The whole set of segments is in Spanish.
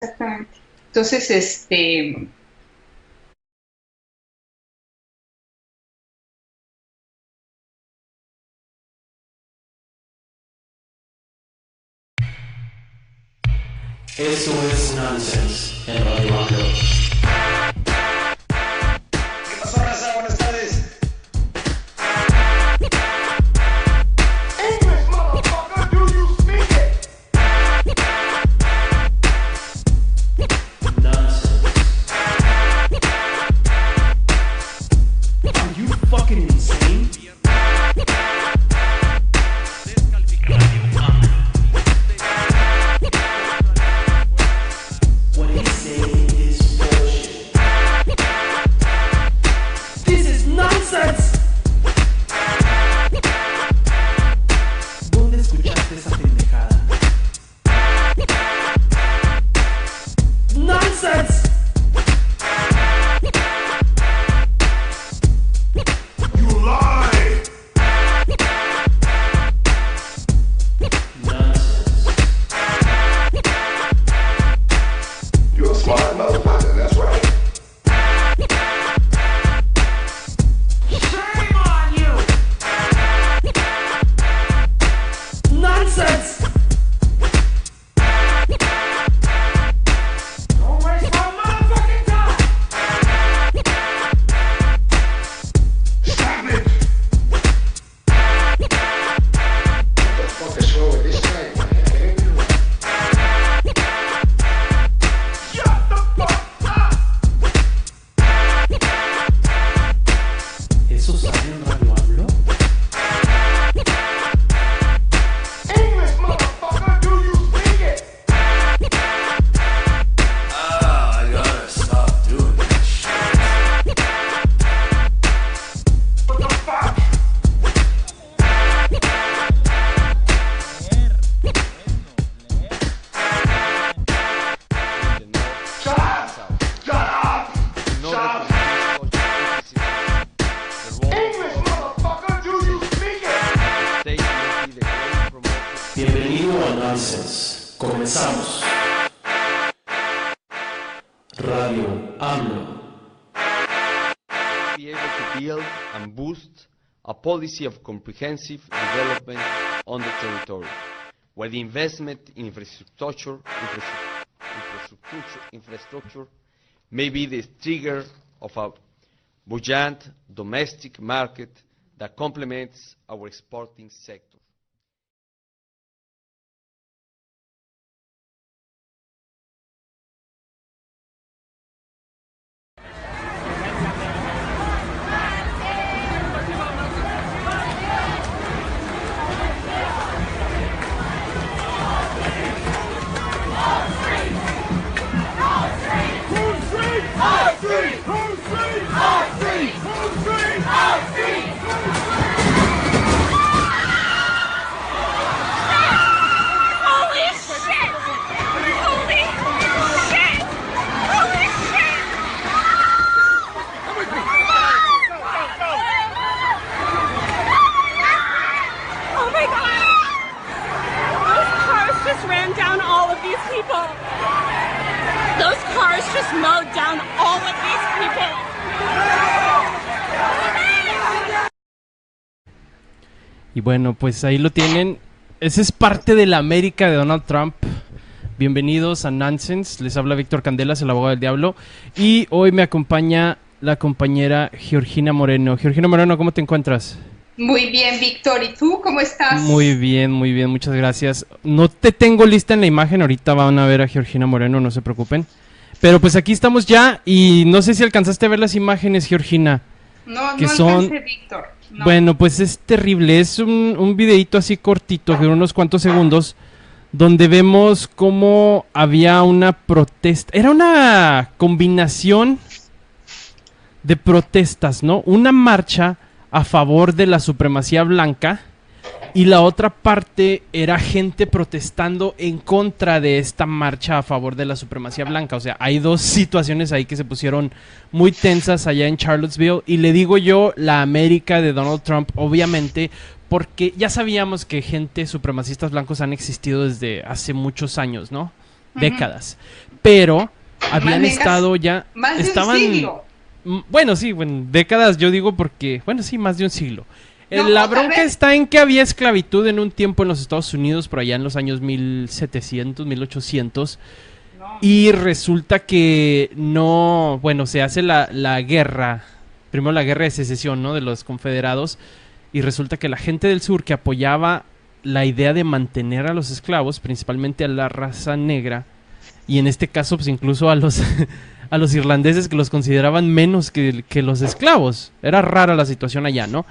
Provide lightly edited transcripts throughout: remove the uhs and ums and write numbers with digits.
Exactamente. Entonces, Eso es Nonsense en Radio Anglo. ¿Qué pasó, raza? Buenas tardes. English, motherfucker, do you speak it? Nonsense. Are you fucking insane? What he's saying is bullshit. This is nonsense. ¿Dónde escuchaste esa pendejada? Nonsense. You lie. Nonsense. You're a smart motherfucker, that's right. Shame on you! Nonsense. Don't waste my motherfucking time! Stop it! What the fuck is wrong with this guy, man? Shut the fuck up! ¿Eso sale en Radio Anglo? English, motherfucker, do you speak it? I gotta stop doing that shit. What the fuck? Shut up! Shut up! Shut up! English, motherfucker, do you speak it? Bienvenido a Nonsense. Comenzamos. Radio AMLO. Be able to build and boost a policy of comprehensive development on the territory, where the investment in infrastructure may be the trigger of a buoyant domestic market that complements our exporting sector. Holy shit! Holy shit! Holy shit! Oh my god! Those cars just ran down all of these people. Those cars just mowed down all of these people. Y bueno, pues ahí lo tienen. Ese es parte de la América de Donald Trump. Bienvenidos a Nonsense. Les habla Víctor Candelas, el abogado del diablo. Y hoy me acompaña la compañera Georgina Moreno. Georgina Moreno, ¿cómo te encuentras? muy bien, Víctor. ¿Y tú cómo estás? Muy bien, muchas gracias. No te tengo lista en la imagen, ahorita van a ver a Georgina Moreno, no se preocupen. Pero pues aquí estamos ya y no sé si alcanzaste a ver las imágenes, Georgina. No, que no son- alcancé, Víctor. No. Bueno, pues es terrible, es un videíto así cortito de unos cuantos segundos donde vemos cómo había una protesta, era una combinación de protestas, ¿no? Una marcha a favor de la supremacía blanca y la otra parte era gente protestando en contra de esta marcha a favor de la supremacía blanca. O sea, hay dos situaciones ahí que se pusieron muy tensas allá en Charlottesville. Y le digo yo, la América de Donald Trump, obviamente, porque ya sabíamos que gente supremacistas blancos han existido desde hace muchos años, ¿no? Décadas. pero habían Más estado ya... Más de estaban, un siglo. Bueno, sí, bueno, décadas yo digo porque... Bueno, sí, más de un siglo. No, La tal bronca vez- está en que había esclavitud en un tiempo en los Estados Unidos, por allá en los años 1700, 1800, No. y resulta que no, bueno, se hace la guerra, primero la guerra de secesión, ¿no? De los confederados, y resulta que la gente del sur que apoyaba la idea de mantener a los esclavos, principalmente a la raza negra, y en este caso pues incluso a los a los irlandeses que los consideraban menos que los esclavos. Era rara la situación allá, ¿no?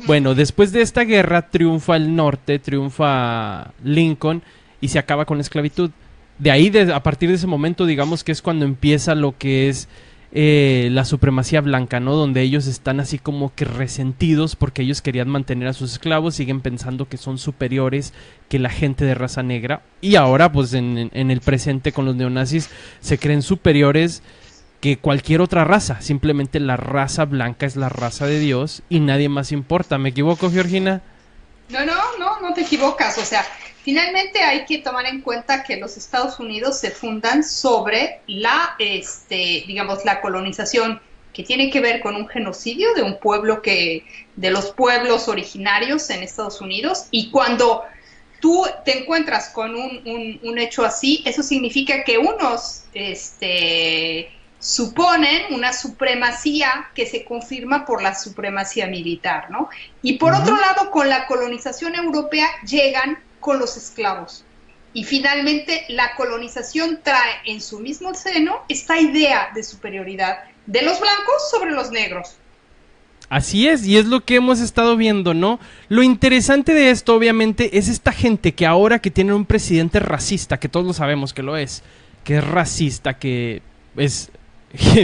Bueno, después de esta guerra triunfa el norte, triunfa Lincoln y se acaba con la esclavitud. De ahí, a partir de ese momento, digamos que es cuando empieza lo que es la supremacía blanca, ¿no? Donde ellos están así como que resentidos porque ellos querían mantener a sus esclavos, siguen pensando que son superiores que la gente de raza negra. Y ahora, pues en el presente con los neonazis, se creen superiores que cualquier otra raza. Simplemente la raza blanca es la raza de Dios y nadie más importa. ¿Me equivoco, Georgina? No te equivocas. O sea, finalmente hay que tomar en cuenta que los Estados Unidos se fundan sobre digamos, la colonización que tiene que ver con un genocidio de un pueblo de los pueblos originarios en Estados Unidos. Y cuando tú te encuentras con un hecho así, eso significa que unos suponen una supremacía que se confirma por la supremacía militar, ¿no? Y por otro lado, con la colonización europea llegan con los esclavos. Y finalmente la colonización trae en su mismo seno esta idea de superioridad de los blancos sobre los negros. Así es, y es lo que hemos estado viendo, ¿no? Lo interesante de esto, obviamente, es esta gente que ahora que tiene un presidente racista, que todos lo sabemos que lo es, que es racista, que es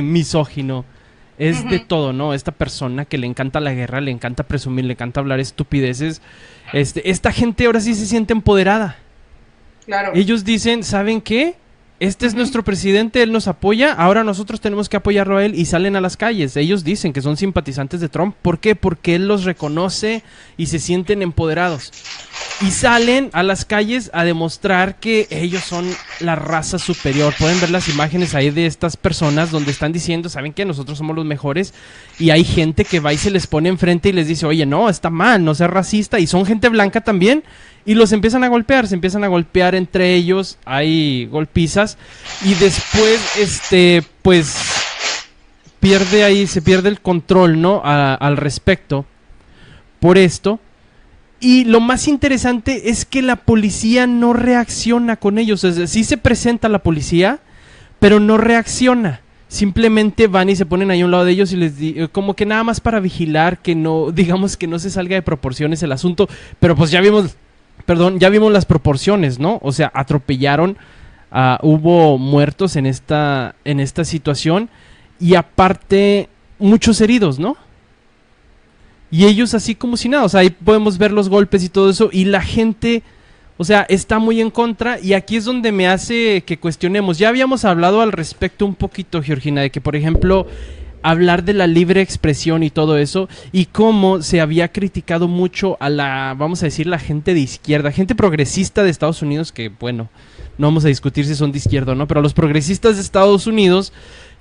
misógino, es de todo, ¿no? Esta persona que le encanta la guerra, le encanta presumir, le encanta hablar estupideces. Esta gente ahora sí se siente empoderada. Claro. Ellos dicen, ¿saben qué? Este es nuestro presidente, él nos apoya, ahora nosotros tenemos que apoyarlo a él, y salen a las calles. Ellos dicen que son simpatizantes de Trump. ¿Por qué? Porque él los reconoce y se sienten empoderados. Y salen a las calles a demostrar que ellos son la raza superior. Pueden ver las imágenes ahí de estas personas donde están diciendo, ¿saben qué? Nosotros somos los mejores. Y hay gente que va y se les pone enfrente y les dice, oye, no, está mal, no seas racista. Y son gente blanca también. Y los empiezan a golpear, se empiezan a golpear entre ellos, hay golpizas. Y después, pues, se pierde el control, ¿no? Al respecto por esto. Y lo más interesante es que la policía no reacciona con ellos. Es decir, sí se presenta la policía, pero no reacciona. Simplemente van y se ponen ahí a un lado de ellos y les como que nada más para vigilar que no, digamos que no se salga de proporciones el asunto. Pero pues ya vimos las proporciones, ¿no? O sea, atropellaron, hubo muertos en esta situación y aparte muchos heridos, ¿no? Y ellos así como si nada, o sea, ahí podemos ver los golpes y todo eso, y la gente, o sea, está muy en contra, y aquí es donde me hace que cuestionemos. Ya habíamos hablado al respecto un poquito, Georgina, de que, por ejemplo, hablar de la libre expresión y todo eso, y cómo se había criticado mucho a vamos a decir, la gente de izquierda, gente progresista de Estados Unidos, que, bueno, no vamos a discutir si son de izquierda o no, pero los progresistas de Estados Unidos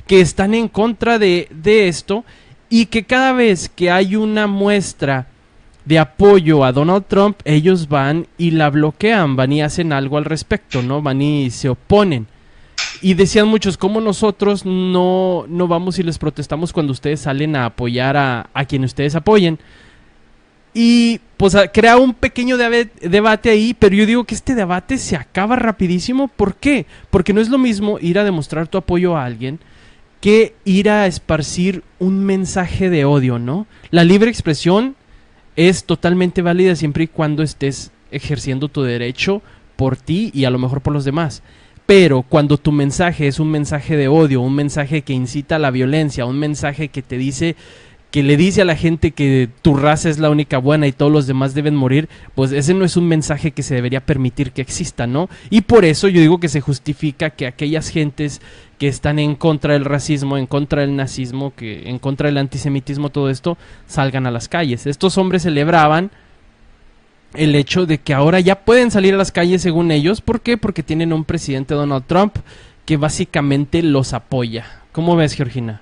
que están en contra de esto, y que cada vez que hay una muestra de apoyo a Donald Trump, ellos van y la bloquean, van y hacen algo al respecto, ¿no? Van y se oponen. Y decían muchos, ¿cómo nosotros no vamos y les protestamos cuando ustedes salen a apoyar a quien ustedes apoyen? Y pues crea un pequeño debate ahí, pero yo digo que este debate se acaba rapidísimo. ¿Por qué? Porque no es lo mismo ir a demostrar tu apoyo a alguien que ir a esparcir un mensaje de odio, ¿no? La libre expresión es totalmente válida siempre y cuando estés ejerciendo tu derecho por ti y a lo mejor por los demás. Pero cuando tu mensaje es un mensaje de odio, un mensaje que incita a la violencia, un mensaje que te dice, que le dice a la gente que tu raza es la única buena y todos los demás deben morir, pues ese no es un mensaje que se debería permitir que exista, ¿no? Y por eso yo digo que se justifica que aquellas gentes que están en contra del racismo, en contra del nazismo, que en contra del antisemitismo, todo esto, salgan a las calles. Estos hombres celebraban el hecho de que ahora ya pueden salir a las calles según ellos. ¿Por qué? Porque tienen un presidente, Donald Trump, que básicamente los apoya. ¿Cómo ves, Georgina?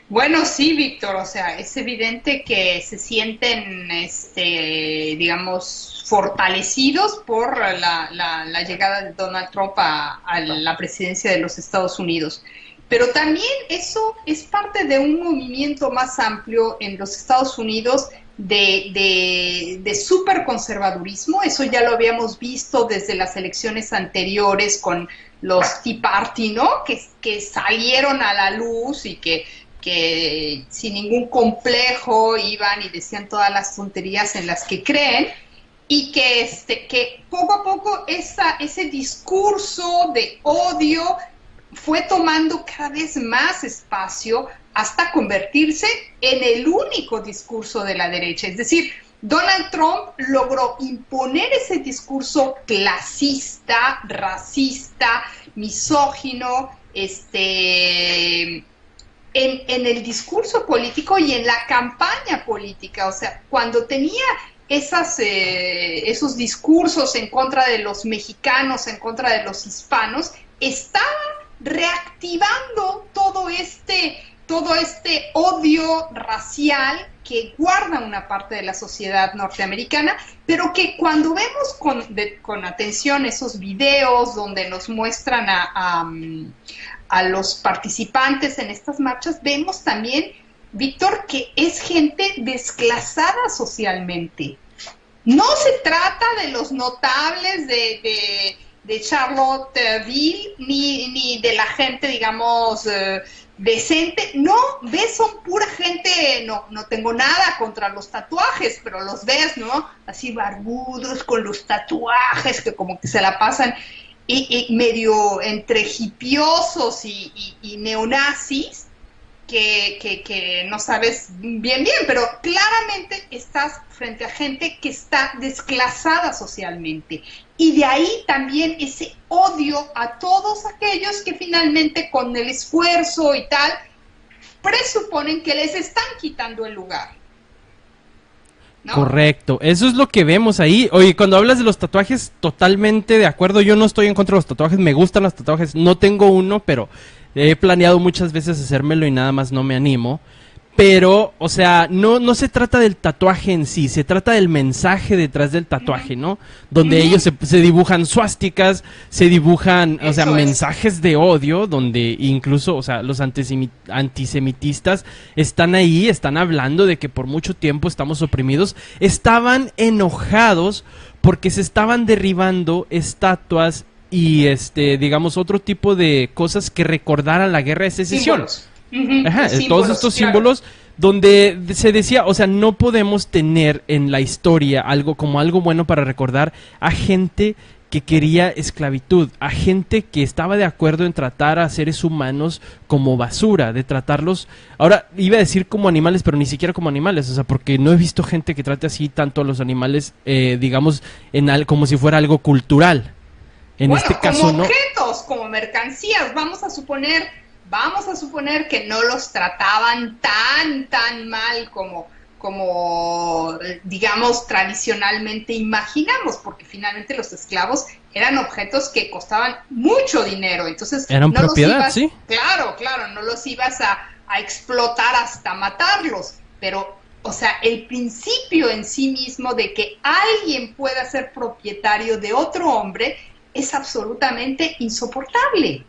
Bueno, sí, Víctor, o sea, es evidente que se sienten, digamos, fortalecidos por la llegada de Donald Trump a la presidencia de los Estados Unidos. Pero también eso es parte de un movimiento más amplio en los Estados Unidos de superconservadurismo. Eso ya lo habíamos visto desde las elecciones anteriores con los Tea Party, ¿no? Que salieron a la luz y que sin ningún complejo iban y decían todas las tonterías en las que creen, y que poco a poco ese discurso de odio fue tomando cada vez más espacio hasta convertirse en el único discurso de la derecha. Es decir, Donald Trump logró imponer ese discurso clasista, racista, misógino, en el discurso político y en la campaña política. O sea, cuando tenía esos discursos en contra de los mexicanos, en contra de los hispanos, estaba reactivando todo este odio racial que guarda una parte de la sociedad norteamericana, pero que cuando vemos con atención esos videos donde nos muestran a los participantes en estas marchas, vemos también, Víctor, que es gente desclasada socialmente. No se trata de los notables de Charlottesville, ni de la gente, digamos, decente. No, ves, son pura gente, no tengo nada contra los tatuajes, pero los ves, ¿no? Así barbudos, con los tatuajes, que como que se la pasan, y medio entre hipiosos y neonazis, que no sabes bien, pero claramente estás frente a gente que está desclasada socialmente. Y de ahí también ese odio a todos aquellos que finalmente con el esfuerzo y tal, presuponen que les están quitando el lugar, ¿no? Correcto, eso es lo que vemos ahí. Oye, cuando hablas de los tatuajes, totalmente de acuerdo. Yo no estoy en contra de los tatuajes, me gustan los tatuajes. No tengo uno, pero he planeado muchas veces hacérmelo y nada más no me animo. Pero, o sea, no se trata del tatuaje en sí, se trata del mensaje detrás del tatuaje, ¿no? Donde ellos se dibujan suásticas, se dibujan, o sea, mensajes de odio, donde incluso, o sea, los antisemitistas están ahí, están hablando de que por mucho tiempo estamos oprimidos. Estaban enojados porque se estaban derribando estatuas y, digamos, otro tipo de cosas que recordaran la guerra de secesión. Ajá, todos estos símbolos donde se decía, o sea, no podemos tener en la historia algo bueno para recordar a gente que quería esclavitud, a gente que estaba de acuerdo en tratar a seres humanos como basura, de tratarlos, ahora iba a decir como animales, pero ni siquiera como animales, o sea, porque no he visto gente que trate así tanto a los animales, digamos, como si fuera algo cultural. En este caso, como objetos, como mercancías, vamos a suponer que no los trataban tan mal como digamos, tradicionalmente imaginamos, porque finalmente los esclavos eran objetos que costaban mucho dinero, entonces eran propiedad, ¿sí? Claro, no los ibas a explotar hasta matarlos, pero, o sea, el principio en sí mismo de que alguien pueda ser propietario de otro hombre es absolutamente insoportable.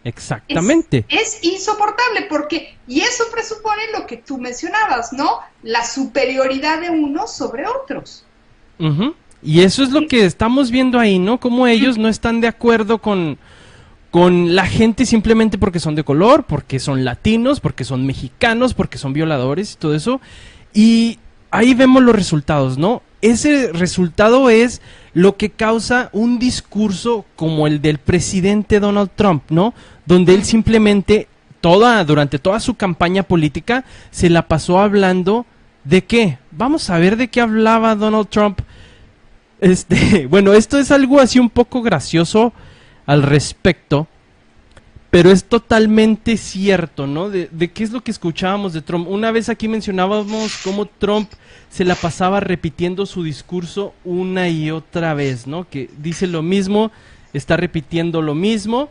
Exactamente. Es insoportable porque, y eso presupone lo que tú mencionabas, ¿no? La superioridad de unos sobre otros. Y eso es lo que estamos viendo ahí, ¿no? Como ellos no están de acuerdo con la gente simplemente porque son de color, porque son latinos, porque son mexicanos, porque son violadores y todo eso. Y ahí vemos los resultados, ¿no? Ese resultado es lo que causa un discurso como el del presidente Donald Trump, ¿no? Donde él simplemente durante toda su campaña política se la pasó hablando de qué. Vamos a ver de qué hablaba Donald Trump. Bueno, esto es algo así un poco gracioso al respecto, pero es totalmente cierto, ¿no? De qué es lo que escuchábamos de Trump. Una vez aquí mencionábamos cómo Trump se la pasaba repitiendo su discurso una y otra vez, ¿no? Que dice lo mismo, está repitiendo lo mismo.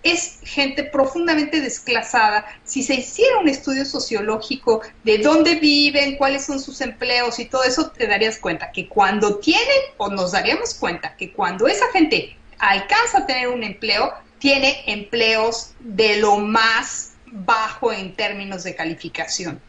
es gente profundamente desclasada. Si se hiciera un estudio sociológico de dónde viven, cuáles son sus empleos y todo eso, te darías cuenta que cuando tienen, o nos daríamos cuenta que cuando esa gente alcanza a tener un empleo, tiene empleos de lo más bajo en términos de calificación.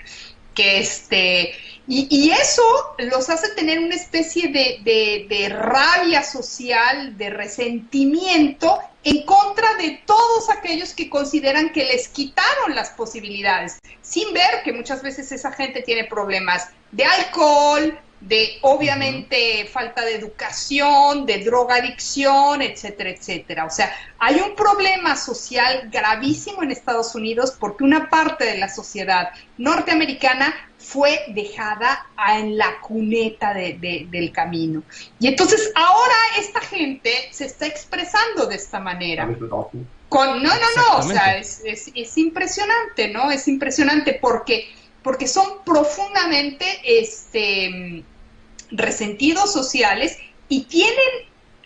Y eso los hace tener una especie de rabia social, de resentimiento en contra de todos aquellos que consideran que les quitaron las posibilidades, sin ver que muchas veces esa gente tiene problemas de alcohol, de obviamente falta de educación, de drogadicción, etcétera, etcétera. O sea, hay un problema social gravísimo en Estados Unidos porque una parte de la sociedad norteamericana fue dejada en la cuneta del camino. Y entonces ahora esta gente se está expresando de esta manera. No, o sea, es impresionante, ¿no? Es impresionante porque son profundamente resentidos sociales y tienen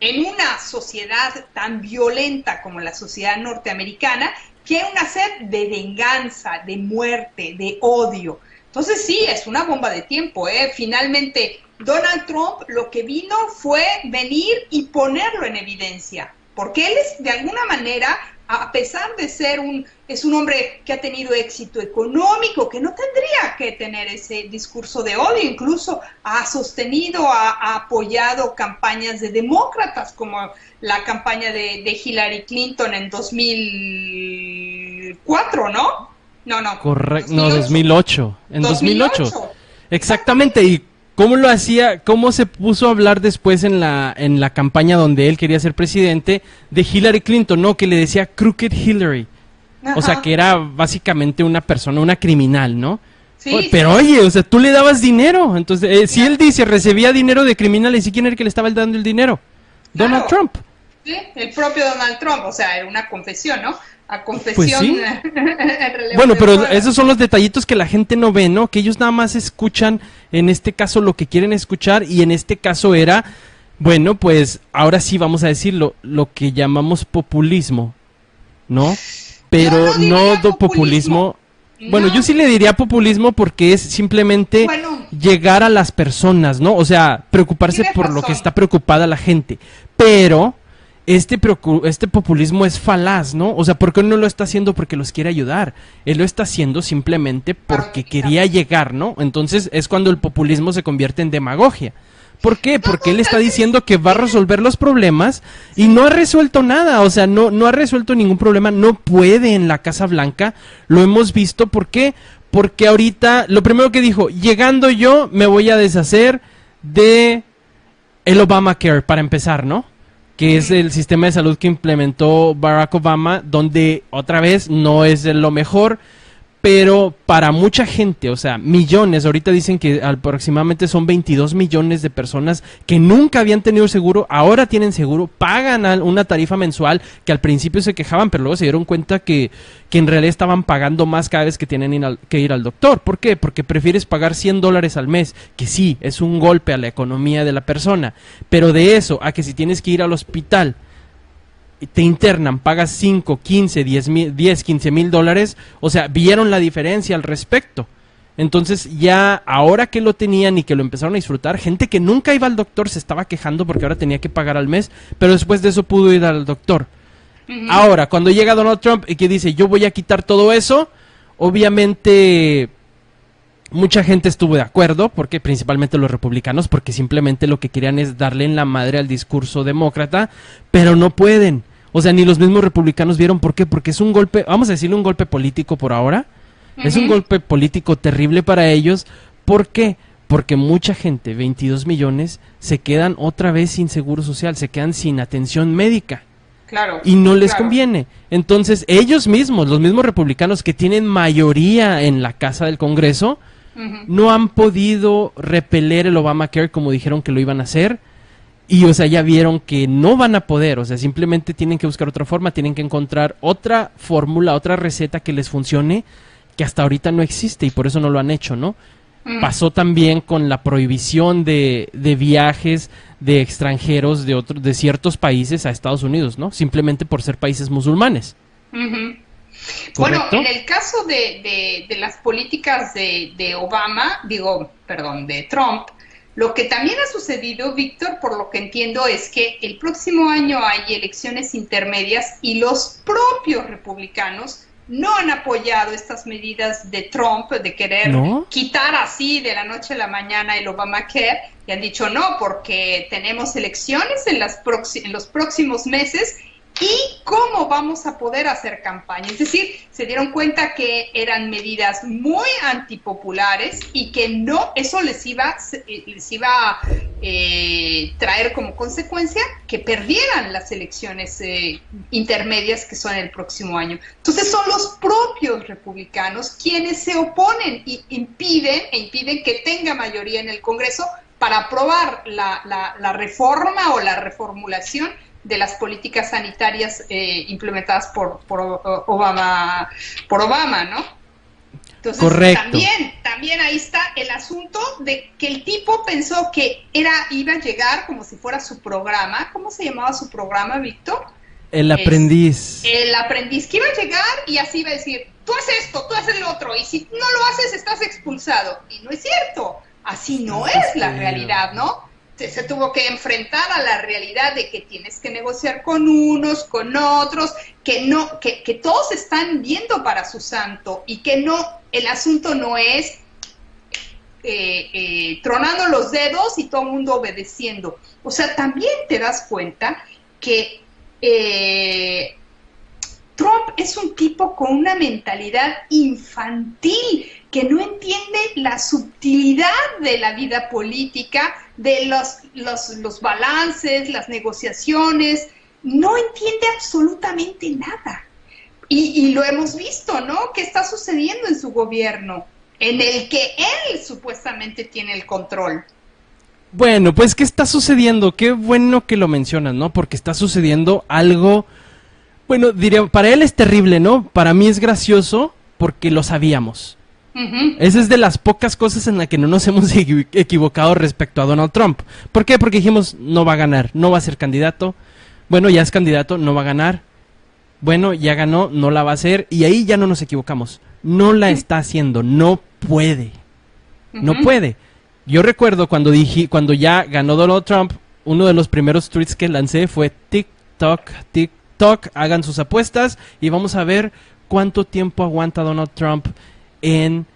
en una sociedad tan violenta como la sociedad norteamericana, tienen una sed de venganza, de muerte, de odio. Entonces sí, es una bomba de tiempo, ¿eh? Finalmente Donald Trump lo que vino fue venir y ponerlo en evidencia, porque él es de alguna manera, a pesar de ser un hombre que ha tenido éxito económico, que no tendría que tener ese discurso de odio, incluso ha sostenido, ha apoyado campañas de demócratas, como la campaña de Hillary Clinton en 2004, ¿no? No. Correcto, no, 2008. En 2008. 2008. Exactamente, y ¿cómo lo hacía? ¿Cómo se puso a hablar después en la campaña donde él quería ser presidente de Hillary Clinton, ¿no? Que le decía Crooked Hillary. Ajá. O sea, que era básicamente una persona, una criminal, ¿no? Sí, pero oye, o sea, tú le dabas dinero. Entonces, si él dice recibía dinero de criminales, ¿y quién era el que le estaba dando el dinero? Claro. Donald Trump. Sí, el propio Donald Trump, o sea, era una confesión, ¿no? A confesión. Pues sí. Bueno, pero esos son los detallitos que la gente no ve, ¿no? Que ellos nada más escuchan, en este caso, lo que quieren escuchar, y en este caso era, bueno, pues ahora sí vamos a decirlo, lo que llamamos populismo, ¿no? Pero no populismo. Bueno, yo sí le diría populismo porque es simplemente llegar a las personas, ¿no? O sea, preocuparse por lo que está preocupada la gente, pero este populismo es falaz, ¿no? O sea, ¿por qué no lo está haciendo porque los quiere ayudar? Él lo está haciendo simplemente porque quería llegar, ¿no? Entonces es cuando el populismo se convierte en demagogia. ¿Por qué? Porque él está diciendo que va a resolver los problemas y no ha resuelto nada, o sea, no ha resuelto ningún problema, no puede en la Casa Blanca, lo hemos visto. ¿Por qué? Porque ahorita, lo primero que dijo, llegando yo me voy a deshacer de el Obamacare, para empezar, ¿no? Que es el sistema de salud que implementó Barack Obama, donde otra vez no es lo mejor, pero para mucha gente, o sea, millones, ahorita dicen que aproximadamente son 22 millones de personas que nunca habían tenido seguro, ahora tienen seguro, pagan una tarifa mensual, que al principio se quejaban, pero luego se dieron cuenta que en realidad estaban pagando más cada vez que tienen que ir al doctor. ¿Por qué? Porque prefieres pagar $100 al mes, que sí, es un golpe a la economía de la persona, pero de eso a que si tienes que ir al hospital, te internan, pagas 5, 15, 10, 15 mil dólares, o sea, vieron la diferencia al respecto. Entonces ya ahora que lo tenían y que lo empezaron a disfrutar, gente que nunca iba al doctor se estaba quejando porque ahora tenía que pagar al mes, pero después de eso pudo ir al doctor. Ahora, cuando llega Donald Trump y que dice, yo voy a quitar todo eso, obviamente mucha gente estuvo de acuerdo, porque principalmente los republicanos, porque simplemente lo que querían es darle en la madre al discurso demócrata, pero no pueden. O sea, ni los mismos republicanos vieron por qué, porque es un golpe, vamos a decirle un golpe político por ahora, es un golpe político terrible para ellos. ¿Por qué? Porque mucha gente, 22 millones, se quedan otra vez sin seguro social, se quedan sin atención médica. Claro, y no les conviene. Entonces, ellos mismos, los mismos republicanos que tienen mayoría en la Casa del Congreso, no han podido repeler el Obamacare como dijeron que lo iban a hacer. Y, o sea, ya vieron que no van a poder, o sea, simplemente tienen que buscar otra forma, tienen que encontrar otra fórmula, otra receta que les funcione, que hasta ahorita no existe y por eso no lo han hecho, ¿no? Pasó también con la prohibición de viajes de extranjeros de ciertos países a Estados Unidos, ¿no? Simplemente por ser países musulmanes. Ujú. Bueno, ¿Correcto? en el caso de las políticas de Obama, de Trump, lo que también ha sucedido, Víctor, por lo que entiendo, es que el próximo año hay elecciones intermedias y los propios republicanos no han apoyado estas medidas de Trump de querer ¿No? quitar así de la noche a la mañana el Obamacare, y han dicho no, porque tenemos elecciones en los próximos meses. ¿Y cómo vamos a poder hacer campaña? Es decir, se dieron cuenta que eran medidas muy antipopulares y que no, eso les iba a traer como consecuencia que perdieran las elecciones intermedias que son el próximo año. Entonces son los propios republicanos quienes se oponen y impiden que tenga mayoría en el Congreso para aprobar la reforma o la reformulación de las políticas sanitarias implementadas por Obama, ¿no? Entonces, correcto. también ahí está el asunto de que el tipo pensó que iba a llegar como si fuera su programa. ¿Cómo se llamaba su programa, Víctor? El aprendiz. El aprendiz, que iba a llegar y así iba a decir, tú haces esto, tú haces lo otro, y si no lo haces estás expulsado. Y no es cierto, así no es la realidad, ¿no? Se tuvo que enfrentar a la realidad de que tienes que negociar con unos, con otros, que todos están viendo para su santo, y que el asunto no es tronando los dedos y todo el mundo obedeciendo. O sea, también te das cuenta que Trump es un tipo con una mentalidad infantil, que no entiende la subtilidad de la vida política, de los balances, las negociaciones, no entiende absolutamente nada. Y lo hemos visto, ¿no? ¿Qué está sucediendo en su gobierno? En el que él supuestamente tiene el control. Bueno, pues ¿qué está sucediendo? Qué bueno que lo mencionas, ¿no? Porque está sucediendo algo, bueno, diría, para él es terrible, ¿no? Para mí es gracioso porque lo sabíamos. Uh-huh. Esa es de las pocas cosas en las que no nos hemos equivocado respecto a Donald Trump. ¿Por qué? Porque dijimos, no va a ganar, no va a ser candidato. Bueno, ya es candidato, no va a ganar. Bueno, ya ganó, no la va a hacer. Y ahí ya no nos equivocamos. No la está haciendo, no puede. No puede. Yo recuerdo cuando ya ganó Donald Trump, uno de los primeros tweets que lancé fue TikTok, hagan sus apuestas y vamos a ver cuánto tiempo aguanta Donald Trump en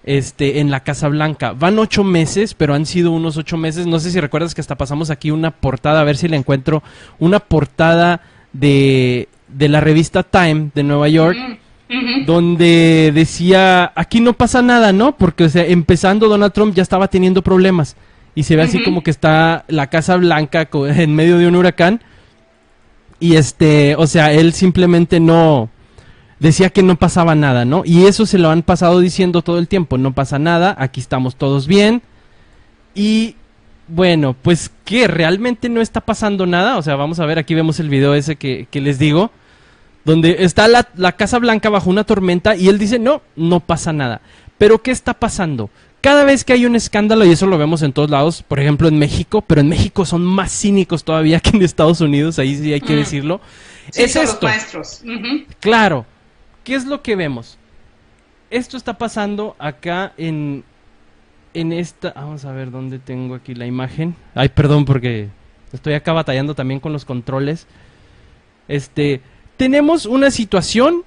la Casa Blanca. Van 8 meses, pero han sido unos 8 meses. No sé si recuerdas que hasta pasamos aquí una portada, a ver si la encuentro, una portada de la revista Time de Nueva York, donde decía, aquí no pasa nada, ¿no? Porque, o sea, empezando Donald Trump ya estaba teniendo problemas y se ve así como que está la Casa Blanca en medio de un huracán y o sea, él simplemente no decía que no pasaba nada, ¿no? Y eso se lo han pasado diciendo todo el tiempo, no pasa nada, aquí estamos todos bien. Y bueno, pues que realmente no está pasando nada. O sea, vamos a ver, aquí vemos el video ese que les digo, donde está la Casa Blanca bajo una tormenta y él dice, no pasa nada. Pero ¿qué está pasando? Cada vez que hay un escándalo, y eso lo vemos en todos lados, por ejemplo en México, pero en México son más cínicos todavía que en Estados Unidos, ahí sí hay que decirlo. Sí, es son esto. Los maestros. Claro. ¿Qué es lo que vemos? Esto está pasando acá en esta... Vamos a ver dónde tengo aquí la imagen. Ay, perdón, porque estoy acá batallando también con los controles. Tenemos una situación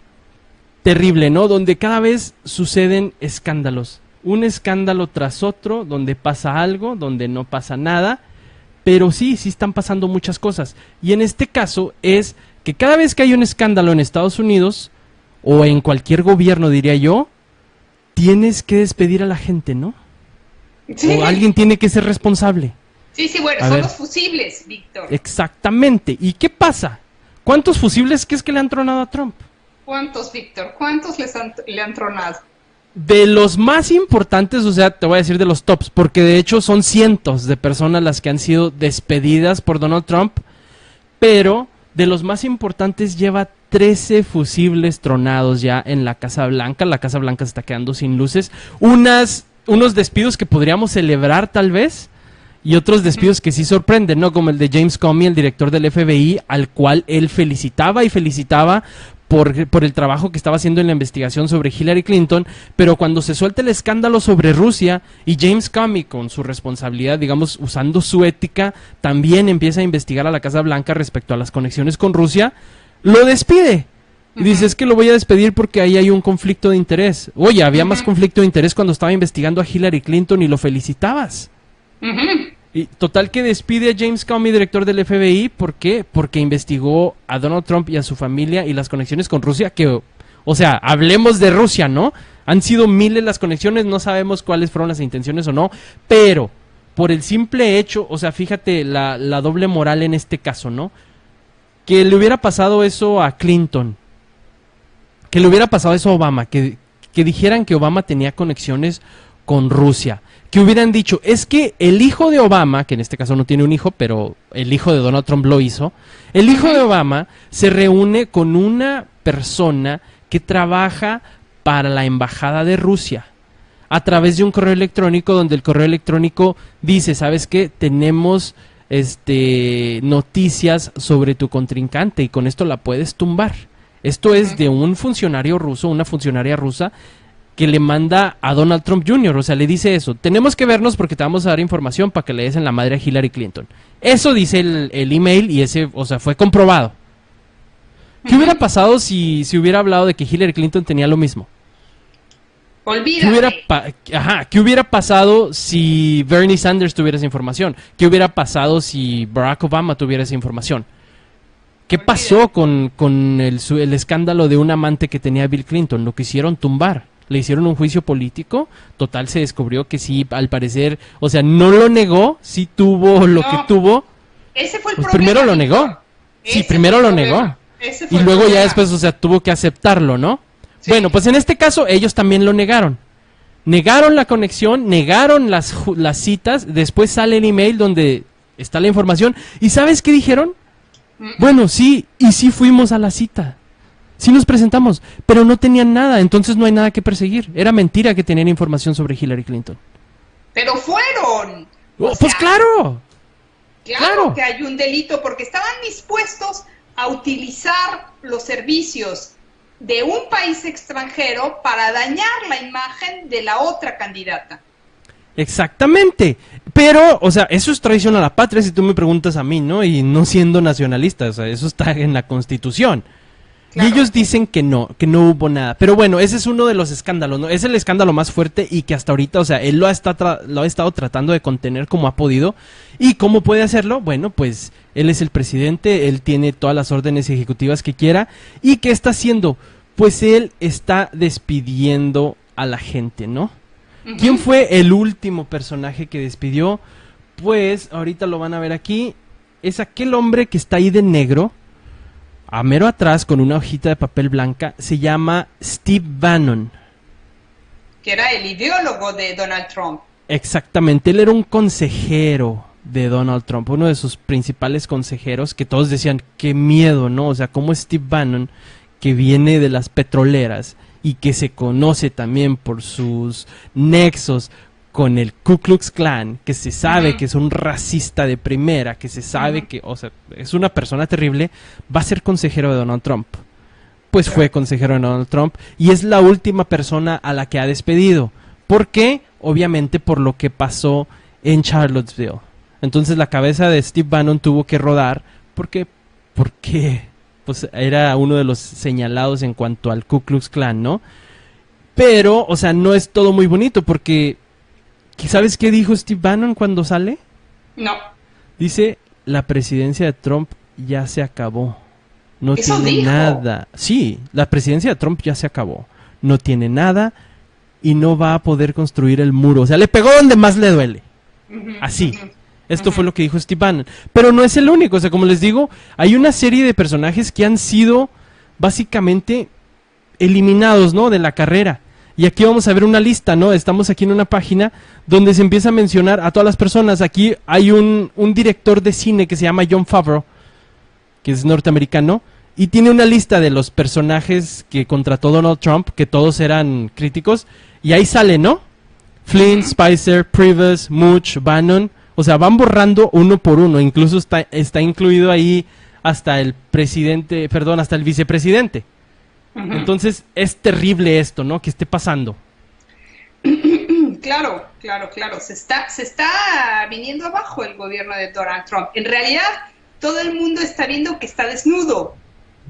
terrible, ¿no? Donde cada vez suceden escándalos. Un escándalo tras otro, donde pasa algo, donde no pasa nada. Pero sí están pasando muchas cosas. Y en este caso es que cada vez que hay un escándalo en Estados Unidos, o en cualquier gobierno, diría yo, tienes que despedir a la gente, ¿no? Sí. O alguien tiene que ser responsable. Sí, bueno, son los fusibles, Víctor. Exactamente. ¿Y qué pasa? ¿Cuántos fusibles crees que le han tronado a Trump? ¿Cuántos, Víctor? ¿Cuántos le han tronado? De los más importantes, o sea, te voy a decir de los tops, porque de hecho son cientos de personas las que han sido despedidas por Donald Trump, pero de los más importantes lleva 13 fusibles tronados ya en la Casa Blanca. La Casa Blanca se está quedando sin luces. Unos despidos que podríamos celebrar tal vez, y otros despidos que sí sorprenden, ¿no? Como el de James Comey, el director del FBI, al cual él felicitaba por el trabajo que estaba haciendo en la investigación sobre Hillary Clinton, pero cuando se suelta el escándalo sobre Rusia y James Comey con su responsabilidad, digamos, usando su ética, también empieza a investigar a la Casa Blanca respecto a las conexiones con Rusia, lo despide. Y dice, es que lo voy a despedir porque ahí hay un conflicto de interés. Oye, había más conflicto de interés cuando estaba investigando a Hillary Clinton y lo felicitabas. Y total que despide a James Comey, director del FBI. ¿Por qué? Porque investigó a Donald Trump y a su familia y las conexiones con Rusia, que, o sea, hablemos de Rusia, ¿no? Han sido miles las conexiones, no sabemos cuáles fueron las intenciones o no, pero por el simple hecho, o sea, fíjate la doble moral en este caso, ¿no? Que le hubiera pasado eso a Clinton, que le hubiera pasado eso a Obama, que dijeran que Obama tenía conexiones con Rusia, que hubieran dicho, es que el hijo de Obama, que en este caso no tiene un hijo, pero el hijo de Donald Trump lo hizo, el hijo de Obama se reúne con una persona que trabaja para la embajada de Rusia, a través de un correo electrónico, donde el correo electrónico dice, ¿sabes qué? Tenemos noticias sobre tu contrincante y con esto la puedes tumbar. Esto es de un funcionario ruso, una funcionaria rusa, que le manda a Donald Trump Jr., o sea, le dice eso, tenemos que vernos porque te vamos a dar información para que le des en la madre a Hillary Clinton. Eso dice el email y ese, o sea, fue comprobado. ¿Qué hubiera pasado si hubiera hablado de que Hillary Clinton tenía lo mismo? Olvídate. ¿Qué hubiera pasado si Bernie Sanders tuviera esa información? ¿Qué hubiera pasado si Barack Obama tuviera esa información? ¿Qué pasó con el escándalo de un amante que tenía Bill Clinton? Lo quisieron tumbar. Le hicieron un juicio político. Total, se descubrió que sí, al parecer, o sea, no lo negó, sí tuvo lo que tuvo. Ese fue el pues problema. primero lo negó. Sí, primero lo negó. Y luego ya después, o sea, tuvo que aceptarlo, ¿no? Sí. Bueno, pues en este caso ellos también lo negaron. Negaron la conexión, negaron las citas, después sale el email donde está la información. ¿Y sabes qué dijeron? Bueno, sí, y sí fuimos a la cita. Sí nos presentamos, pero no tenían nada, entonces no hay nada que perseguir. Era mentira que tenían información sobre Hillary Clinton. Pero fueron. Pues claro. Claro que hay un delito porque estaban dispuestos a utilizar los servicios de un país extranjero para dañar la imagen de la otra candidata. Exactamente, pero, o sea, eso es traición a la patria si tú me preguntas a mí, ¿no? Y no siendo nacionalista, o sea, eso está en la Constitución. Claro. Y ellos dicen que no hubo nada. Pero bueno, ese es uno de los escándalos, ¿no? Es el escándalo más fuerte y que hasta ahorita, o sea, él lo ha estado tratando de contener como ha podido. ¿Y cómo puede hacerlo? Bueno, pues él es el presidente, él tiene todas las órdenes ejecutivas que quiera. ¿Y qué está haciendo? Pues él está despidiendo a la gente, ¿no? ¿Quién fue el último personaje que despidió? Pues ahorita lo van a ver aquí. Es aquel hombre que está ahí de negro, a mero atrás con una hojita de papel blanca. Se llama Steve Bannon. Que era el ideólogo de Donald Trump. Exactamente, él era un consejero de Donald Trump, uno de sus principales consejeros, que todos decían, qué miedo, ¿no? O sea, como Steve Bannon, que viene de las petroleras y que se conoce también por sus nexos con el Ku Klux Klan, que se sabe que es un racista de primera, que se sabe que, o sea, es una persona terrible, va a ser consejero de Donald Trump. Pues fue consejero de Donald Trump y es la última persona a la que ha despedido. ¿Por qué? Obviamente por lo que pasó en Charlottesville. Entonces la cabeza de Steve Bannon tuvo que rodar porque pues era uno de los señalados en cuanto al Ku Klux Klan, ¿no? Pero, o sea, no es todo muy bonito porque ¿sabes qué dijo Steve Bannon cuando sale? No. Dice, la presidencia de Trump ya se acabó. No ¿Eso tiene dijo? nada. Sí, la presidencia de Trump ya se acabó. No tiene nada y no va a poder construir el muro. O sea, le pegó donde más le duele. Así. Esto fue lo que dijo Steve Bannon. Pero no es el único. O sea, como les digo, hay una serie de personajes que han sido básicamente eliminados, ¿no? De la carrera. Y aquí vamos a ver una lista, ¿no? Estamos aquí en una página donde se empieza a mencionar a todas las personas. Aquí hay un director de cine que se llama Jon Favreau, que es norteamericano, y tiene una lista de los personajes que contrató Donald Trump, que todos eran críticos, y ahí sale, ¿no? Flynn, Spicer, Priebus, Mooch, Bannon. O sea, van borrando uno por uno. Incluso está incluido ahí hasta el presidente, perdón, hasta el vicepresidente. Entonces, es terrible esto, ¿no? Que esté pasando. Claro. Se está viniendo abajo el gobierno de Donald Trump. En realidad, todo el mundo está viendo que está desnudo.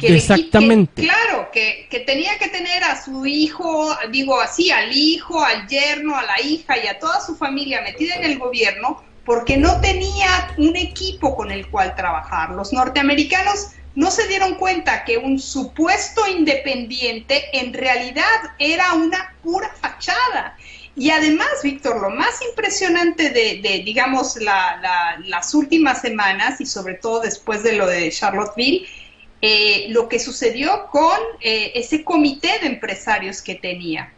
Exactamente. Que tenía que tener a su hijo, digo así, al hijo, al yerno, a la hija y a toda su familia metida en el gobierno porque no tenía un equipo con el cual trabajar. Los norteamericanos no se dieron cuenta que un supuesto independiente en realidad era una pura fachada. Y además, Víctor, lo más impresionante de digamos, las últimas semanas y sobre todo después de lo de Charlottesville, lo que sucedió con ese comité de empresarios que tenía.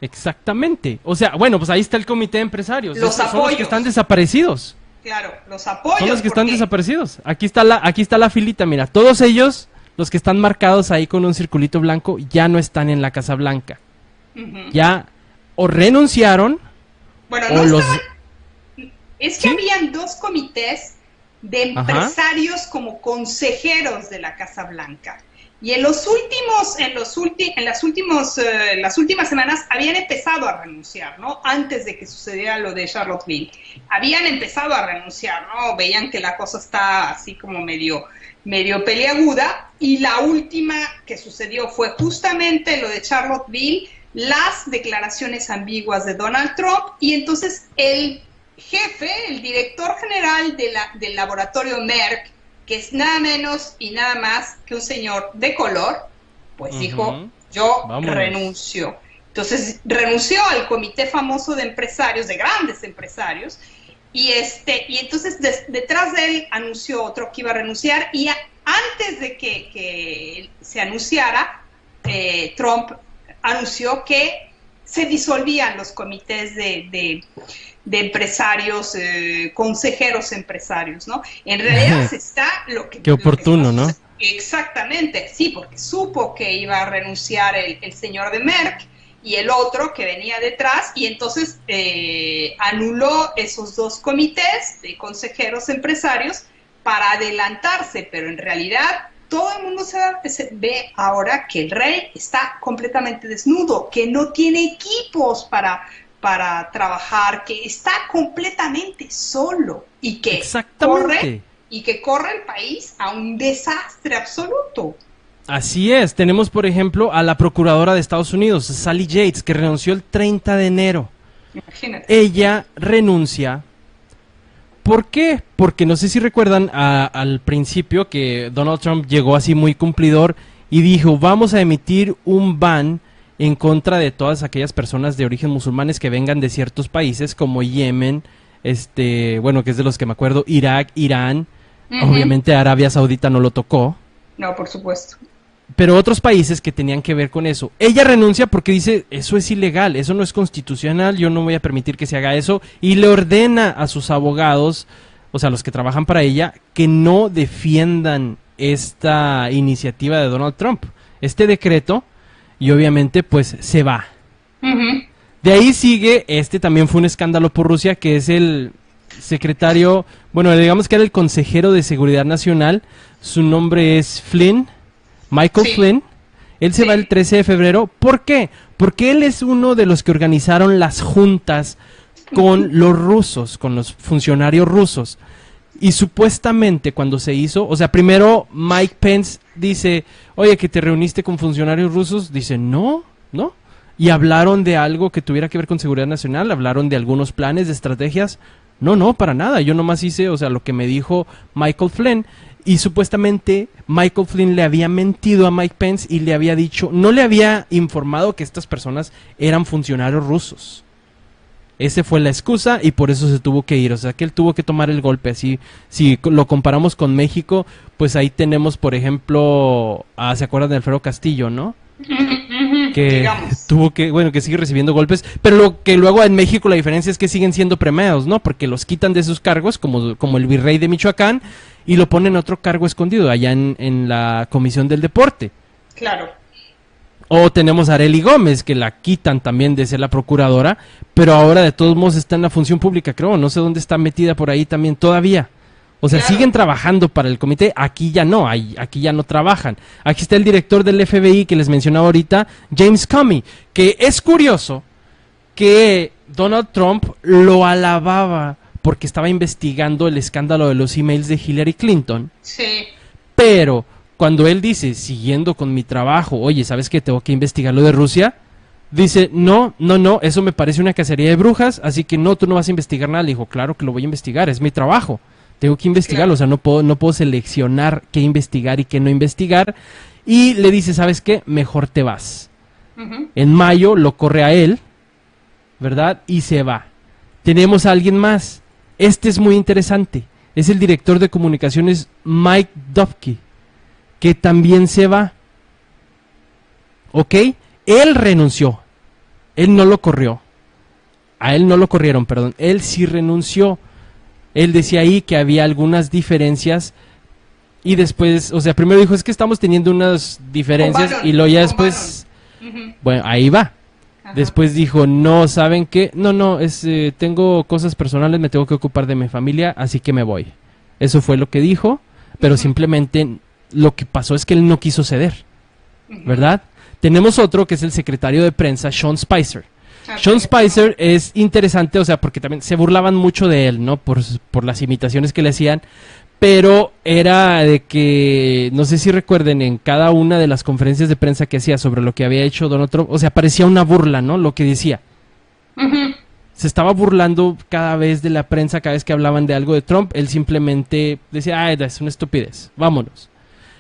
Exactamente. O sea, bueno, pues ahí está el comité de empresarios. Los apoyos. Son los que están desaparecidos. Claro, los apoyos. Son los que están desaparecidos. Aquí está la filita, mira. Todos ellos, los que están marcados ahí con un circulito blanco, ya no están en la Casa Blanca. Ya o renunciaron, bueno, o los... Es que habían dos comités de empresarios como consejeros de la Casa Blanca. Y en las últimas semanas habían empezado a renunciar, ¿no? Antes de que sucediera lo de Charlottesville. Habían empezado a renunciar, ¿no? Veían que la cosa está así como medio peliaguda. Y la última que sucedió fue justamente lo de Charlottesville, las declaraciones ambiguas de Donald Trump. Y entonces el jefe, el director general del laboratorio Merck, que es nada menos y nada más que un señor de color, pues dijo, yo renuncio. Entonces renunció al comité famoso de empresarios, de grandes empresarios, y entonces detrás de él anunció otro que iba a renunciar, y antes de que se anunciara, Trump anunció que se disolvían los comités de empresarios, consejeros empresarios, ¿no? En realidad está lo que... Qué oportuno, ¿no? Exactamente, sí, porque supo que iba a renunciar el señor de Merck y el otro que venía detrás, y entonces anuló esos dos comités de consejeros empresarios para adelantarse, pero en realidad todo el mundo se ve ahora que el rey está completamente desnudo, que no tiene equipos para trabajar, que está completamente solo y que corre el país a un desastre absoluto. Así es. Tenemos, por ejemplo, a la procuradora de Estados Unidos, Sally Yates, que renunció el 30 de enero. Imagínate. Ella renuncia. ¿Por qué? Porque no sé si recuerdan al principio que Donald Trump llegó así muy cumplidor y dijo, vamos a emitir un ban en contra de todas aquellas personas de origen musulmanes que vengan de ciertos países como Yemen, bueno, que es de los que me acuerdo, Irak, Irán, obviamente Arabia Saudita no lo tocó. No, por supuesto. Pero otros países que tenían que ver con eso. Ella renuncia porque dice, eso es ilegal, eso no es constitucional, yo no voy a permitir que se haga eso, y le ordena a sus abogados, o sea, los que trabajan para ella, que no defiendan esta iniciativa de Donald Trump, este decreto, y obviamente pues se va. De ahí sigue, también fue un escándalo por Rusia, que es el secretario, bueno, digamos que era el consejero de Seguridad Nacional, su nombre es Michael Flynn. Él se va el 13 de febrero. ¿Por qué? Porque él es uno de los que organizaron las juntas con los rusos, con los funcionarios rusos. Y supuestamente cuando se hizo, o sea, primero Mike Pence dice, oye, que te reuniste con funcionarios rusos. Dice, no. Y hablaron de algo que tuviera que ver con seguridad nacional, hablaron de algunos planes, de estrategias. No, para nada. Yo nomás hice, o sea, lo que me dijo Michael Flynn. Y supuestamente Michael Flynn le había mentido a Mike Pence y le había dicho, no le había informado que estas personas eran funcionarios rusos. Esa fue la excusa y por eso se tuvo que ir. O sea, que él tuvo que tomar el golpe. Así, si lo comparamos con México, pues ahí tenemos, por ejemplo, ¿se acuerdan de Alfredo Castillo, no? Que tuvo que, bueno, que sigue recibiendo golpes, pero lo que luego en México la diferencia es que siguen siendo premiados, ¿no? Porque los quitan de sus cargos, como el virrey de Michoacán, y lo ponen a otro cargo escondido, allá en la Comisión del Deporte. Claro. O tenemos a Arely Gómez, que la quitan también de ser la procuradora, pero ahora de todos modos está en la función pública, creo, no sé dónde está metida por ahí también todavía. O sea, Claro. siguen trabajando para el comité, aquí ya no, aquí ya no trabajan. Aquí está el director del FBI que les mencionaba ahorita, James Comey, que es curioso que Donald Trump lo alababa porque estaba investigando el escándalo de los emails de Hillary Clinton, Sí. pero cuando él dice, siguiendo con mi trabajo, oye, ¿sabes qué? Tengo que investigar lo de Rusia, dice, no, eso me parece una cacería de brujas, así que no, tú no vas a investigar nada. Le dijo, claro que lo voy a investigar, es mi trabajo. Tengo que investigarlo, Claro. o sea, no puedo seleccionar qué investigar y qué no investigar. Y le dice, ¿sabes qué? Mejor te vas. Ujú. En mayo lo corre a él, ¿verdad? Y se va. Tenemos a alguien más. Este es muy interesante. Es el director de comunicaciones Mike Dubke, que también se va. ¿Ok? Él renunció. Él no lo corrió. A él no lo corrieron, perdón. Él sí renunció. Él decía ahí que había algunas diferencias y después, o sea, primero dijo, es que estamos teniendo unas diferencias Con y luego ya Bannon, después, Ujú. bueno, ahí va. Ajá. Después dijo, no, ¿saben qué? No, tengo cosas personales, me tengo que ocupar de mi familia, así que me voy. Eso fue lo que dijo, pero simplemente lo que pasó es que él no quiso ceder, ¿verdad? Tenemos otro que es el secretario de prensa, Sean Spicer. Sean Spicer es interesante, o sea, porque también se burlaban mucho de él, ¿no? Por las imitaciones que le hacían, pero era de que, no sé si recuerden, en cada una de las conferencias de prensa que hacía sobre lo que había hecho Donald Trump, o sea, parecía una burla, ¿no? Lo que decía. Ujú. Se estaba burlando cada vez de la prensa, cada vez que hablaban de algo de Trump, él simplemente decía, ay, es una estupidez, vámonos.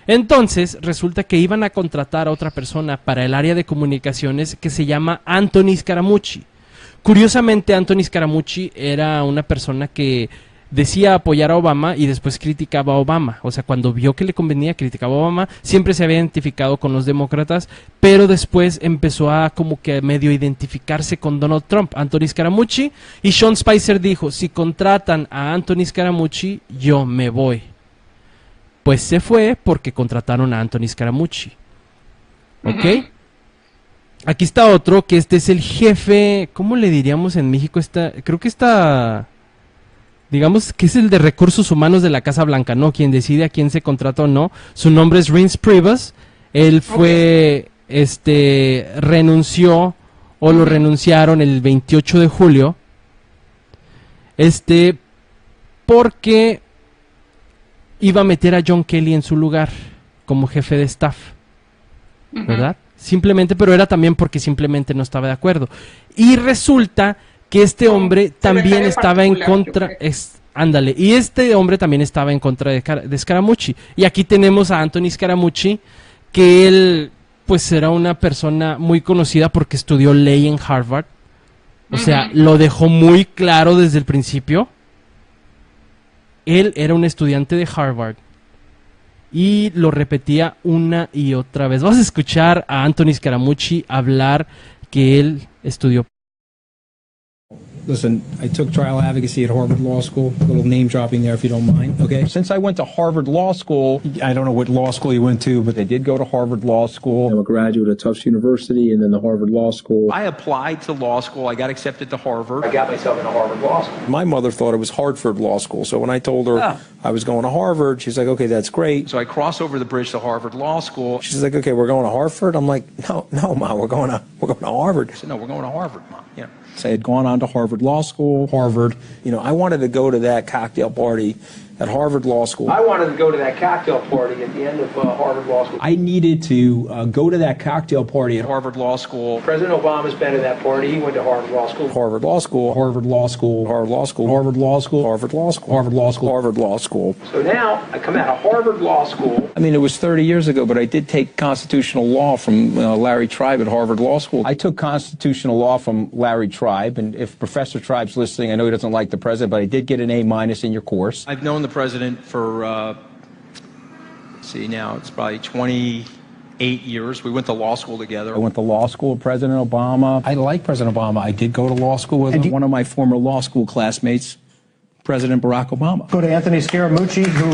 Entonces, resulta que iban a contratar a otra persona para el área de comunicaciones que se llama Anthony Scaramucci. Curiosamente, Anthony Scaramucci era una persona que decía apoyar a Obama y después criticaba a Obama. O sea, cuando vio que le convenía, criticaba a Obama. Siempre se había identificado con los demócratas, pero después empezó a como que medio identificarse con Donald Trump, Anthony Scaramucci. Y Sean Spicer dijo, si contratan a Anthony Scaramucci, yo me voy. Pues se fue porque contrataron a Anthony Scaramucci. ¿Ok? Aquí está otro, que este es el jefe, ¿cómo le diríamos en México? Creo que está, digamos que es el de recursos humanos de la Casa Blanca, ¿no? Quien decide a quién se contrata o no. Su nombre es Reince Priebus. Él fue, renunció, o lo renunciaron el 28 de julio. Porque iba a meter a John Kelly en su lugar como jefe de staff, ¿verdad? Simplemente, pero era también porque simplemente no estaba de acuerdo. Y resulta que este hombre también estaba en contra, ándale, y este hombre también estaba en contra de Scaramucci. Y aquí tenemos a Anthony Scaramucci, que él, pues era una persona muy conocida porque estudió ley en Harvard. O sea, lo dejó muy claro desde el principio. Él era un estudiante de Harvard y lo repetía una y otra vez. Vamos a escuchar a Anthony Scaramucci hablar que él estudió. Listen, I took trial advocacy at Harvard Law School. A little name dropping there if you don't mind, okay? Since I went to Harvard Law School, I don't know what law school you went to, but I did go to Harvard Law School. I'm a graduate of Tufts University and then the Harvard Law School. I applied to law school. I got accepted to Harvard. I got myself into Harvard Law School. My mother thought it was Hartford Law School, so when I told her I was going to Harvard, she's like, okay, that's great. So I cross over the bridge to Harvard Law School. She's like, okay, we're going to Hartford? I'm like, no, Ma, we're going to Harvard. I said, no, we're going to Harvard, Ma. Yeah. So I had gone on to Harvard Law School, Harvard. You know, I wanted to go to that cocktail party at Harvard Law School. I wanted to go to that cocktail party at the end of Harvard Law School. I needed to go to that cocktail party at Harvard Law School. President Obama's been to that party. He went to Harvard Law School. Harvard Law School. Harvard Law School. Harvard Law School. Harvard Law School. Harvard Law School. Harvard Law School. Harvard Law School. So now I come out of Harvard Law School. I mean, it was 30 years ago, but I did take constitutional law from Larry Tribe at Harvard Law School. I took constitutional law from Larry Tribe, and if Professor Tribe's listening, I know he doesn't like the president, but I did get an A- in your course. I've known the president for, let's see now, it's probably 28 years. We went to law school together. I went to law school with President Obama. I like President Obama. I did go to law school with one of my former law school classmates, President Barack Obama. Go to Anthony Scaramucci, who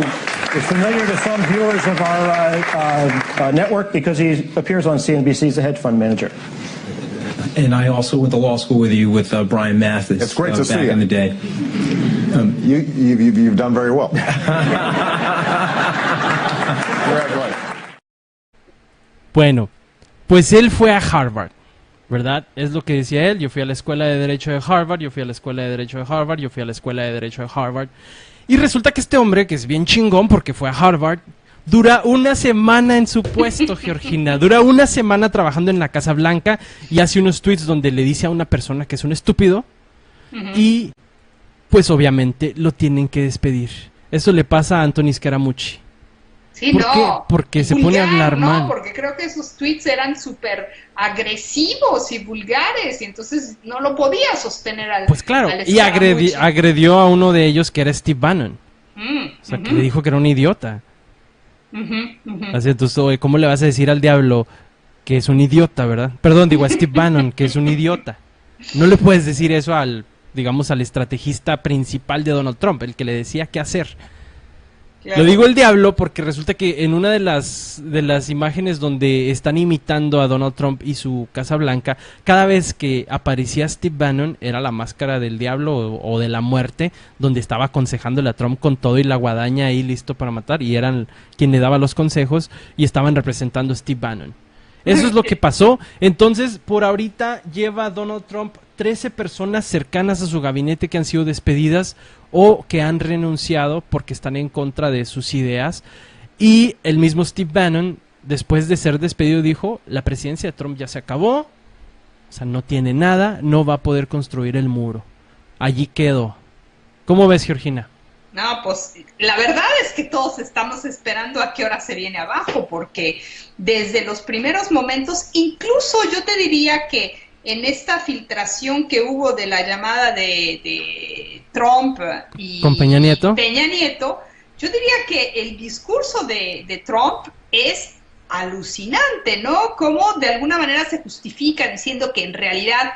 is familiar to some viewers of our network because he appears on CNBC as a hedge fund manager. And I also went to law school with you with Brian Mathis. It's great to see back you. in the day. You've done very well. Bueno, pues él fue a Harvard, ¿verdad? Es lo que decía él. Yo fui a la escuela de Derecho de Harvard, yo fui a la escuela de Derecho de Harvard, yo fui a la escuela de Derecho de Harvard. Y resulta que este hombre, que es bien chingón porque fue a Harvard, dura una semana en su puesto, Georgina. Dura una semana trabajando en la Casa Blanca y hace unos tweets donde le dice a una persona que es un estúpido. Y pues obviamente lo tienen que despedir. Eso le pasa a Anthony Scaramucci. Sí, ¿Por no. qué? Porque se pone a hablar no, mal. Porque creo que esos tweets eran súper agresivos y vulgares y entonces no lo podía sostener al Pues claro, al y Scaramucci. agredió a uno de ellos que era Steve Bannon. O sea, que le dijo que era un idiota. Así, entonces, oye, ¿cómo le vas a decir al diablo que es un idiota, verdad? Perdón, digo a Steve Bannon que es un idiota. No le puedes decir eso al, digamos, al estrategista principal de Donald Trump, el que le decía qué hacer. Claro. Lo digo el diablo porque resulta que en una de las imágenes donde están imitando a Donald Trump y su Casa Blanca, cada vez que aparecía Steve Bannon era la máscara del diablo o de la muerte, donde estaba aconsejándole a Trump con todo y la guadaña ahí listo para matar, y eran quien le daba los consejos y estaban representando a Steve Bannon. Eso es lo que pasó. Entonces, por ahorita lleva Donald Trump 13 personas cercanas a su gabinete que han sido despedidas o que han renunciado porque están en contra de sus ideas. Y el mismo Steve Bannon, después de ser despedido, dijo, la presidencia de Trump ya se acabó, o sea, no tiene nada, no va a poder construir el muro. Allí quedó. ¿Cómo ves, Georgina? No, pues la verdad es que todos estamos esperando a qué hora se viene abajo, porque desde los primeros momentos, incluso yo te diría que en esta filtración que hubo de la llamada de Trump y ¿Con Peña Nieto? Yo diría que el discurso de Trump es alucinante, ¿no? Cómo de alguna manera se justifica diciendo que en realidad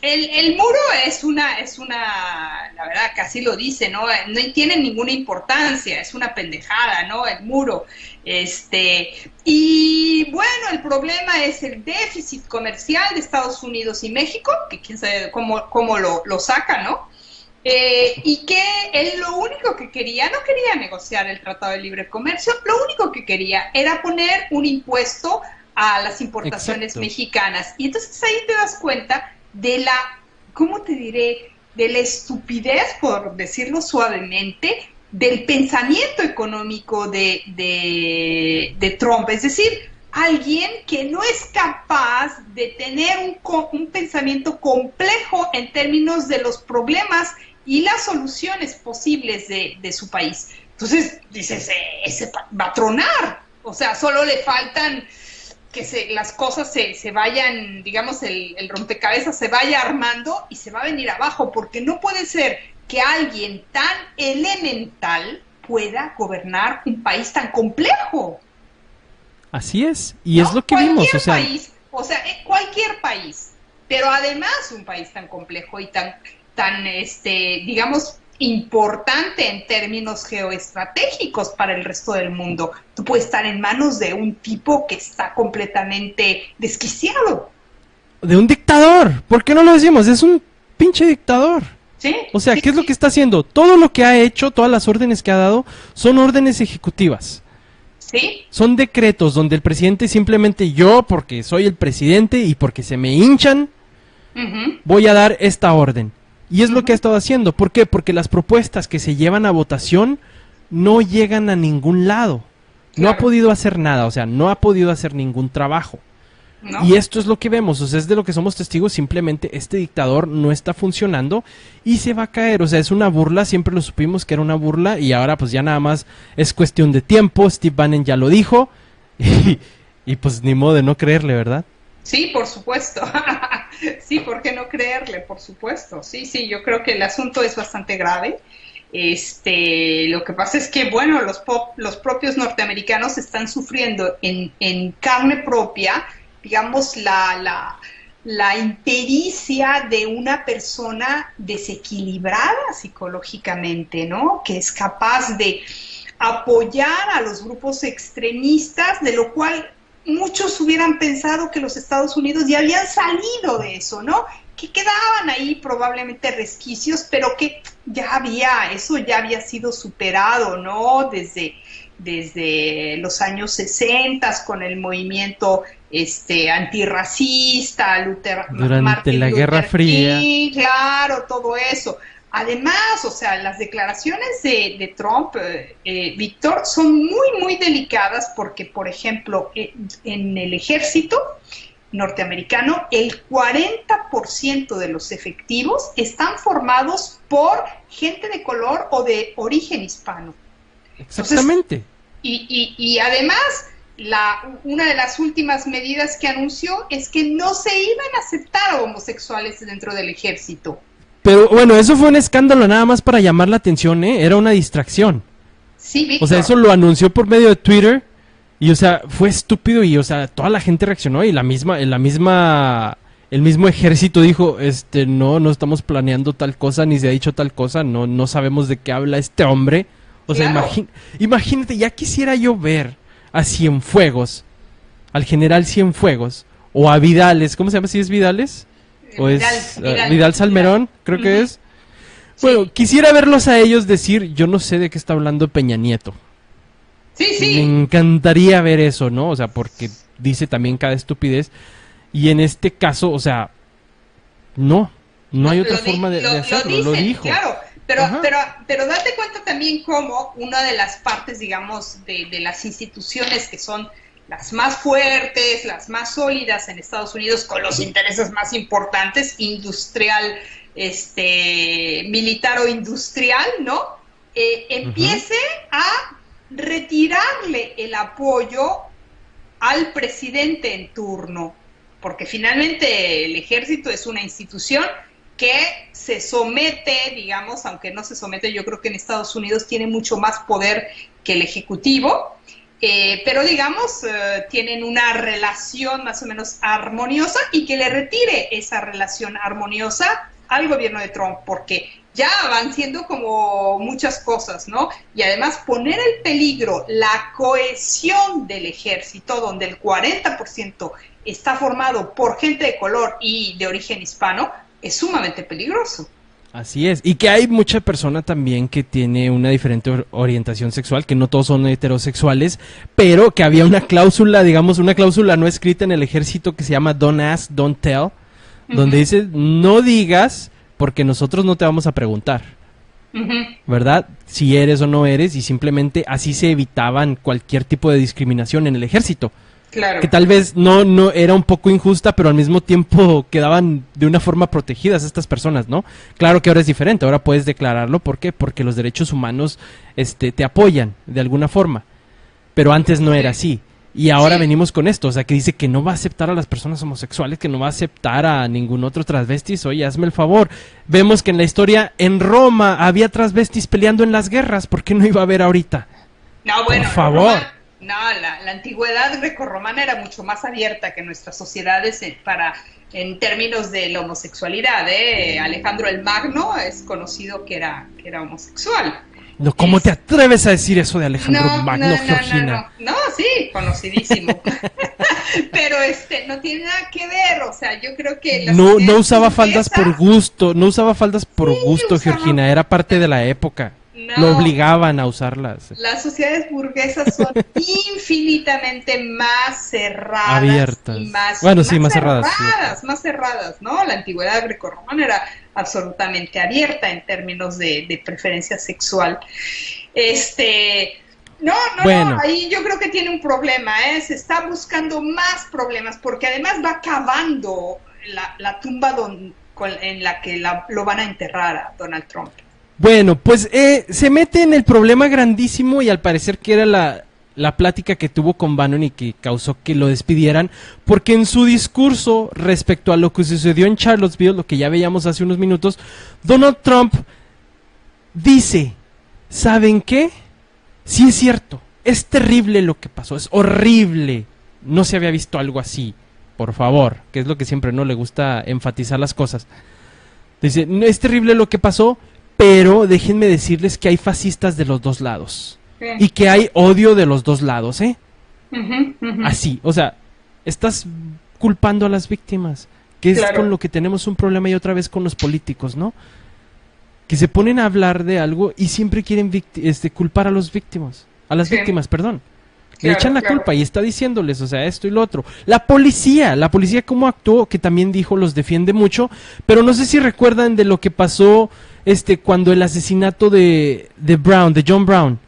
el muro es una, la verdad casi lo dice, ¿no? No tiene ninguna importancia, es una pendejada, ¿no? El muro. Y bueno, el problema es el déficit comercial de Estados Unidos y México, que quién sabe cómo lo saca, ¿no? Y que él lo único que quería, no quería negociar el Tratado de Libre Comercio, lo único que quería era poner un impuesto a las importaciones mexicanas. Y entonces ahí te das cuenta de la, ¿cómo te diré?, de la estupidez, por decirlo suavemente, del pensamiento económico de Trump. Es decir, alguien que no es capaz de tener un pensamiento complejo en términos de los problemas y las soluciones posibles de su país. Entonces, dices, ese va a tronar. O sea, solo le faltan que las cosas se vayan, digamos, el rompecabezas se vaya armando y se va a venir abajo, porque no puede ser que alguien tan elemental pueda gobernar un país tan complejo. Así es, y es lo que vimos, cualquier país, pero además un país tan complejo y tan digamos, importante en términos geoestratégicos para el resto del mundo. Tú puedes estar en manos de un tipo que está completamente desquiciado. De un dictador, ¿por qué no lo decimos? Es un pinche dictador. ¿Sí? O sea, ¿qué es lo que está haciendo? Todo lo que ha hecho, todas las órdenes que ha dado, son órdenes ejecutivas. ¿Sí? Son decretos donde el presidente simplemente, yo, porque soy el presidente y porque se me hinchan, voy a dar esta orden. Y es lo que ha estado haciendo. ¿Por qué? Porque las propuestas que se llevan a votación no llegan a ningún lado. No ha podido hacer nada, o sea, no ha podido hacer ningún trabajo. No. Y esto es lo que vemos, o sea, es de lo que somos testigos. Simplemente este dictador no está funcionando y se va a caer. O sea, es una burla, siempre lo supimos que era una burla y ahora pues ya nada más es cuestión de tiempo. Steve Bannon ya lo dijo y pues ni modo de no creerle, ¿verdad? Sí, por supuesto. Sí, ¿por qué no creerle? Por supuesto. Sí, yo creo que el asunto es bastante grave. Lo que pasa es que, bueno, los propios norteamericanos están sufriendo en carne propia, digamos, la impericia de una persona desequilibrada psicológicamente, ¿no? Que es capaz de apoyar a los grupos extremistas, de lo cual muchos hubieran pensado que los Estados Unidos ya habían salido de eso, ¿no? Que quedaban ahí probablemente resquicios, pero que eso ya había sido superado, ¿no? Desde los años 60 con el movimiento antirracista, durante la Guerra Fría. Claro, todo eso. Además, o sea, las declaraciones de Trump, Víctor, son muy, muy delicadas porque, por ejemplo, en el ejército norteamericano, el 40% de los efectivos están formados por gente de color o de origen hispano. Exactamente. Entonces, y además, una de las últimas medidas que anunció es que no se iban a aceptar homosexuales dentro del ejército. Pero bueno, eso fue un escándalo nada más para llamar la atención, ¿eh? Era una distracción. Sí, Víctor. O sea, eso lo anunció por medio de Twitter y, o sea, fue estúpido y, o sea, toda la gente reaccionó y el mismo ejército dijo, no estamos planeando tal cosa, ni se ha dicho tal cosa, no sabemos de qué habla este hombre. O sea, claro. Imagínate, ya quisiera yo ver a Cienfuegos, al general Cienfuegos, o a Vidales, ¿cómo se llama? ¿Sí es Vidales? ¿O es Vidal Salmerón? Creo que es. Bueno, sí. Quisiera verlos a ellos decir, yo no sé de qué está hablando Peña Nieto. Sí. Me encantaría ver eso, ¿no? O sea, porque dice también cada estupidez. Y en este caso, o sea, no hay otra forma de hacerlo, lo dijo. Claro, pero date cuenta también cómo una de las partes, digamos, de las instituciones que son las más fuertes, las más sólidas en Estados Unidos, con los intereses más importantes, industrial, militar o industrial, ¿no? Empiece a retirarle el apoyo al presidente en turno, porque finalmente el ejército es una institución que se somete, digamos, aunque no se somete, yo creo que en Estados Unidos tiene mucho más poder que el ejecutivo, pero digamos, tienen una relación más o menos armoniosa y que le retire esa relación armoniosa al gobierno de Trump, porque ya van siendo como muchas cosas, ¿no? Y además poner en peligro la cohesión del ejército, donde el 40% está formado por gente de color y de origen hispano, es sumamente peligroso. Así es, y que hay mucha persona también que tiene una diferente orientación sexual, que no todos son heterosexuales, pero que había una cláusula, digamos, una cláusula no escrita en el ejército que se llama Don't Ask, Don't Tell, donde dice, no digas porque nosotros no te vamos a preguntar, ¿verdad? Si eres o no eres, y simplemente así se evitaban cualquier tipo de discriminación en el ejército. Claro. Que tal vez no era un poco injusta, pero al mismo tiempo quedaban de una forma protegidas estas personas, ¿no? Claro que ahora es diferente, ahora puedes declararlo, ¿por qué? Porque los derechos humanos te apoyan de alguna forma, pero antes no era así. Y ahora venimos con esto, o sea, que dice que no va a aceptar a las personas homosexuales, que no va a aceptar a ningún otro transvestis. Oye, hazme el favor. Vemos que en la historia, en Roma, había transvestis peleando en las guerras. ¿Por qué no iba a haber ahorita? No, bueno, por favor. La antigüedad grecorromana era mucho más abierta que nuestras sociedades en términos de la homosexualidad. Alejandro el Magno es conocido que era homosexual. No, ¿cómo te atreves a decir eso de Alejandro Magno, Georgina? No, sí, conocidísimo. Pero no tiene nada que ver, o sea, yo creo que no usaba faldas por gusto, Georgina, era parte de la época. Lo obligaban a usarlas. Las sociedades burguesas son infinitamente más cerradas. Abiertas. Más cerradas. Más cerradas, ¿no? La antigüedad grecorromana era absolutamente abierta en términos de preferencia sexual. No, ahí yo creo que tiene un problema, se está buscando más problemas, porque además va cavando la tumba en la que lo van a enterrar a Donald Trump. Bueno, pues se mete en el problema grandísimo y al parecer que era la plática que tuvo con Bannon y que causó que lo despidieran, porque en su discurso respecto a lo que sucedió en Charlottesville, lo que ya veíamos hace unos minutos, Donald Trump dice, ¿saben qué? Sí es cierto, es terrible lo que pasó, es horrible, no se había visto algo así, por favor, que es lo que siempre no le gusta enfatizar las cosas. Dice, es terrible lo que pasó, pero déjenme decirles que hay fascistas de los dos lados. Y que hay odio de los dos lados, Así, o sea, estás culpando a las víctimas, que es Claro. con lo que tenemos un problema y otra vez con los políticos, ¿no? Que se ponen a hablar de algo y siempre quieren culpar a las víctimas, perdón. Le Claro, echan la claro. culpa y está diciéndoles, o sea, esto y lo otro. La policía cómo actuó, que también dijo los defiende mucho, pero no sé si recuerdan de lo que pasó cuando el asesinato de John Brown,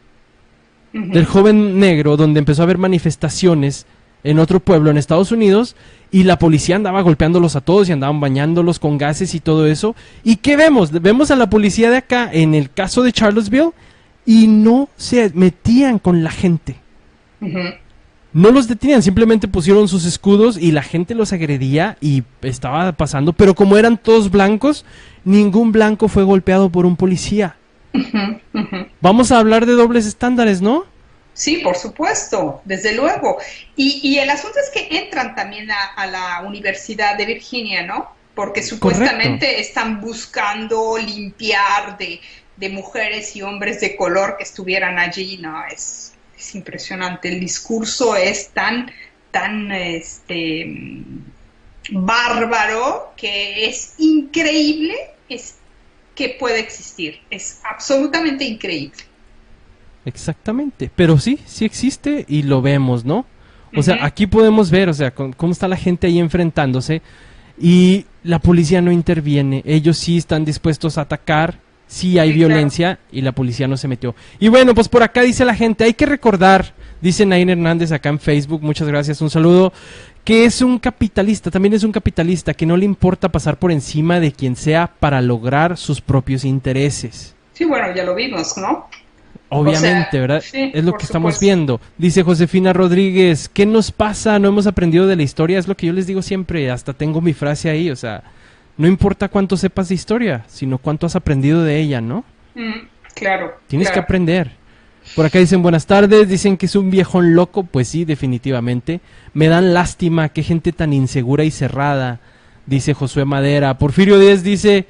del joven negro, donde empezó a haber manifestaciones en otro pueblo en Estados Unidos y la policía andaba golpeándolos a todos y andaban bañándolos con gases y todo eso. ¿Y qué vemos? Vemos a la policía de acá en el caso de Charlottesville y no se metían con la gente. No los detenían, simplemente pusieron sus escudos y la gente los agredía y estaba pasando, pero como eran todos blancos, ningún blanco fue golpeado por un policía. Vamos a hablar de dobles estándares, ¿no? Sí, por supuesto, desde luego. Y el asunto es que entran también a la Universidad de Virginia, ¿no? Porque supuestamente están buscando limpiar de mujeres y hombres de color que estuvieran allí, ¿no? Es impresionante. El discurso es tan bárbaro que es increíble que puede existir. Es absolutamente increíble. Exactamente, pero sí existe y lo vemos, ¿no? O sea, aquí podemos ver, o sea, cómo está la gente ahí enfrentándose y la policía no interviene. Ellos sí están dispuestos a atacar, sí hay violencia y la policía no se metió. Y bueno, pues por acá dice la gente, hay que recordar, dice Nain Hernández acá en Facebook, muchas gracias, un saludo, que es un capitalista, también es un capitalista que no le importa pasar por encima de quien sea para lograr sus propios intereses. Sí, bueno, ya lo vimos, ¿no? Obviamente, O sea, ¿verdad? sí, es lo por que estamos supuesto. viendo. Dice Josefina Rodríguez, ¿qué nos pasa? No hemos aprendido de la historia, es lo que yo les digo siempre, hasta tengo mi frase ahí, o sea, no importa cuánto sepas de historia, sino cuánto has aprendido de ella, ¿no? Claro. Tienes que claro. aprender. Por acá dicen buenas tardes, dicen que es un viejón loco, pues sí, definitivamente. Me dan lástima, qué gente tan insegura y cerrada, dice Josué Madera. Porfirio Díaz dice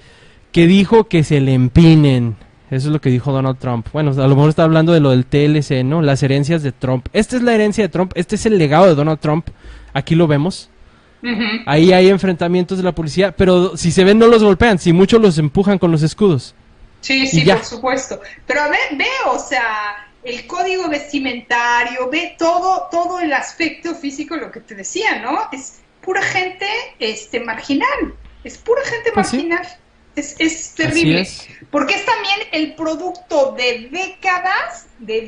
que dijo que se le empinen. Eso es lo que dijo Donald Trump. Bueno, a lo mejor está hablando de lo del TLC, ¿no? Las herencias de Trump. Esta es la herencia de Trump, este es el legado de Donald Trump. Aquí lo vemos. Ahí hay enfrentamientos de la policía, pero si se ven no los golpean, si muchos los empujan con los escudos. Sí, por supuesto. Pero a ver, ve, o sea, el código vestimentario, ve todo el aspecto físico, lo que te decía, ¿no? Es pura gente marginal. Es pura gente marginal. Es terrible. Así es. Porque es también el producto de décadas de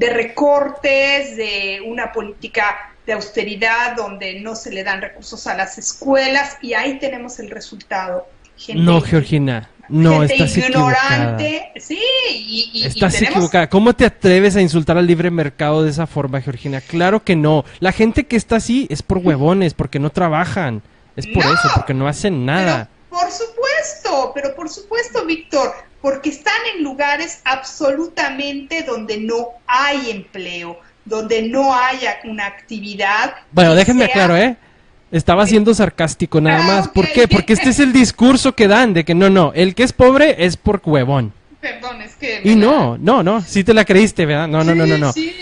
recortes, de una política de austeridad donde no se le dan recursos a las escuelas y ahí tenemos el resultado. No, Georgina, no, gente estás equivocada. Sí, y Estás tenemos... equivocada. ¿Cómo te atreves a insultar al libre mercado de esa forma, Georgina? Claro que no. La gente que está así es por huevones, porque no trabajan. Es por eso, porque no hacen nada. Pero por supuesto, Víctor, porque están en lugares absolutamente donde no hay empleo, donde no haya una actividad. Bueno, déjenme aclaro, Estaba siendo sarcástico nada más. ¿Por qué? Porque este es el discurso que dan, de que no, el que es pobre es por huevón. Perdón, es que... Y no, sí te la creíste, ¿verdad? No. Sí,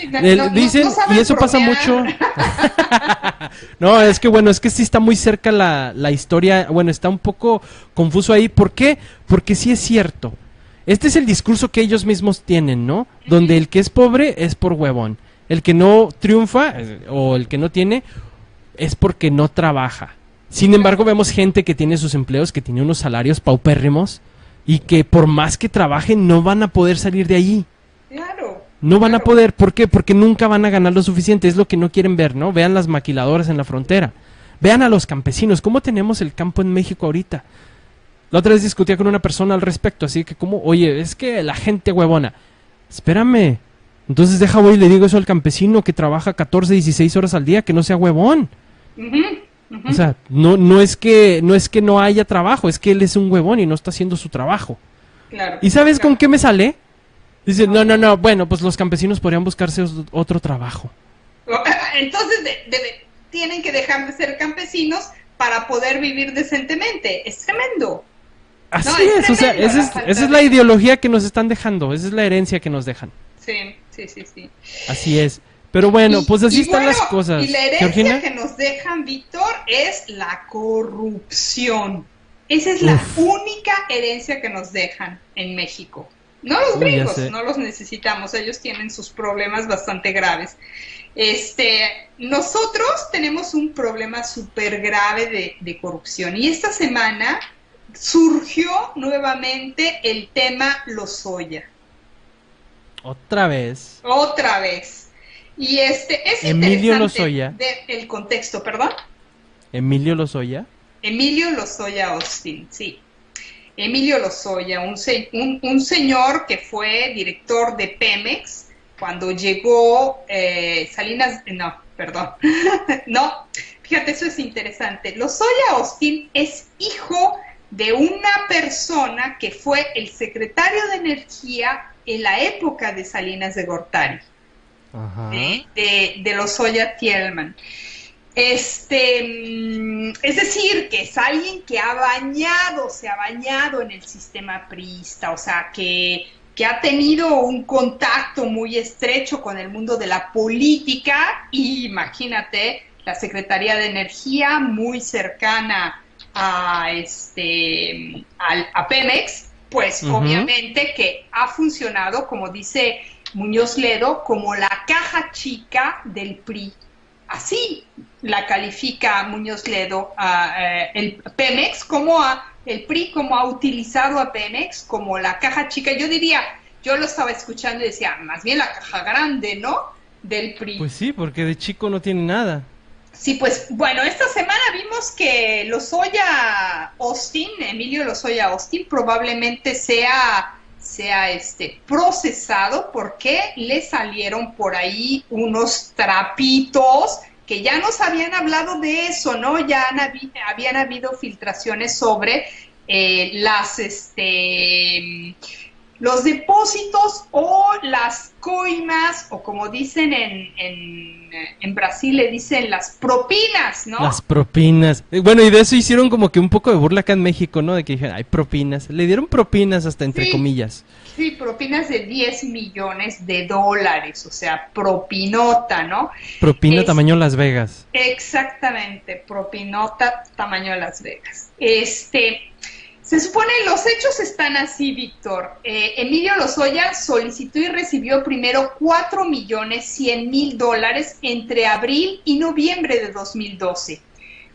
Dicen, no saben y eso pasa bromear. mucho. No, es que sí está muy cerca la historia. Bueno, está un poco confuso ahí. ¿Por qué? Porque sí es cierto. Este es el discurso que ellos mismos tienen, ¿no? Donde el que es pobre es por huevón. El que no triunfa o el que no tiene es porque no trabaja. Sin embargo, vemos gente que tiene sus empleos, que tiene unos salarios paupérrimos y que por más que trabajen no van a poder salir de allí. Claro. No van a poder, ¿por qué? Porque nunca van a ganar lo suficiente, es lo que no quieren ver, ¿no? Vean las maquiladoras en la frontera, vean a los campesinos, ¿cómo tenemos el campo en México ahorita? La otra vez discutía con una persona al respecto, así que como, oye, es que la gente huevona, espérame, entonces deja voy y le digo eso al campesino que trabaja 14, 16 horas al día, que no sea huevón. O sea, no es que no haya trabajo, es que él es un huevón y no está haciendo su trabajo. Claro. ¿Y sabes con qué me sale? Dice, no, bueno, pues los campesinos podrían buscarse otro trabajo. Entonces tienen que dejar de ser campesinos para poder vivir decentemente. Es tremendo. Así No, es, o sea, tremendo esa es la ideología que nos están dejando, esa es la herencia que nos dejan. Sí. Así es. Pero bueno, pues así y están bueno, las cosas. Y la herencia Georgina, que nos dejan, Víctor, es la corrupción. Esa es la única herencia que nos dejan en México. No los Uy, ya gringos, sé. no los necesitamos, ellos tienen sus problemas bastante graves. Nosotros tenemos un problema súper grave de corrupción, y esta semana surgió nuevamente el tema Lozoya. otra vez. Otra vez. Y es Emilio interesante Lozoya. el contexto, ¿perdón? Emilio Lozoya. Emilio Lozoya Austin, sí. Emilio Lozoya, un señor que fue director de Pemex cuando llegó Salinas, no, perdón, no, fíjate, eso es interesante. Lozoya Austin es hijo de una persona que fue el secretario de Energía en la época de Salinas de Gortari, Ajá. de Lozoya Tielman. Es decir, que es alguien que se ha bañado en el sistema priista, o sea, que ha tenido un contacto muy estrecho con el mundo de la política, y imagínate, la Secretaría de Energía muy cercana a Pemex, pues obviamente que ha funcionado, como dice Muñoz Ledo, como la caja chica del PRI. Así la califica Muñoz Ledo el Pemex, el PRI como ha utilizado a Pemex como la caja chica. Yo diría, yo lo estaba escuchando y decía, más bien la caja grande, ¿no? Del PRI. Pues sí, porque de chico no tiene nada. Sí, pues bueno, esta semana vimos que Emilio Lozoya Austin probablemente sea procesado, porque le salieron por ahí unos trapitos que ya nos habían hablado de eso, ¿no? Ya habían habido filtraciones sobre los depósitos o las coimas, o como dicen en Brasil, le dicen las propinas, ¿no? Las propinas. Bueno, y de eso hicieron como que un poco de burla acá en México, ¿no? De que dijeron, hay propinas. Le dieron propinas hasta entre comillas. Sí, propinas de $10 millones, o sea, propinota, ¿no? Propina tamaño Las Vegas. Exactamente, propinota tamaño Las Vegas. Se supone, los hechos están así, Víctor. Emilio Lozoya solicitó y recibió primero $4.100.000 entre abril y noviembre de 2012.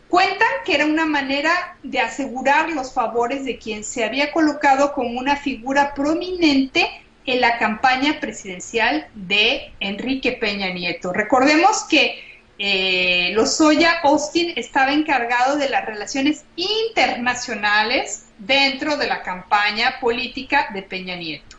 Cuentan que era una manera de asegurar los favores de quien se había colocado como una figura prominente en la campaña presidencial de Enrique Peña Nieto. Recordemos que Lozoya Austin estaba encargado de las relaciones internacionales dentro de la campaña política de Peña Nieto.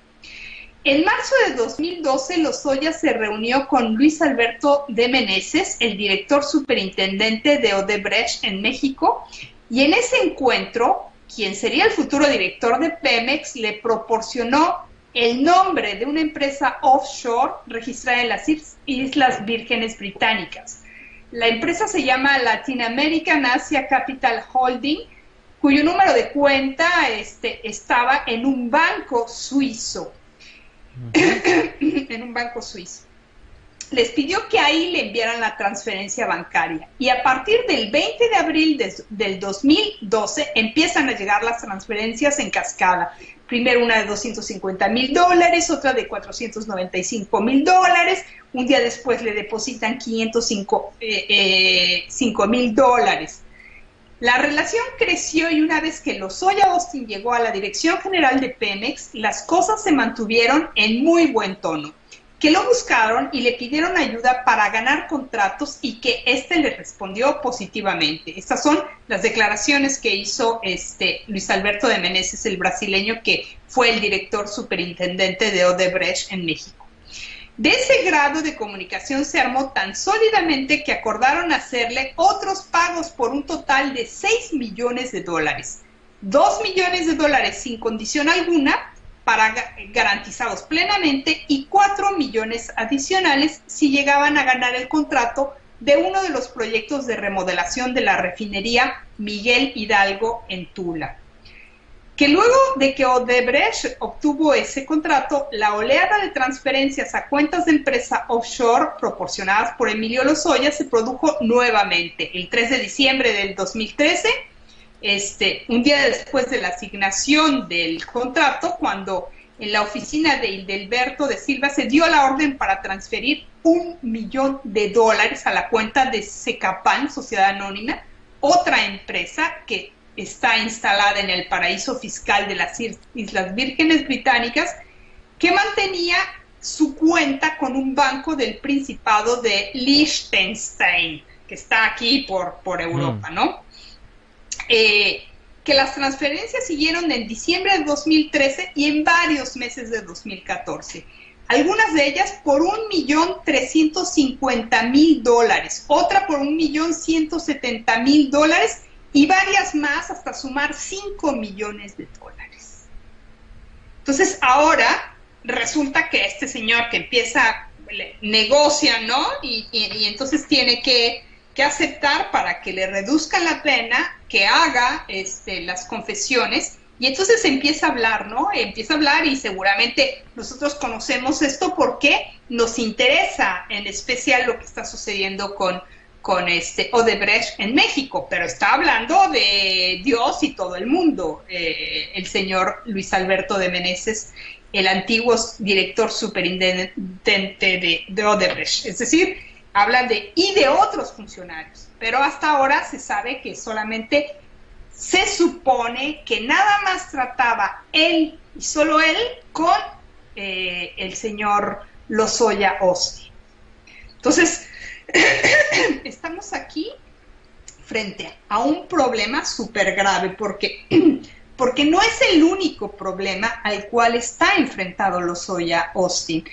En marzo de 2012, Lozoya se reunió con Luis Alberto de Meneses, el director superintendente de Odebrecht en México, y en ese encuentro, quien sería el futuro director de Pemex, le proporcionó el nombre de una empresa offshore registrada en las Islas Vírgenes Británicas. La empresa se llama Latin American Asia Capital Holding, cuyo número de cuenta estaba en un banco suizo. En un banco suizo. Les pidió que ahí le enviaran la transferencia bancaria, y a partir del 20 de abril del 2012 empiezan a llegar las transferencias en cascada. Primero una de $250,000, otra de $495,000, un día después le depositan $505,000. La relación creció, y una vez que Lozoya Austin llegó a la dirección general de Pemex, las cosas se mantuvieron en muy buen tono. Que lo buscaron y le pidieron ayuda para ganar contratos, y que le respondió positivamente. Estas son las declaraciones que hizo Luis Alberto de Meneses, el brasileño que fue el director superintendente de Odebrecht en México. De ese grado de comunicación se armó tan sólidamente que acordaron hacerle otros pagos por un total de $6 millones, $2 millones sin condición alguna, garantizados plenamente, y 4 millones adicionales si llegaban a ganar el contrato de uno de los proyectos de remodelación de la refinería Miguel Hidalgo en Tula. que luego de que Odebrecht obtuvo ese contrato, la oleada de transferencias a cuentas de empresa offshore proporcionadas por Emilio Lozoya se produjo nuevamente el 3 de diciembre del 2013, un día después de la asignación del contrato, cuando en la oficina de Hildeberto de Silva se dio la orden para transferir $1 millón a la cuenta de Secapan, Sociedad Anónima, otra empresa que está instalada en el paraíso fiscal de las Islas Vírgenes Británicas, que mantenía su cuenta con un banco del Principado de Liechtenstein, que está aquí por Europa, ¿no? Que las transferencias siguieron en diciembre de 2013 y en varios meses de 2014. Algunas de ellas por $1.350.000, otra por $1.170.000 y varias más hasta sumar $5 millones. Entonces ahora resulta que este señor que negocia, ¿no? Y entonces tiene que aceptar para que le reduzcan la pena, que haga las confesiones, y entonces empieza a hablar, ¿no? Empieza a hablar, y seguramente nosotros conocemos esto porque nos interesa en especial lo que está sucediendo con Odebrecht en México, pero está hablando de Dios y todo el mundo, el señor Luis Alberto de Meneses, el antiguo director superintendente de Odebrecht, es decir, habla de otros funcionarios, pero hasta ahora se sabe que solamente se supone que nada más trataba él y solo él con el señor Lozoya Austin. Entonces, estamos aquí frente a un problema súper grave, porque no es el único problema al cual está enfrentado Lozoya Austin.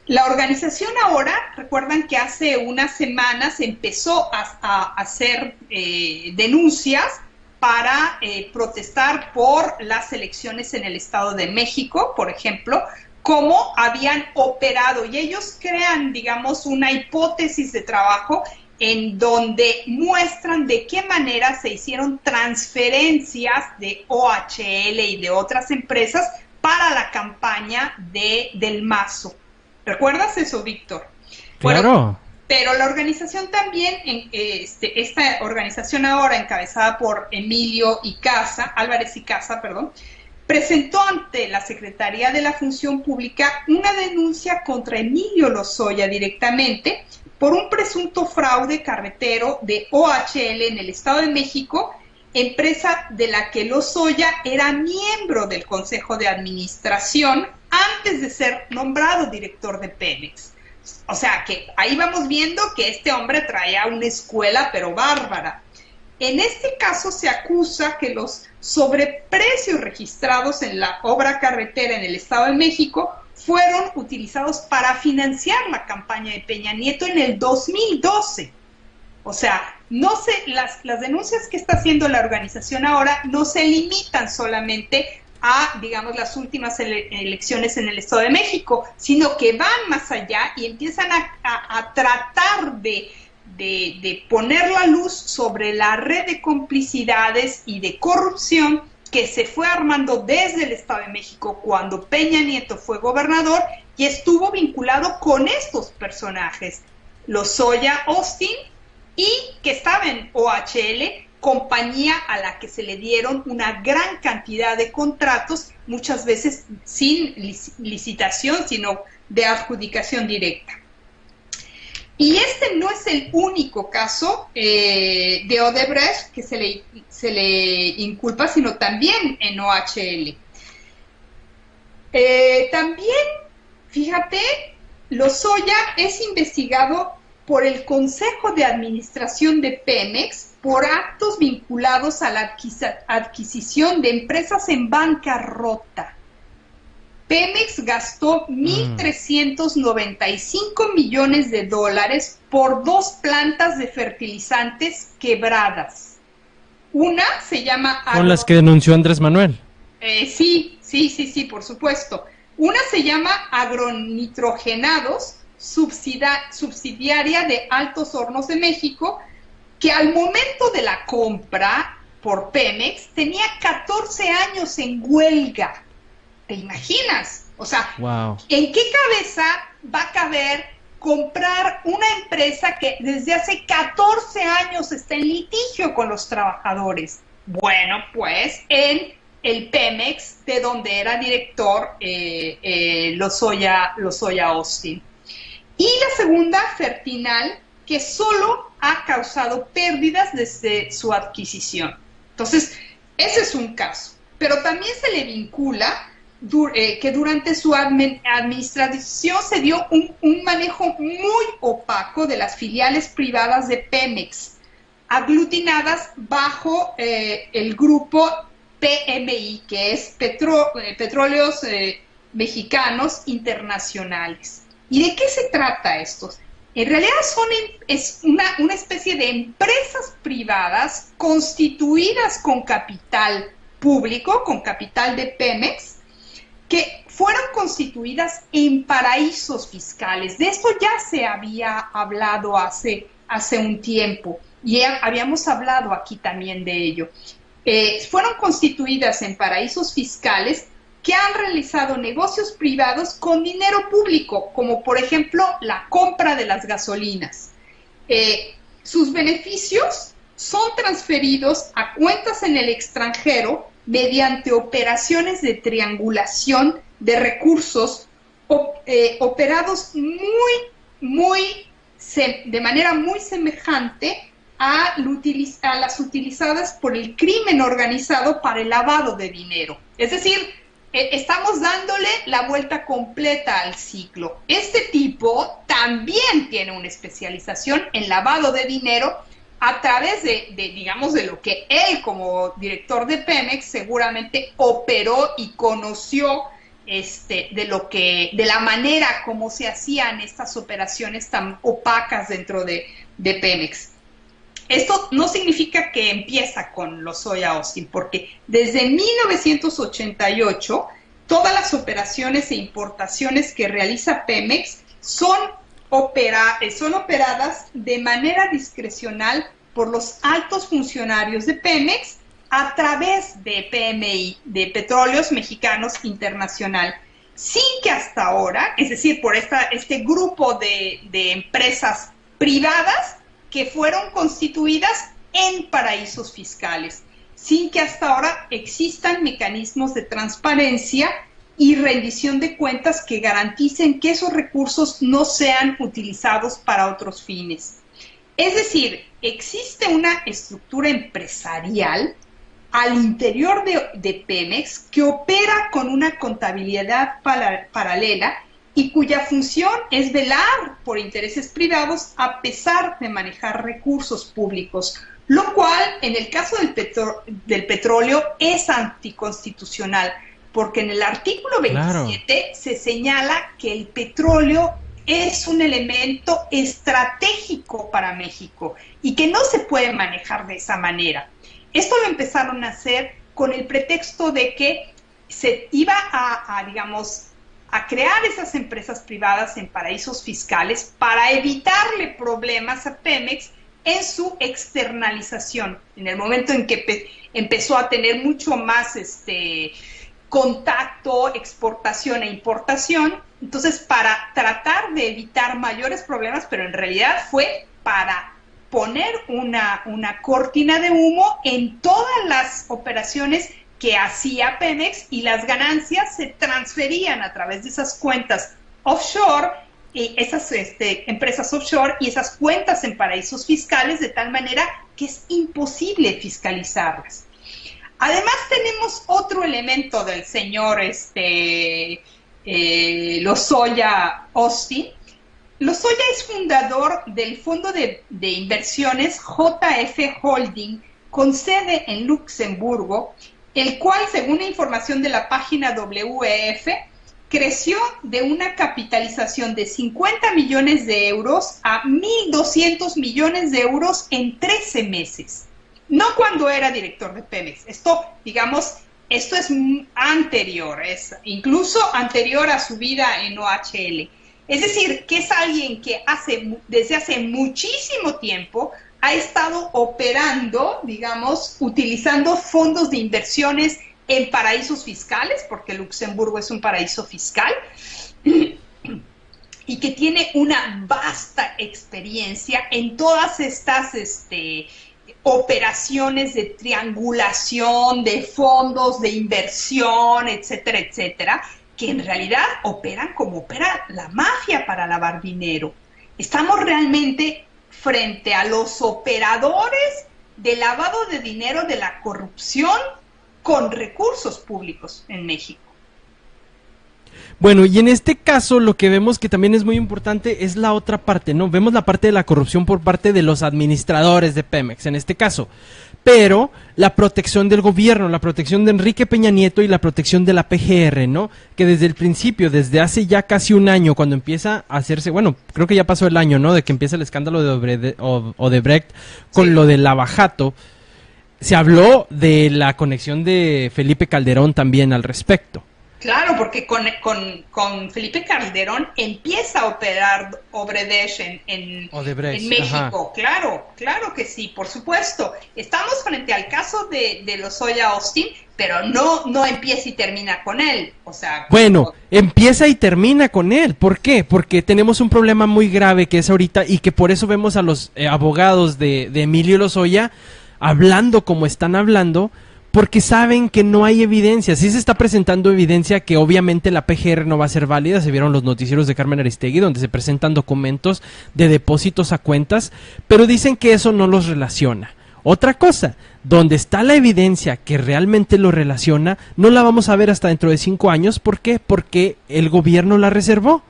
La organización ahora, recuerdan que hace unas semanas empezó a hacer denuncias para protestar por las elecciones en el Estado de México, por ejemplo, cómo habían operado, y ellos crean, digamos, una hipótesis de trabajo en donde muestran de qué manera se hicieron transferencias de OHL y de otras empresas para la campaña del Mazo. ¿Recuerdas eso, Víctor? Claro. Bueno, pero la organización también, esta organización ahora encabezada por Álvarez y Casa, presentó ante la Secretaría de la Función Pública una denuncia contra Emilio Lozoya directamente por un presunto fraude carretero de OHL en el Estado de México, empresa de la que Lozoya era miembro del Consejo de Administración antes de ser nombrado director de Pemex. O sea, que ahí vamos viendo que este hombre traía una escuela, pero bárbara. En este caso se acusa que los sobreprecios registrados en la obra carretera en el Estado de México fueron utilizados para financiar la campaña de Peña Nieto en el 2012. O sea, las denuncias que está haciendo la organización ahora no se limitan solamente a, digamos, las últimas elecciones en el Estado de México, sino que van más allá y empiezan a tratar de poner la luz sobre la red de complicidades y de corrupción que se fue armando desde el Estado de México cuando Peña Nieto fue gobernador y estuvo vinculado con estos personajes, Lozoya Austin, y que estaba en OHL, compañía a la que se le dieron una gran cantidad de contratos, muchas veces sin licitación, sino de adjudicación directa. Y este no es el único caso de Odebrecht que se le inculpa, sino también en OHL. También, fíjate, Lozoya es investigado por el Consejo de Administración de Pemex por actos vinculados a la adquisición de empresas en bancarrota. Pemex gastó $1.395 millones por 2 plantas de fertilizantes quebradas. Una se llama... Con las que denunció Andrés Manuel. Sí, por supuesto. Una se llama Agronitrogenados, subsidiaria de Altos Hornos de México, que al momento de la compra por Pemex, tenía 14 años en huelga. ¿Te imaginas? O sea, wow. ¿En qué cabeza va a caber comprar una empresa que desde hace 14 años está en litigio con los trabajadores? Bueno, pues en el Pemex, de donde era director Lozoya Austin. Y la segunda, Fertinal, que solo ha causado pérdidas desde su adquisición. Entonces, ese es un caso. Pero también se le vincula que durante su administración se dio un manejo muy opaco de las filiales privadas de Pemex, aglutinadas bajo el grupo PMI, que es Petróleos Mexicanos Internacionales. ¿Y de qué se trata esto? En realidad es una especie de empresas privadas constituidas con capital público, con capital de Pemex, que fueron constituidas en paraísos fiscales. De esto ya se había hablado hace un tiempo, y habíamos hablado aquí también de ello. Fueron constituidas en paraísos fiscales que han realizado negocios privados con dinero público, como por ejemplo la compra de las gasolinas. Sus beneficios son transferidos a cuentas en el extranjero mediante operaciones de triangulación de recursos operados de manera muy semejante a las utilizadas por el crimen organizado para el lavado de dinero. Es decir, estamos dándole la vuelta completa al ciclo. Este tipo también tiene una especialización en lavado de dinero a través de lo que él, como director de Pemex, seguramente operó y conoció de la manera como se hacían estas operaciones tan opacas dentro de Pemex. Esto no significa que empieza con Lozoya Austin, porque desde 1988 todas las operaciones e importaciones que realiza Pemex son operadas de manera discrecional por los altos funcionarios de Pemex a través de PMI, de Petróleos Mexicanos Internacional, sin que hasta ahora, es decir, por este grupo de empresas privadas que fueron constituidas en paraísos fiscales, sin que hasta ahora existan mecanismos de transparencia y rendición de cuentas que garanticen que esos recursos no sean utilizados para otros fines. Es decir, existe una estructura empresarial al interior de Pemex que opera con una contabilidad paralela y cuya función es velar por intereses privados a pesar de manejar recursos públicos, lo cual en el caso del petróleo es anticonstitucional, porque en el artículo 27 se señala que el petróleo es un elemento estratégico para México y que no se puede manejar de esa manera. Esto lo empezaron a hacer con el pretexto de que se iba a crear esas empresas privadas en paraísos fiscales para evitarle problemas a Pemex en su externalización. En el momento en que empezó a tener mucho más contacto, exportación e importación, entonces para tratar de evitar mayores problemas, pero en realidad fue para poner una cortina de humo en todas las operaciones que hacía Pemex, y las ganancias se transferían a través de esas cuentas offshore, esas empresas offshore y esas cuentas en paraísos fiscales, de tal manera que es imposible fiscalizarlas. Además tenemos otro elemento del señor Lozoya Austin. Lozoya es fundador del fondo de inversiones JF Holding, con sede en Luxemburgo, el cual, según la información de la página WEF, creció de una capitalización de 50 millones de euros a 1.200 millones de euros en 13 meses. No cuando era director de Pemex. Esto es anterior, es incluso anterior a su vida en OHL. Es decir, que es alguien que desde hace muchísimo tiempo ha estado operando, digamos, utilizando fondos de inversiones en paraísos fiscales, porque Luxemburgo es un paraíso fiscal, y que tiene una vasta experiencia en todas estas operaciones de triangulación de fondos de inversión, etcétera, etcétera, que en realidad operan como opera la mafia para lavar dinero. Estamos realmente frente a los operadores de lavado de dinero de la corrupción con recursos públicos en México. Bueno, y en este caso lo que vemos que también es muy importante es la otra parte, ¿no? Vemos la parte de la corrupción por parte de los administradores de Pemex, en este caso. Pero la protección del gobierno, la protección de Enrique Peña Nieto y la protección de la PGR, ¿no? Que desde el principio, desde hace ya casi un año, cuando empieza a hacerse, bueno, creo que ya pasó el año, ¿no? De que empieza el escándalo de Odebrecht con lo del Lavajato. Se habló de la conexión de Felipe Calderón también al respecto. Claro, porque con Felipe Calderón empieza a operar Odebrecht en México. Ajá. Claro que sí, por supuesto. Estamos frente al caso de Lozoya Austin, pero no empieza y termina con él. O sea, bueno, empieza y termina con él. ¿Por qué? Porque tenemos un problema muy grave que es ahorita y que por eso vemos a los abogados de Emilio Lozoya hablando como están hablando, porque saben que no hay evidencia. Sí se está presentando evidencia que obviamente la PGR no va a ser válida. Se vieron los noticieros de Carmen Aristegui donde se presentan documentos de depósitos a cuentas, pero dicen que eso no los relaciona. Otra cosa, donde está la evidencia que realmente lo relaciona, no la vamos a ver hasta dentro de 5 años. ¿Por qué? Porque el gobierno la reservó.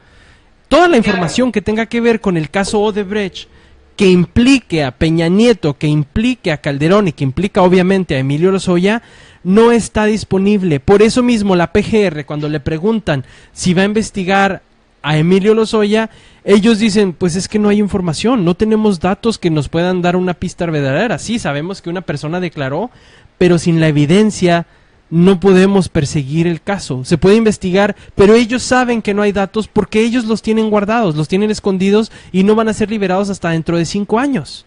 Toda la información que tenga que ver con el caso Odebrecht, que implique a Peña Nieto, que implique a Calderón y que implica obviamente a Emilio Lozoya, no está disponible. Por eso mismo la PGR, cuando le preguntan si va a investigar a Emilio Lozoya, ellos dicen, pues es que no hay información, no tenemos datos que nos puedan dar una pista verdadera. Sí, sabemos que una persona declaró, pero sin la evidencia no podemos perseguir el caso. Se puede investigar, pero ellos saben que no hay datos porque ellos los tienen guardados, los tienen escondidos y no van a ser liberados hasta dentro de 5 años.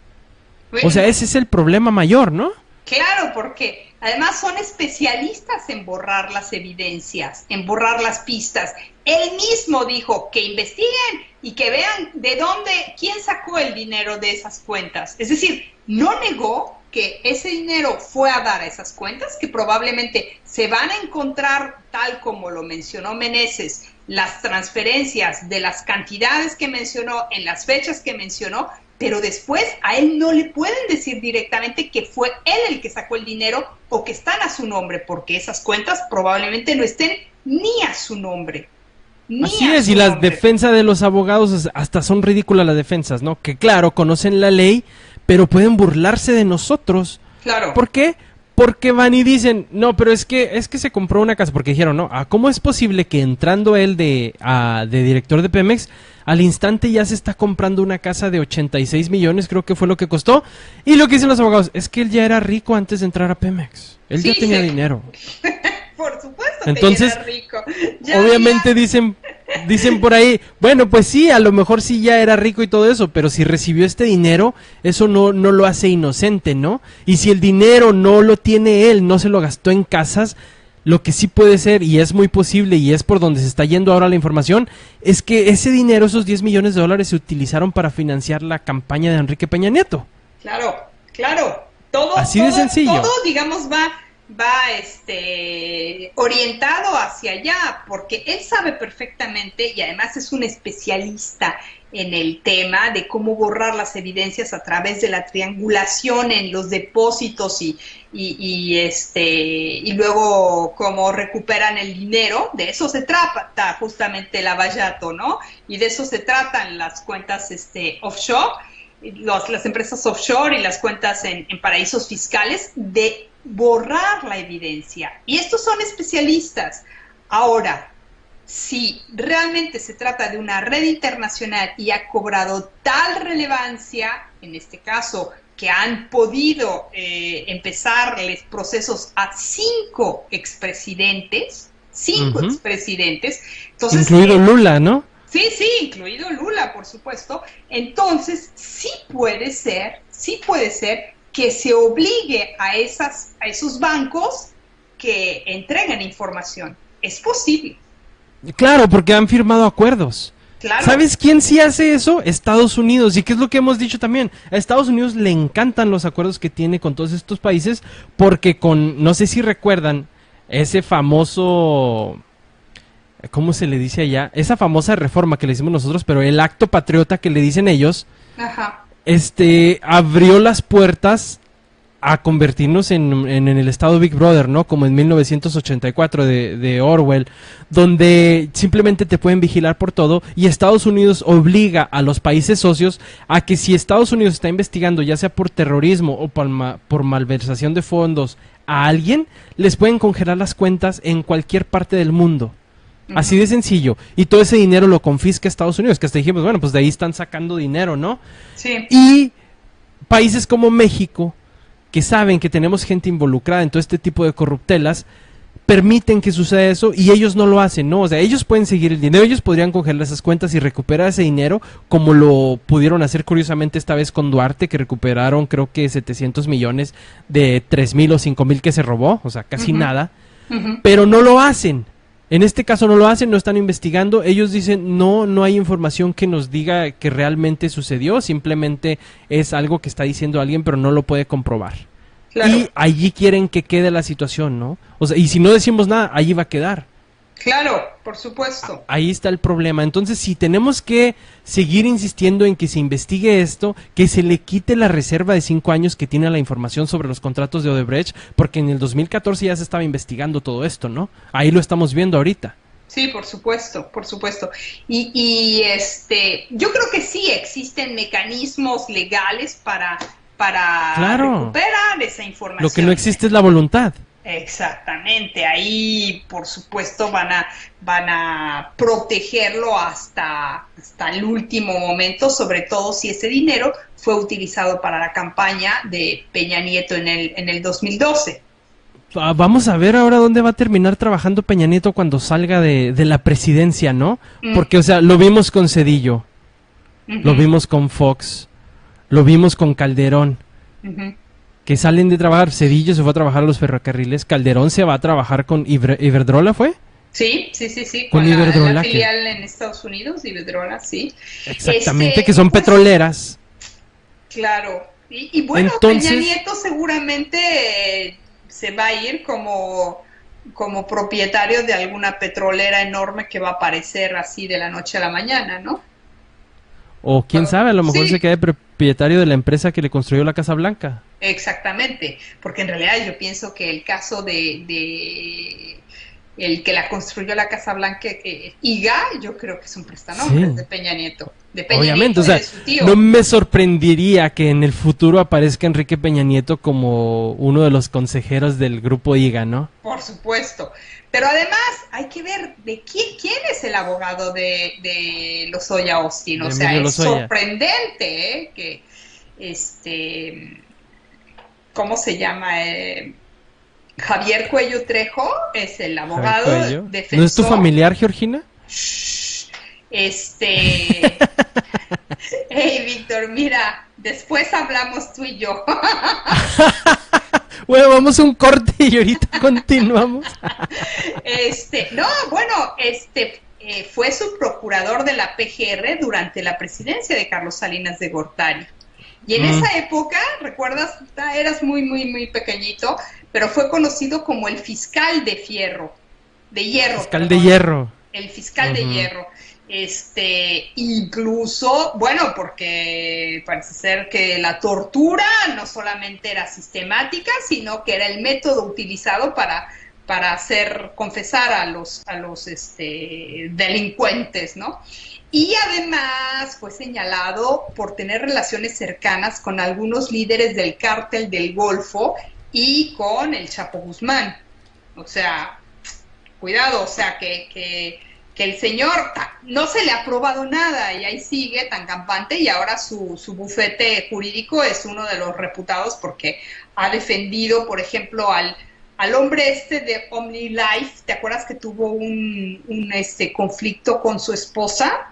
Bueno, o sea, ese es el problema mayor, ¿no? Claro, porque además son especialistas en borrar las evidencias, en borrar las pistas. Él mismo dijo que investiguen y que vean de dónde, quién sacó el dinero de esas cuentas. Es decir, no negó que ese dinero fue a dar a esas cuentas, que probablemente se van a encontrar, tal como lo mencionó Meneses, las transferencias de las cantidades que mencionó, en las fechas que mencionó, pero después a él no le pueden decir directamente que fue él el que sacó el dinero o que están a su nombre, porque esas cuentas probablemente no estén ni a su nombre. Así es, y las defensas de los abogados hasta son ridículas las defensas, ¿no? Que claro, conocen la ley, pero pueden burlarse de nosotros. Claro. ¿Por qué? Porque van y dicen, no, pero es que se compró una casa, porque dijeron, no, ¿cómo es posible que entrando él de director de Pemex, al instante ya se está comprando una casa de 86 millones, creo que fue lo que costó? Y lo que dicen los abogados, es que él ya era rico antes de entrar a Pemex. Él ya tenía dinero. Por supuesto. Entonces, que era rico. Obviamente dicen por ahí, bueno, pues sí, a lo mejor sí ya era rico y todo eso, pero si recibió este dinero, eso no lo hace inocente, ¿no? Y si el dinero no lo tiene él, no se lo gastó en casas, lo que sí puede ser, y es muy posible, y es por donde se está yendo ahora la información, es que ese dinero, esos 10 millones de dólares, se utilizaron para financiar la campaña de Enrique Peña Nieto. Claro. Todo, así de sencillo. Todo, digamos, va orientado hacia allá, porque él sabe perfectamente, y además es un especialista en el tema de cómo borrar las evidencias a través de la triangulación en los depósitos y luego cómo recuperan el dinero. De eso se trata justamente el Lavallato, ¿no? Y de eso se tratan las cuentas offshore, las empresas offshore y las cuentas en paraísos fiscales, de borrar la evidencia. Y estos son especialistas. Ahora, si realmente se trata de una red internacional y ha cobrado tal relevancia, en este caso, que han podido empezarles procesos a 5 expresidentes, entonces, incluido Lula, ¿no? Sí, incluido Lula, por supuesto. Entonces, sí puede ser sí puede ser que se obligue a esos bancos que entreguen información. Es posible. Claro, porque han firmado acuerdos. Claro. ¿Sabes quién sí hace eso? Estados Unidos. ¿Y qué es lo que hemos dicho también? A Estados Unidos le encantan los acuerdos que tiene con todos estos países porque no sé si recuerdan, ese famoso... ¿Cómo se le dice allá? Esa famosa reforma que le hicimos nosotros, pero el acto patriota que le dicen ellos, Ajá. Abrió las puertas a convertirnos en el estado Big Brother, ¿no? Como en 1984 de Orwell, donde simplemente te pueden vigilar por todo, y Estados Unidos obliga a los países socios a que si Estados Unidos está investigando, ya sea por terrorismo o por malversación de fondos a alguien, les pueden congelar las cuentas en cualquier parte del mundo. Así de sencillo. Y todo ese dinero lo confisca Estados Unidos, que hasta dijimos, bueno, pues de ahí están sacando dinero, ¿no? Sí. Y países como México, que saben que tenemos gente involucrada en todo este tipo de corruptelas, permiten que suceda eso y ellos no lo hacen, ¿no? O sea, ellos pueden seguir el dinero, ellos podrían congelar esas cuentas y recuperar ese dinero, como lo pudieron hacer curiosamente esta vez con Duarte, que recuperaron creo que 700 millones de 3,000 o 5,000 que se robó, o sea, casi nada, pero no lo hacen. En este caso no lo hacen, no están investigando, ellos dicen no hay información que nos diga que realmente sucedió, simplemente es algo que está diciendo alguien pero no lo puede comprobar. Claro. Y allí quieren que quede la situación, ¿no? O sea, y si no decimos nada, allí va a quedar. Claro, por supuesto. Ahí está el problema. Entonces, si tenemos que seguir insistiendo en que se investigue esto, que se le quite la reserva de 5 años que tiene la información sobre los contratos de Odebrecht, porque en el 2014 ya se estaba investigando todo esto, ¿no? Ahí lo estamos viendo ahorita. Sí, por supuesto, por supuesto. Y yo creo que sí existen mecanismos legales para recuperar esa información. Lo que no existe es la voluntad. Exactamente, ahí por supuesto van a protegerlo hasta el último momento, sobre todo si ese dinero fue utilizado para la campaña de Peña Nieto en el 2012. Vamos a ver ahora dónde va a terminar trabajando Peña Nieto cuando salga de la presidencia, ¿no? Porque, o sea, lo vimos con Zedillo, lo vimos con Fox, lo vimos con Calderón. Que salen de trabajar, Zedillo se fue a trabajar a los ferrocarriles, Calderón se va a trabajar con Iberdrola, ¿fue? Sí, con Iberdrola, la filial en Estados Unidos, Iberdrola, sí. Exactamente, que son petroleras. Claro, y bueno, entonces, Peña Nieto seguramente se va a ir como propietario de alguna petrolera enorme que va a aparecer así de la noche a la mañana, ¿no? O quién sabe, a lo mejor se quede propietario de la empresa que le construyó la Casa Blanca. Exactamente, porque en realidad yo pienso que el caso de el que la construyó la Casa Blanca, IGA, yo creo que es un prestanombres de Peña Nieto. Obviamente, Nieto, o sea, de su tío. No me sorprendería que en el futuro aparezca Enrique Peña Nieto como uno de los consejeros del grupo IGA, ¿no? Por supuesto. Pero además hay que ver de quién es el abogado de Lozoya Austin. O sea, es sorprendente que ¿cómo se llama? Javier Cuello Trejo es el abogado defensor. ¿No es tu familiar, Georgina? Hey, Víctor, mira, después hablamos tú y yo. Bueno, vamos a un corte y ahorita continuamos. Fue subprocurador de la PGR durante la presidencia de Carlos Salinas de Gortari. Y en esa época, ¿recuerdas? Eras muy, muy, muy pequeñito, pero fue conocido como el fiscal de hierro. Fiscal de hierro. El fiscal de hierro. Incluso, bueno, porque parece ser que la tortura no solamente era sistemática, sino que era el método utilizado para hacer confesar a los delincuentes, ¿no? Y además fue señalado por tener relaciones cercanas con algunos líderes del cártel del Golfo y con el Chapo Guzmán. O sea, cuidado, o sea, que el señor no se le ha probado nada y ahí sigue tan campante, y ahora su bufete jurídico es uno de los reputados porque ha defendido, por ejemplo, al hombre de OmniLife. ¿Te acuerdas que tuvo un conflicto con su esposa?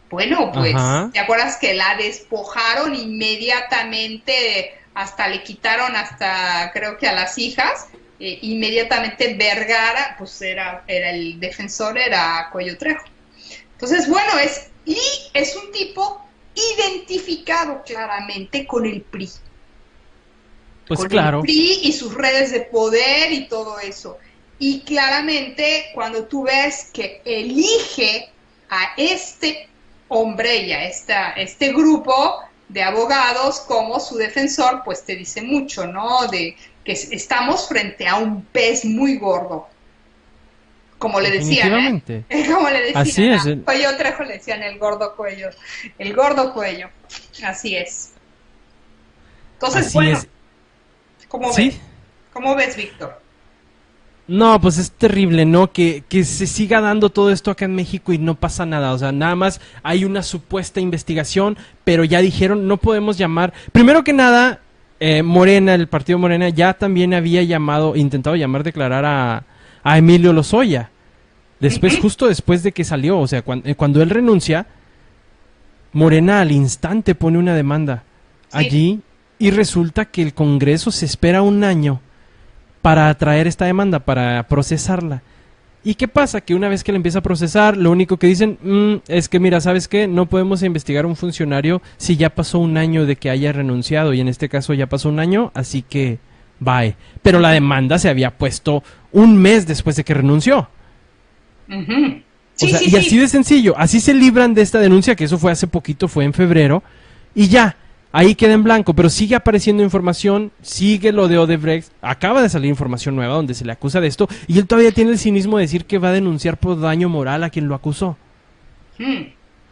Bueno, pues, Ajá. ¿te acuerdas que la despojaron inmediatamente? Hasta le quitaron hasta, creo que a las hijas, inmediatamente Vergara, pues era el defensor, era Cuello Trejo. Entonces, bueno, es un tipo identificado claramente con el PRI. Pues Con claro. el PRI y sus redes de poder y todo eso. Y claramente cuando tú ves que elige a este hombre y a este grupo de abogados como su defensor, pues te dice mucho, ¿no? De que estamos frente a un pez muy gordo. Como le decían, Definitivamente. Como le decían, Así es. Cuello Trejo le decían el gordo cuello. El gordo cuello. Así es. Entonces, Así bueno, es. ¿cómo ¿Sí? ves? ¿Cómo ves, Víctor? No, pues es terrible, ¿no? Que se siga dando todo esto acá en México y no pasa nada. O sea, nada más hay una supuesta investigación, pero ya dijeron, no podemos llamar. Primero que nada, Morena, el partido Morena, ya también había intentado declarar a Emilio Lozoya. Después, justo después de que salió, o sea, cuando él renuncia, Morena al instante pone una demanda allí y resulta que el Congreso se espera un año para traer esta demanda, para procesarla. ¿Y qué pasa? Que una vez que la empieza a procesar, lo único que dicen es que, mira, ¿sabes qué? No podemos investigar a un funcionario si ya pasó un año de que haya renunciado, y en este caso ya pasó un año, así que bye. Pero la demanda se había puesto un mes después de que renunció. Uh-huh. O sea, y así de sencillo, así se libran de esta denuncia, que eso fue hace poquito, fue en febrero, y ya, ahí queda en blanco, pero sigue apareciendo información, sigue lo de Odebrecht, acaba de salir información nueva donde se le acusa de esto, y él todavía tiene el cinismo de decir que va a denunciar por daño moral a quien lo acusó.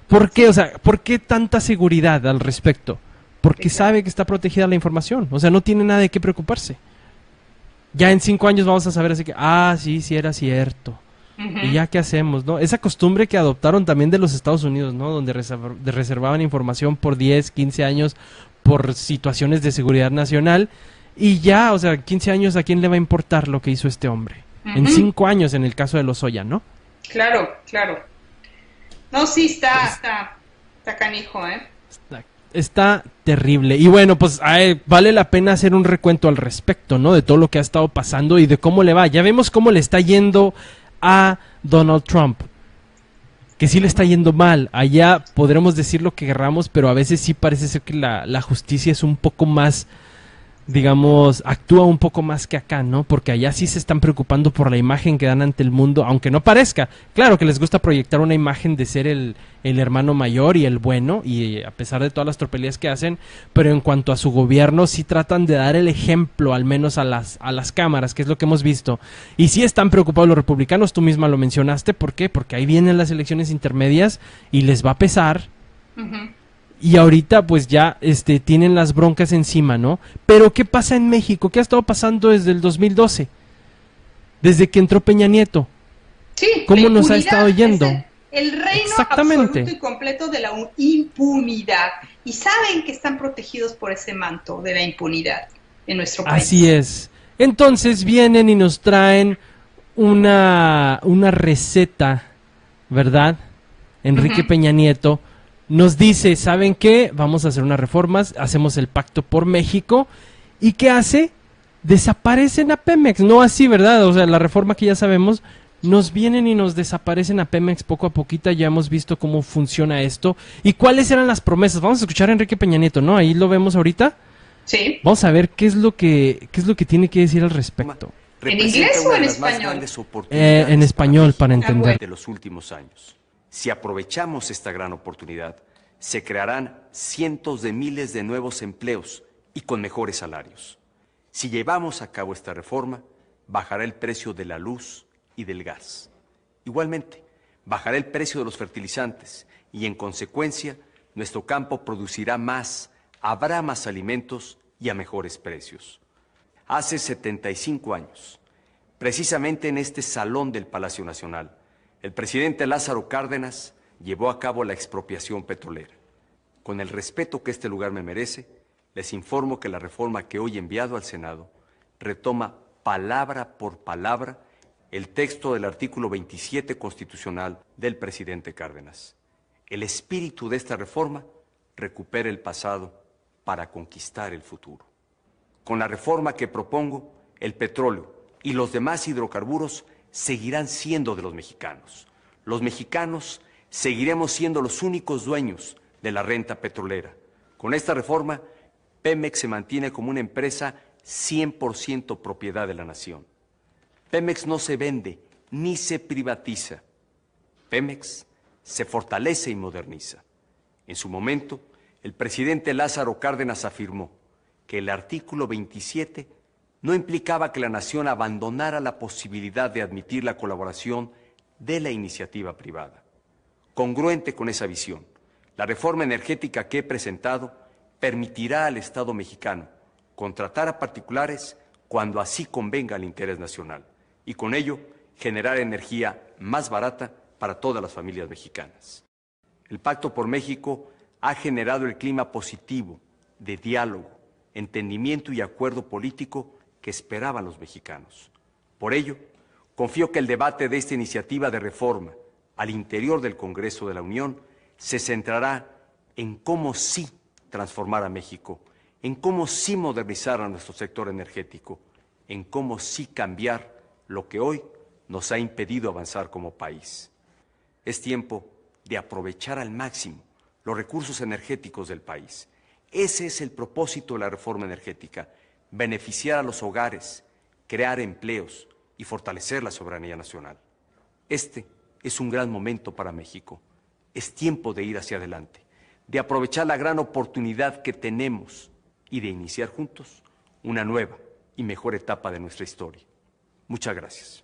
¿Por qué? O sea, ¿por qué tanta seguridad al respecto? Porque sabe que está protegida la información, o sea, no tiene nada de qué preocuparse. Ya en 5 años vamos a saber así que, sí era cierto. ¿Y ya qué hacemos, no? Esa costumbre que adoptaron también de los Estados Unidos, ¿no? Donde reservaban información por 10, 15 años por situaciones de seguridad nacional. Y ya, o sea, 15 años, ¿a quién le va a importar lo que hizo este hombre? En 5 años, en el caso de Lozoya, ¿no? Claro, claro. No, sí, está canijo, ¿eh? Está terrible. Y bueno, pues vale la pena hacer un recuento al respecto, ¿no? De todo lo que ha estado pasando y de cómo le va. Ya vemos cómo le está yendo a Donald Trump, que sí le está yendo mal. Allá podremos decir lo que querramos, pero a veces sí parece ser que la justicia es un poco más, digamos, actúa un poco más que acá, ¿no? Porque allá sí se están preocupando por la imagen que dan ante el mundo, aunque no parezca. Claro que les gusta proyectar una imagen de ser el hermano mayor y el bueno, y a pesar de todas las tropelías que hacen, pero en cuanto a su gobierno sí tratan de dar el ejemplo, al menos a las cámaras, que es lo que hemos visto. Y sí están preocupados los republicanos, tú misma lo mencionaste. ¿Por qué? Porque ahí vienen las elecciones intermedias y les va a pesar. Y ahorita pues ya tienen las broncas encima, ¿no? Pero ¿qué pasa en México? ¿Qué ha estado pasando desde el 2012? Desde que entró Peña Nieto. Sí, ¿cómo nos ha estado yendo? El reino Exactamente. absoluto y completo de la impunidad. Y saben que están protegidos por ese manto de la impunidad en nuestro país. Así es. Entonces vienen y nos traen una receta, ¿verdad? Enrique Peña Nieto nos dice, ¿saben qué? Vamos a hacer unas reformas, hacemos el pacto por México. ¿Y qué hace? Desaparecen a Pemex. No así, ¿verdad? O sea, la reforma que ya sabemos, nos vienen y nos desaparecen a Pemex poco a poquito. Ya hemos visto cómo funciona esto. ¿Y cuáles eran las promesas? Vamos a escuchar a Enrique Peña Nieto, ¿no? Ahí lo vemos ahorita. Sí. Vamos a ver qué es lo que tiene que decir al respecto. ¿En inglés o en español? En español, para entender. De los últimos años. Si aprovechamos esta gran oportunidad, se crearán cientos de miles de nuevos empleos y con mejores salarios. Si llevamos a cabo esta reforma, bajará el precio de la luz y del gas. Igualmente, bajará el precio de los fertilizantes y, en consecuencia, nuestro campo producirá más, habrá más alimentos y a mejores precios. Hace 75 años, precisamente en este salón del Palacio Nacional, el presidente Lázaro Cárdenas llevó a cabo la expropiación petrolera. Con el respeto que este lugar me merece, les informo que la reforma que hoy he enviado al Senado retoma palabra por palabra el texto del artículo 27 constitucional del presidente Cárdenas. el espíritu de esta reforma recupera el pasado para conquistar el futuro. Con la reforma que propongo, el petróleo y los demás hidrocarburos seguirán siendo de los mexicanos. Los mexicanos seguiremos siendo los únicos dueños de la renta petrolera. Con esta reforma, Pemex se mantiene como una empresa 100% propiedad de la nación. Pemex no se vende ni se privatiza. Pemex se fortalece y moderniza. En su momento, el presidente Lázaro Cárdenas afirmó que el artículo 27 no implicaba que la nación abandonara la posibilidad de admitir la colaboración de la iniciativa privada. Congruente con esa visión, la reforma energética que he presentado permitirá al Estado mexicano contratar a particulares cuando así convenga al interés nacional y con ello generar energía más barata para todas las familias mexicanas. El Pacto por México ha generado el clima positivo de diálogo, entendimiento y acuerdo político que esperaban los mexicanos. Por ello, confío que el debate de esta iniciativa de reforma al interior del Congreso de la Unión se centrará en cómo sí transformar a México, en cómo sí modernizar a nuestro sector energético, en cómo sí cambiar lo que hoy nos ha impedido avanzar como país. Es tiempo de aprovechar al máximo los recursos energéticos del país. Ese es el propósito de la reforma energética, beneficiar a los hogares, crear empleos y fortalecer la soberanía nacional. Este es un gran momento para México. Es tiempo de ir hacia adelante, de aprovechar la gran oportunidad que tenemos y de iniciar juntos una nueva y mejor etapa de nuestra historia. Muchas gracias.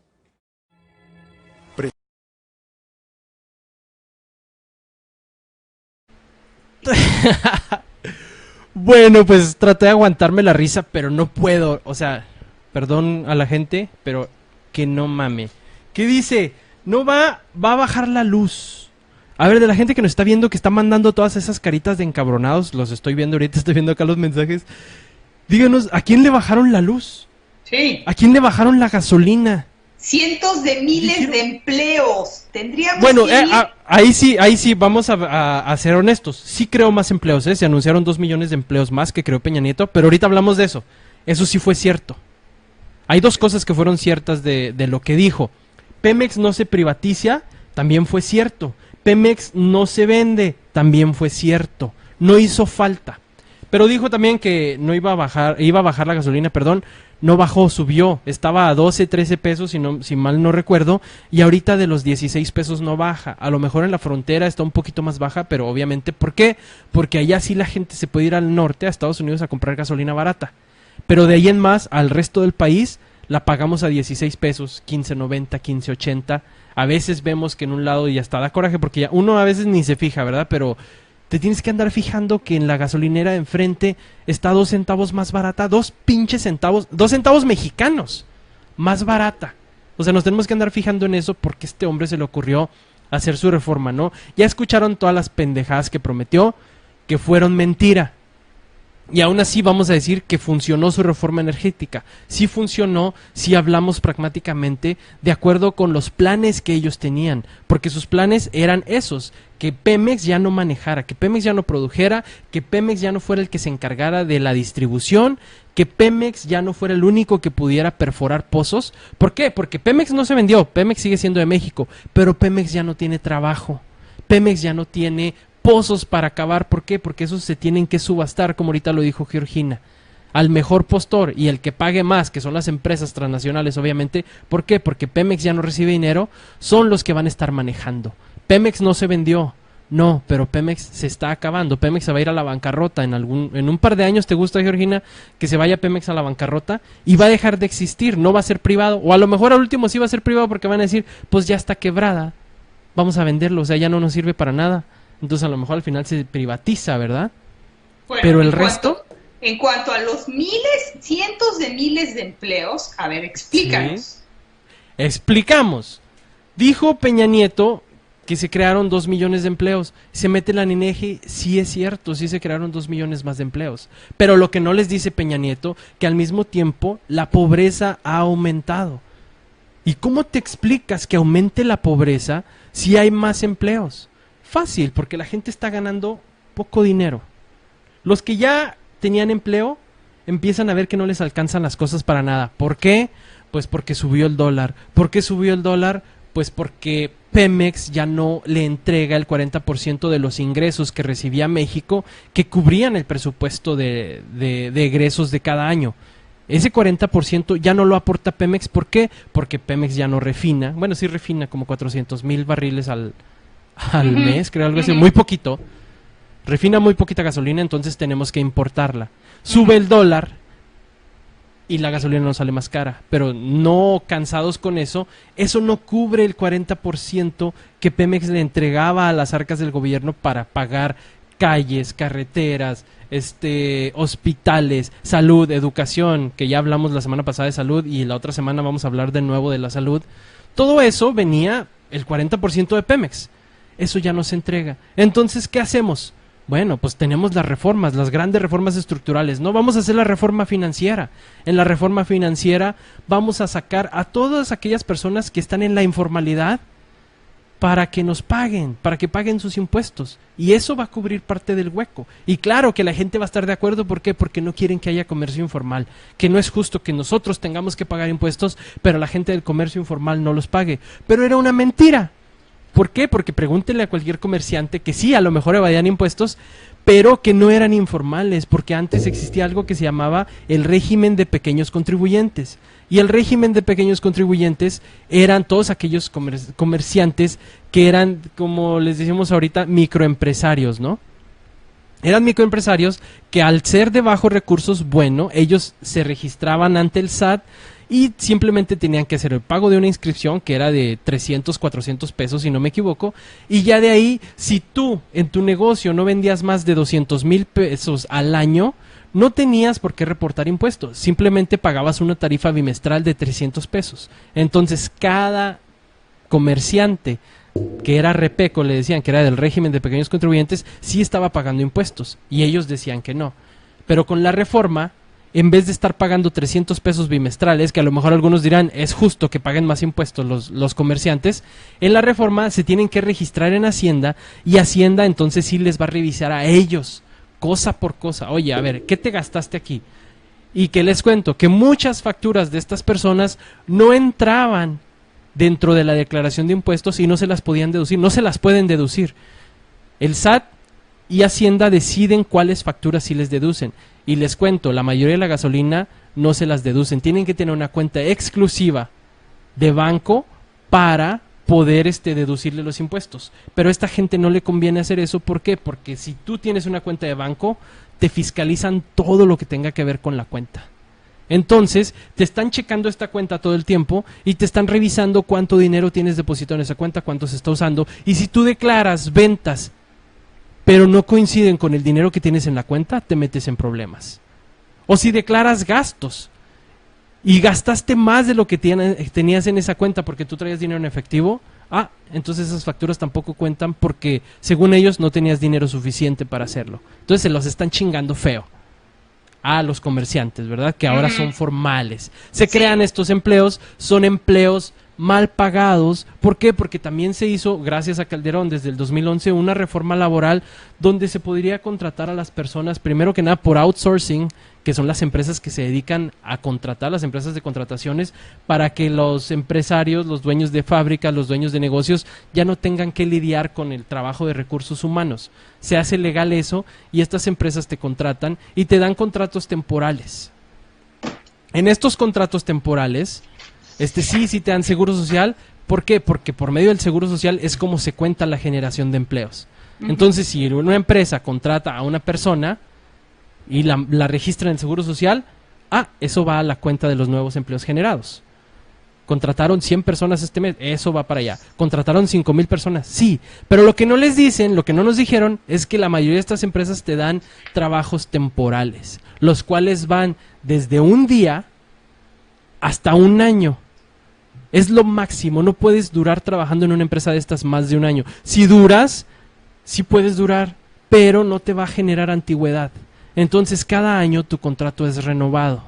Bueno, pues traté de aguantarme la risa, pero no puedo. O sea, perdón a la gente, pero que no mame. ¿Qué dice? No va a bajar la luz. A ver, de la gente que nos está viendo, que está mandando todas esas caritas de encabronados, los estoy viendo ahorita, estoy viendo acá los mensajes. Díganos, ¿a quién le bajaron la luz? Sí. ¿A quién le bajaron la gasolina? Cientos de miles de empleos. Tendríamos bueno, que ir... ahí sí, vamos a ser honestos. Sí creó más empleos, se anunciaron 2 millones de empleos más que creó Peña Nieto, pero ahorita hablamos de eso. Eso sí fue cierto. Hay dos cosas que fueron ciertas de lo que dijo. Pemex no se privatiza, también fue cierto. Pemex no se vende, también fue cierto. No hizo falta. Pero dijo también que no iba a bajar la gasolina, perdón. No bajó, subió. Estaba a 12, 13 pesos, si mal no recuerdo. Y ahorita de los 16 pesos no baja. A lo mejor en la frontera está un poquito más baja, pero obviamente, ¿por qué? Porque allá sí la gente se puede ir al norte, a Estados Unidos, a comprar gasolina barata. Pero de ahí en más, al resto del país, la pagamos a 16 pesos, 15.90, 15.80. A veces vemos que en un lado ya está, da coraje porque ya uno a veces ni se fija, ¿verdad? Pero te tienes que andar fijando que en la gasolinera de enfrente está 2 centavos más barata, 2 pinches centavos, 2 centavos mexicanos más barata. O sea, nos tenemos que andar fijando en eso porque a este hombre se le ocurrió hacer su reforma, ¿no? Ya escucharon todas las pendejadas que prometió, que fueron mentira. Y aún así vamos a decir que funcionó su reforma energética. Sí funcionó, sí hablamos pragmáticamente de acuerdo con los planes que ellos tenían. Porque sus planes eran esos, que Pemex ya no manejara, que Pemex ya no produjera, que Pemex ya no fuera el que se encargara de la distribución, que Pemex ya no fuera el único que pudiera perforar pozos. ¿Por qué? Porque Pemex no se vendió, Pemex sigue siendo de México, pero Pemex ya no tiene trabajo, Pemex ya no tiene pozos para acabar. ¿Por qué? Porque esos se tienen que subastar, como ahorita lo dijo Georgina, al mejor postor, y el que pague más, que son las empresas transnacionales obviamente. ¿Por qué? Porque Pemex ya no recibe dinero, son los que van a estar manejando. Pemex no se vendió, no, pero Pemex se está acabando. Pemex se va a ir a la bancarrota en un par de años. ¿Te gusta, Georgina, que se vaya Pemex a la bancarrota? Y va a dejar de existir, no va a ser privado, o a lo mejor al último sí va a ser privado porque van a decir, pues ya está quebrada, vamos a venderlo, o sea, ya no nos sirve para nada. Entonces a lo mejor al final se privatiza, ¿verdad? Bueno, pero el resto... En cuanto a los cientos de miles de empleos, a ver, explícanos. Sí. Explicamos. Dijo Peña Nieto que se crearon 2 millones de empleos. Se mete la INEGI, sí es cierto, sí se crearon 2 millones más de empleos. Pero lo que no les dice Peña Nieto, que al mismo tiempo la pobreza ha aumentado. ¿Y cómo te explicas que aumente la pobreza si hay más empleos? Fácil, porque la gente está ganando poco dinero. Los que ya tenían empleo empiezan a ver que no les alcanzan las cosas para nada. ¿Por qué? Pues porque subió el dólar. ¿Por qué subió el dólar? Pues porque Pemex ya no le entrega el 40% de los ingresos que recibía México, que cubrían el presupuesto de egresos de cada año. Ese 40% ya no lo aporta Pemex. ¿Por qué? Porque Pemex ya no refina. Bueno, sí refina como 400,000 barriles al mes, creo, algo así, muy poquito. Refina muy poquita gasolina, entonces tenemos que importarla. Sube el dólar y la gasolina nos sale más cara. Pero no cansados con eso, eso no cubre el 40% que Pemex le entregaba a las arcas del gobierno para pagar calles, carreteras, hospitales, salud, educación, que ya hablamos la semana pasada de salud y la otra semana vamos a hablar de nuevo de la salud. Todo eso venía el 40% de Pemex. Eso ya no se entrega. Entonces, ¿qué hacemos? Bueno, pues tenemos las reformas, las grandes reformas estructurales. No vamos a hacer la reforma financiera. En la reforma financiera vamos a sacar a todas aquellas personas que están en la informalidad para que nos paguen, para que paguen sus impuestos. Y eso va a cubrir parte del hueco. Y claro que la gente va a estar de acuerdo. ¿Por qué? Porque no quieren que haya comercio informal. Que no es justo que nosotros tengamos que pagar impuestos, pero la gente del comercio informal no los pague. Pero era una mentira. ¿Por qué? Porque pregúntenle a cualquier comerciante que sí, a lo mejor evadían impuestos, pero que no eran informales, porque antes existía algo que se llamaba el régimen de pequeños contribuyentes. Y el régimen de pequeños contribuyentes eran todos aquellos comerciantes que eran, como les decimos ahorita, microempresarios, ¿no? Eran microempresarios que al ser de bajos recursos, bueno, ellos se registraban ante el SAT y simplemente tenían que hacer el pago de una inscripción que era de 300, 400 pesos, si no me equivoco, y ya de ahí, si tú en tu negocio no vendías más de 200,000 pesos al año, no tenías por qué reportar impuestos, simplemente pagabas una tarifa bimestral de 300 pesos. Entonces, cada comerciante que era repeco, le decían que era del régimen de pequeños contribuyentes, sí estaba pagando impuestos, y ellos decían que no. Pero con la reforma, en vez de estar pagando 300 pesos bimestrales, que a lo mejor algunos dirán, es justo que paguen más impuestos los comerciantes, en la reforma se tienen que registrar en Hacienda, y Hacienda entonces sí les va a revisar a ellos, cosa por cosa. Oye, a ver, ¿qué te gastaste aquí? Y que les cuento que muchas facturas de estas personas no entraban dentro de la declaración de impuestos y no se las podían deducir, no se las pueden deducir. El SAT y Hacienda deciden cuáles facturas sí les deducen. Y les cuento, la mayoría de la gasolina no se las deducen. Tienen que tener una cuenta exclusiva de banco para poder deducirle los impuestos. Pero a esta gente no le conviene hacer eso. ¿Por qué? Porque si tú tienes una cuenta de banco, te fiscalizan todo lo que tenga que ver con la cuenta. Entonces, te están checando esta cuenta todo el tiempo y te están revisando cuánto dinero tienes depositado en esa cuenta, cuánto se está usando. Y si tú declaras ventas pero no coinciden con el dinero que tienes en la cuenta, te metes en problemas. O si declaras gastos y gastaste más de lo que tenías en esa cuenta porque tú traías dinero en efectivo, entonces esas facturas tampoco cuentan porque según ellos no tenías dinero suficiente para hacerlo. Entonces se los están chingando feo a los comerciantes, ¿verdad? Que ahora son formales. Se crean estos empleos, son empleos mal pagados. ¿Por qué? Porque también se hizo, gracias a Calderón, desde el 2011, una reforma laboral donde se podría contratar a las personas, primero que nada por outsourcing, que son las empresas que se dedican a contratar, las empresas de contrataciones, para que los empresarios, los dueños de fábricas, los dueños de negocios, ya no tengan que lidiar con el trabajo de recursos humanos. Se hace legal eso y estas empresas te contratan y te dan contratos temporales. En estos contratos temporales, sí te dan seguro social. ¿Por qué? Porque por medio del seguro social es como se cuenta la generación de empleos. Entonces, si una empresa contrata a una persona y la registra en el seguro social, eso va a la cuenta de los nuevos empleos generados. Contrataron 100 personas este mes, eso va para allá. Contrataron 5,000 personas, sí. Pero lo que no les dicen, lo que no nos dijeron, es que la mayoría de estas empresas te dan trabajos temporales, los cuales van desde un día hasta un año. Es lo máximo, no puedes durar trabajando en una empresa de estas más de un año. Si duras, sí puedes durar, pero no te va a generar antigüedad. Entonces cada año tu contrato es renovado.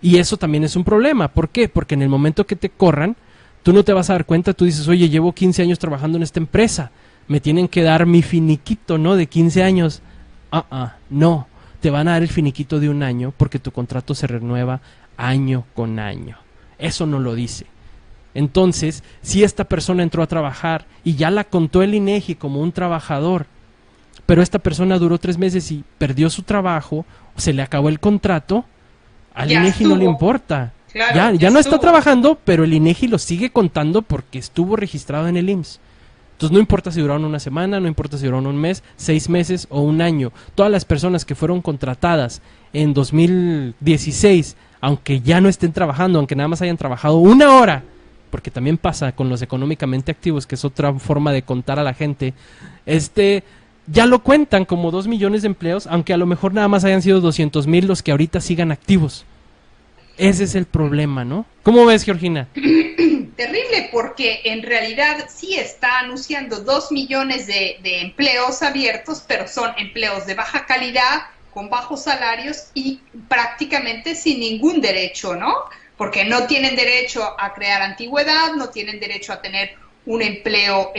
Y eso también es un problema. ¿Por qué? Porque en el momento que te corran, tú no te vas a dar cuenta, tú dices, oye, llevo 15 años trabajando en esta empresa, me tienen que dar mi finiquito, ¿no? De 15 años. No, te van a dar el finiquito de 1 año porque tu contrato se renueva año con año. Eso no lo dice. Entonces, si esta persona entró a trabajar y ya la contó el INEGI como un trabajador, pero esta persona duró 3 meses y perdió su trabajo, se le acabó el contrato, al INEGI no le importa. Claro, ya no está trabajando, pero el INEGI lo sigue contando porque estuvo registrado en el IMSS. Entonces no importa si duraron 1 semana, no importa si duraron 1 mes, 6 meses o 1 año. Todas las personas que fueron contratadas en 2016, aunque ya no estén trabajando, aunque nada más hayan trabajado 1 hora, porque también pasa con los económicamente activos, que es otra forma de contar a la gente, ya lo cuentan como 2 millones de empleos, aunque a lo mejor nada más hayan sido 200,000 los que ahorita sigan activos. Ese es el problema, ¿no? ¿Cómo ves, Georgina? Terrible, porque en realidad sí está anunciando 2 millones de empleos abiertos, pero son empleos de baja calidad, con bajos salarios y prácticamente sin ningún derecho, ¿no? Porque no tienen derecho a crear antigüedad, no tienen derecho a tener un empleo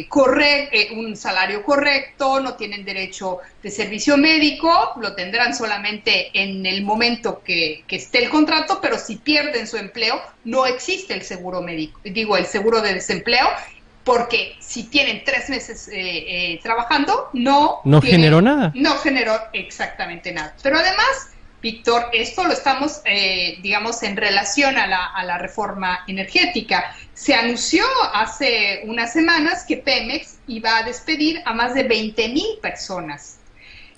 correcto, un salario correcto, no tienen derecho de servicio médico, lo tendrán solamente en el momento que esté el contrato, pero si pierden su empleo, no existe el seguro médico, el seguro de desempleo, porque si tienen 3 meses trabajando, no generó nada. No generó exactamente nada. Pero además, Víctor, esto lo estamos, digamos, en relación a la reforma energética. Se anunció hace unas semanas que Pemex iba a despedir a más de 20,000 personas.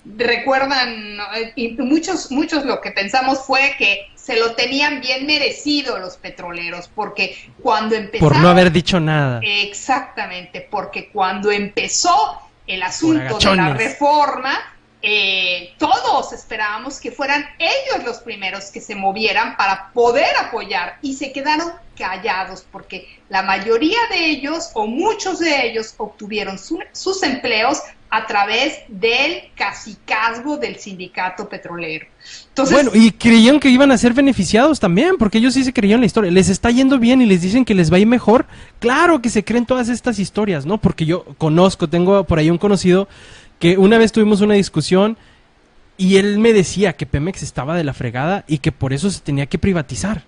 Recuerdan, y muchos lo que pensamos fue que se lo tenían bien merecido los petroleros, porque cuando empezaron... Por no haber dicho nada. Exactamente, porque cuando empezó el asunto de la reforma... todos esperábamos que fueran ellos los primeros que se movieran para poder apoyar, y se quedaron callados porque la mayoría de ellos o muchos de ellos obtuvieron sus empleos a través del cacicazgo del sindicato petrolero. Entonces, bueno, y creyeron que iban a ser beneficiados también, porque ellos sí se creyeron la historia. Les está yendo bien y les dicen que les va a ir mejor. Claro que se creen todas estas historias, ¿no? Porque yo tengo por ahí un conocido que una vez tuvimos una discusión y él me decía que Pemex estaba de la fregada y que por eso se tenía que privatizar.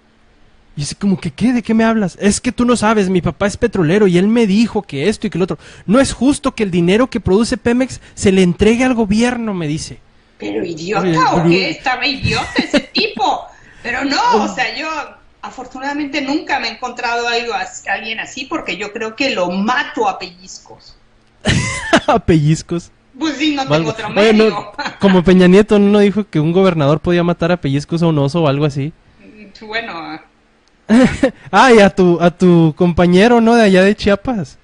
Y así como que, ¿qué? ¿De qué me hablas? Es que tú no sabes, mi papá es petrolero y él me dijo que esto y que lo otro. No es justo que el dinero que produce Pemex se le entregue al gobierno, me dice. Pero idiota, ¿o qué? Estaba idiota ese tipo. Pero no, o sea, yo afortunadamente nunca me he encontrado a alguien así, porque yo creo que lo mato a pellizcos. ¿A pellizcos? Pues sí, no tengo otro medio. No, como Peña Nieto no dijo que un gobernador podía matar a pellizcos a un oso o algo así. Bueno. Y a tu compañero, ¿no? De allá de Chiapas.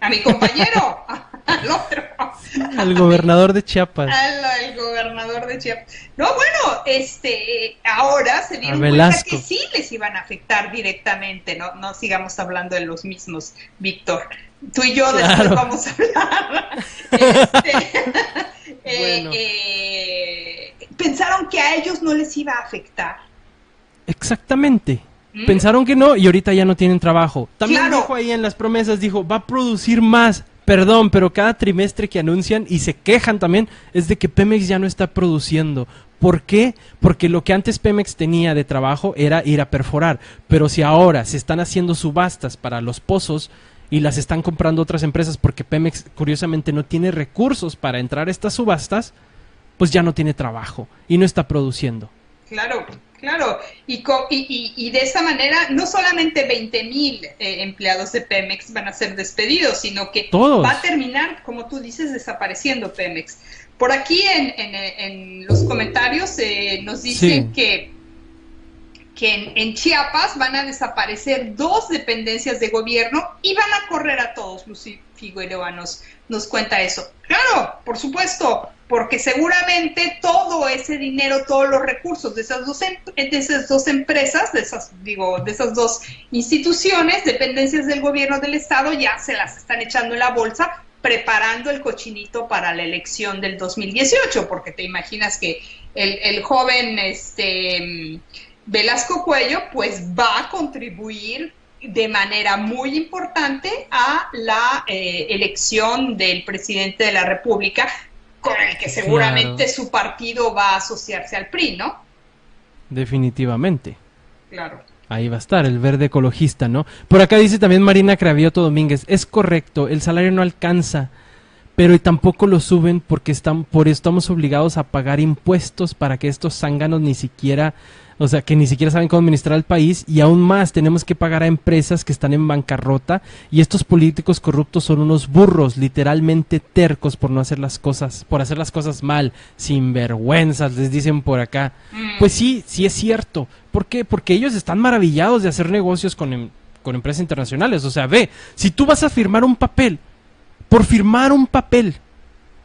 A mi compañero, al otro. Al gobernador de Chiapas. Al gobernador de Chiapas. No, bueno, ahora se dieron cuenta que sí les iban a afectar directamente, no sigamos hablando de los mismos, Víctor. Tú y yo después vamos a hablar. Bueno. Pensaron que a ellos no les iba a afectar. Exactamente. Pensaron que no y ahorita ya no tienen trabajo. También claro. Dijo ahí en las promesas, va a producir más. Perdón, pero cada trimestre que anuncian y se quejan también es de que Pemex ya no está produciendo. ¿Por qué? Porque lo que antes Pemex tenía de trabajo era ir a perforar. Pero si ahora se están haciendo subastas para los pozos y las están comprando otras empresas porque Pemex curiosamente no tiene recursos para entrar a estas subastas, pues ya no tiene trabajo y no está produciendo. Claro. Y de esa manera no solamente 20,000 empleados de Pemex van a ser despedidos, sino que todos. Va a terminar, como tú dices, desapareciendo Pemex. Por aquí en los comentarios nos dicen que en Chiapas van a desaparecer 2 dependencias de gobierno y van a correr a todos. Lucy Figueroa nos cuenta eso. Claro, por supuesto, porque seguramente todo ese dinero, todos los recursos de esas dos empresas, de esas 2 instituciones, dependencias del gobierno del estado, ya se las están echando en la bolsa, preparando el cochinito para la elección del 2018, porque te imaginas que el joven Velasco Cuello pues va a contribuir de manera muy importante a la elección del presidente de la República, con el que seguramente su partido va a asociarse al PRI, ¿no? Definitivamente. Claro. Ahí va a estar, el verde ecologista, ¿no? Por acá dice también Marina Cravioto Domínguez, es correcto, el salario no alcanza, pero tampoco lo suben porque por eso estamos obligados a pagar impuestos para que estos zánganos ni siquiera, o sea, que ni siquiera saben cómo administrar el país, y aún más tenemos que pagar a empresas que están en bancarrota, y estos políticos corruptos son unos burros, literalmente tercos por hacer las cosas mal, sinvergüenzas, les dicen por acá. Pues sí es cierto. ¿Por qué? Porque ellos están maravillados de hacer negocios con empresas internacionales. O sea, ve, si tú vas a firmar un papel, por firmar un papel,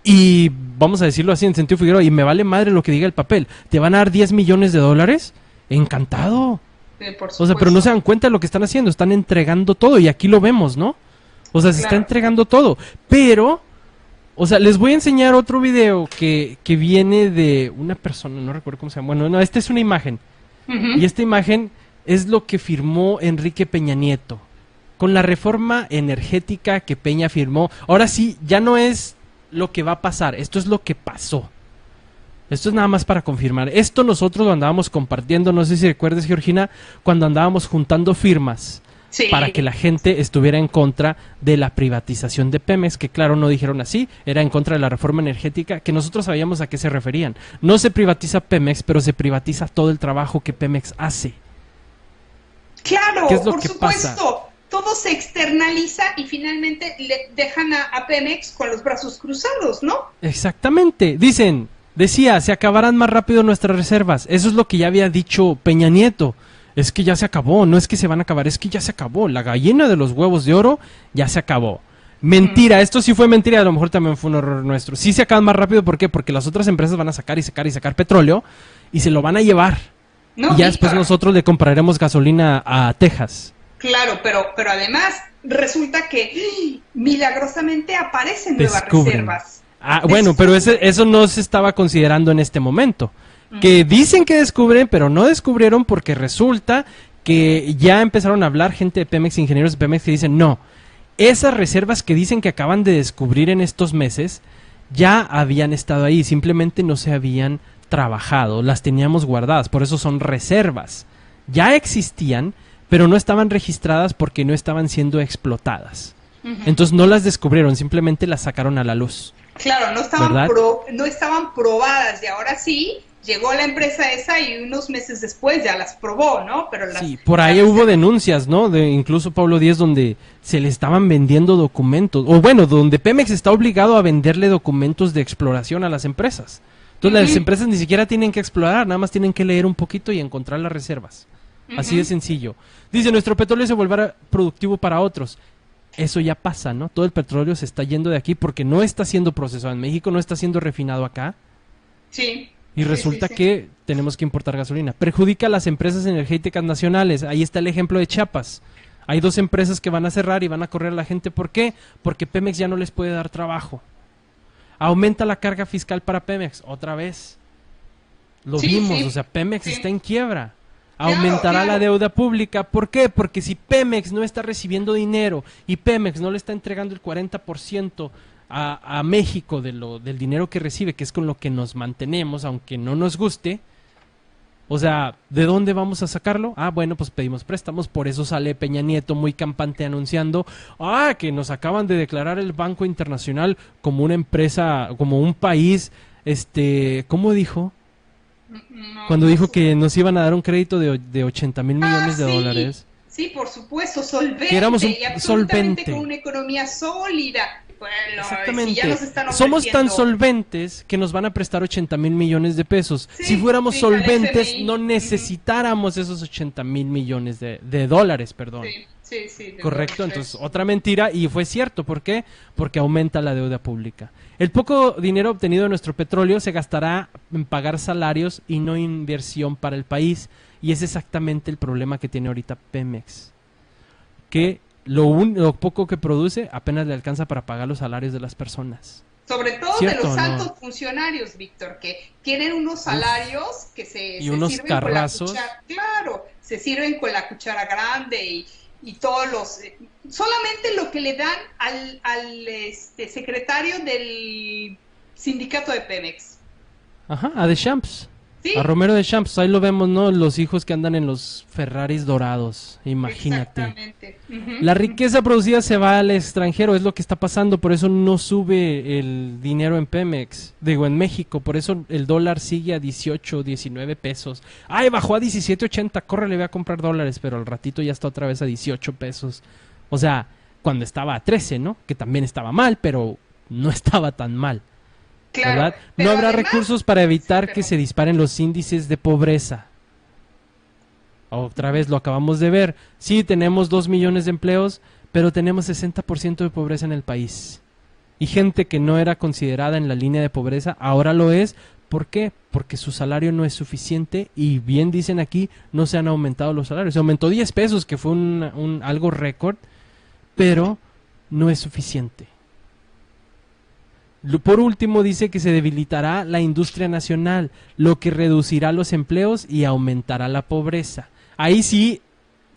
y vamos a decirlo así en sentido figurado, y me vale madre lo que diga el papel, te van a dar $10 millones, encantado. O sea, pero no se dan cuenta de lo que están haciendo, están entregando todo, y aquí lo vemos, ¿no? O sea, se está entregando todo, pero, o sea, les voy a enseñar otro video que viene de una persona, no recuerdo cómo se llama, bueno, no, esta es una imagen, y esta imagen es lo que firmó Enrique Peña Nieto, con la reforma energética que Peña firmó. Ahora sí, ya no es lo que va a pasar, esto es lo que pasó. Esto es nada más para confirmar. Esto nosotros lo andábamos compartiendo, no sé si recuerdes, Georgina, cuando andábamos juntando firmas para que la gente estuviera en contra de la privatización de Pemex, que claro, no dijeron así, era en contra de la reforma energética, que nosotros sabíamos a qué se referían. No se privatiza Pemex, pero se privatiza todo el trabajo que Pemex hace. Claro, ¿Qué es lo por que supuesto. pasa? Todo se externaliza y finalmente le dejan a Pemex con los brazos cruzados, ¿no? Exactamente. Decía, se acabarán más rápido nuestras reservas. Eso es lo que ya había dicho Peña Nieto. Es que ya se acabó, no es que se van a acabar, es que ya se acabó. La gallina de los huevos de oro ya se acabó. Mentira, esto sí fue mentira, a lo mejor también fue un error nuestro. Sí se acaban más rápido, ¿por qué? Porque las otras empresas van a sacar y sacar y sacar petróleo y se lo van a llevar. No, y ya después nosotros le compraremos gasolina a Texas. Claro, pero además resulta que milagrosamente aparecen nuevas reservas. Bueno, pero eso no se estaba considerando en este momento. Que dicen que descubren, pero no descubrieron porque resulta que ya empezaron a hablar gente de Pemex, ingenieros de Pemex, que dicen, no, esas reservas que dicen que acaban de descubrir en estos meses, ya habían estado ahí, simplemente no se habían trabajado, las teníamos guardadas, por eso son reservas. Ya existían, pero no estaban registradas porque no estaban siendo explotadas. Entonces no las descubrieron, simplemente las sacaron a la luz. Claro, no estaban probadas, y ahora sí, llegó la empresa esa y unos meses después ya las probó, ¿no? Pero sí, por ahí hubo denuncias, ¿no? De incluso Pablo Díaz, donde se le estaban vendiendo documentos, o bueno, donde Pemex está obligado a venderle documentos de exploración a las empresas. Entonces las empresas ni siquiera tienen que explorar, nada más tienen que leer un poquito y encontrar las reservas. Así de sencillo. Dice, nuestro petróleo se volverá productivo para otros. Eso ya pasa, ¿no? Todo el petróleo se está yendo de aquí porque no está siendo procesado en México, no está siendo refinado acá. Sí. Y resulta que tenemos que importar gasolina. Perjudica a las empresas energéticas nacionales. Ahí está el ejemplo de Chiapas. Hay 2 empresas que van a cerrar y van a correr a la gente. ¿Por qué? Porque Pemex ya no les puede dar trabajo. Aumenta la carga fiscal para Pemex. Otra vez. Lo vimos, o sea, Pemex está en quiebra. Aumentará la deuda pública. ¿Por qué? Porque si Pemex no está recibiendo dinero y Pemex no le está entregando el 40% a México del dinero que recibe, que es con lo que nos mantenemos, aunque no nos guste, o sea, ¿de dónde vamos a sacarlo? Bueno, pues pedimos préstamos, por eso sale Peña Nieto muy campante anunciando, que nos acaban de declarar el Banco Internacional como una empresa, como un país, ¿cómo dijo? Cuando dijo que nos iban a dar un crédito de 80 mil millones de dólares. Sí, por supuesto, solvente. Que éramos y absolutamente con una economía sólida. Bueno, exactamente. Si ya nos están somos tan solventes que nos van a prestar 80 mil millones de pesos. Si fuéramos solventes, no necesitáramos esos 80 mil millones de dólares, perdón. Correcto, entonces otra mentira, y fue cierto. ¿Por qué? Porque aumenta la deuda pública. El poco dinero obtenido de nuestro petróleo se gastará en pagar salarios y no inversión para el país, y es exactamente el problema que tiene ahorita Pemex, que lo poco que produce apenas le alcanza para pagar los salarios de las personas. Sobre todo de los altos funcionarios, Víctor, que tienen unos salarios que se unos sirven carrazos. con la cuchara, claro, se sirven con la cuchara grande y todos los... solamente lo que le dan al secretario del sindicato de Pemex. Ajá, a Deschamps. Sí. A Romero Deschamps, ahí lo vemos, ¿no? Los hijos que andan en los Ferraris dorados, imagínate. Exactamente. La riqueza producida se va al extranjero, es lo que está pasando, por eso no sube el dinero en Pemex, digo, en México, por eso el dólar sigue a 18, 19 pesos. Ay, bajó a 17.80, córrele, voy a comprar dólares, pero al ratito ya está otra vez a 18 pesos. O sea, cuando estaba a 13, ¿no? Que también estaba mal, pero no estaba tan mal. Claro, ¿verdad? No habrá recursos para evitar que se disparen los índices de pobreza. Otra vez lo acabamos de ver. Sí, tenemos 2 millones de empleos, pero tenemos 60% de pobreza en el país. Y gente que no era considerada en la línea de pobreza, ahora lo es. ¿Por qué? Porque su salario no es suficiente y bien dicen aquí, no se han aumentado los salarios. Se aumentó 10 pesos, que fue algo récord, pero no es suficiente. Por último, dice que se debilitará la industria nacional, lo que reducirá los empleos y aumentará la pobreza. Ahí sí,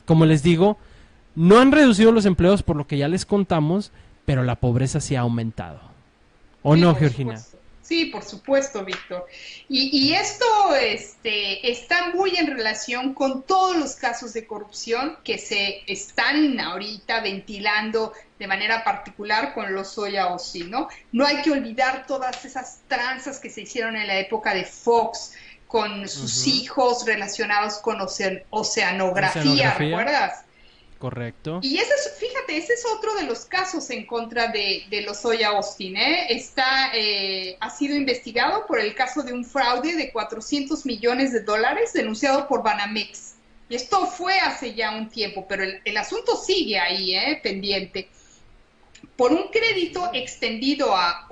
como les digo, no han reducido los empleos por lo que ya les contamos, pero la pobreza sí ha aumentado. ¿O sí, no, Georgina? Supuesto. Sí, por supuesto, Víctor. Y esto está muy en relación con todos los casos de corrupción que se están ahorita ventilando de manera particular con los Lozoya Austin, ¿no? No hay que olvidar todas esas tranzas que se hicieron en la época de Fox con sus hijos relacionados con oceanografía, ¿recuerdas? Correcto. Y ese es otro de los casos en contra de Lozoya Austin, ha sido investigado por el caso de un fraude de $400 millones denunciado por Banamex. Y esto fue hace ya un tiempo, pero el asunto sigue ahí, pendiente. Por un crédito extendido a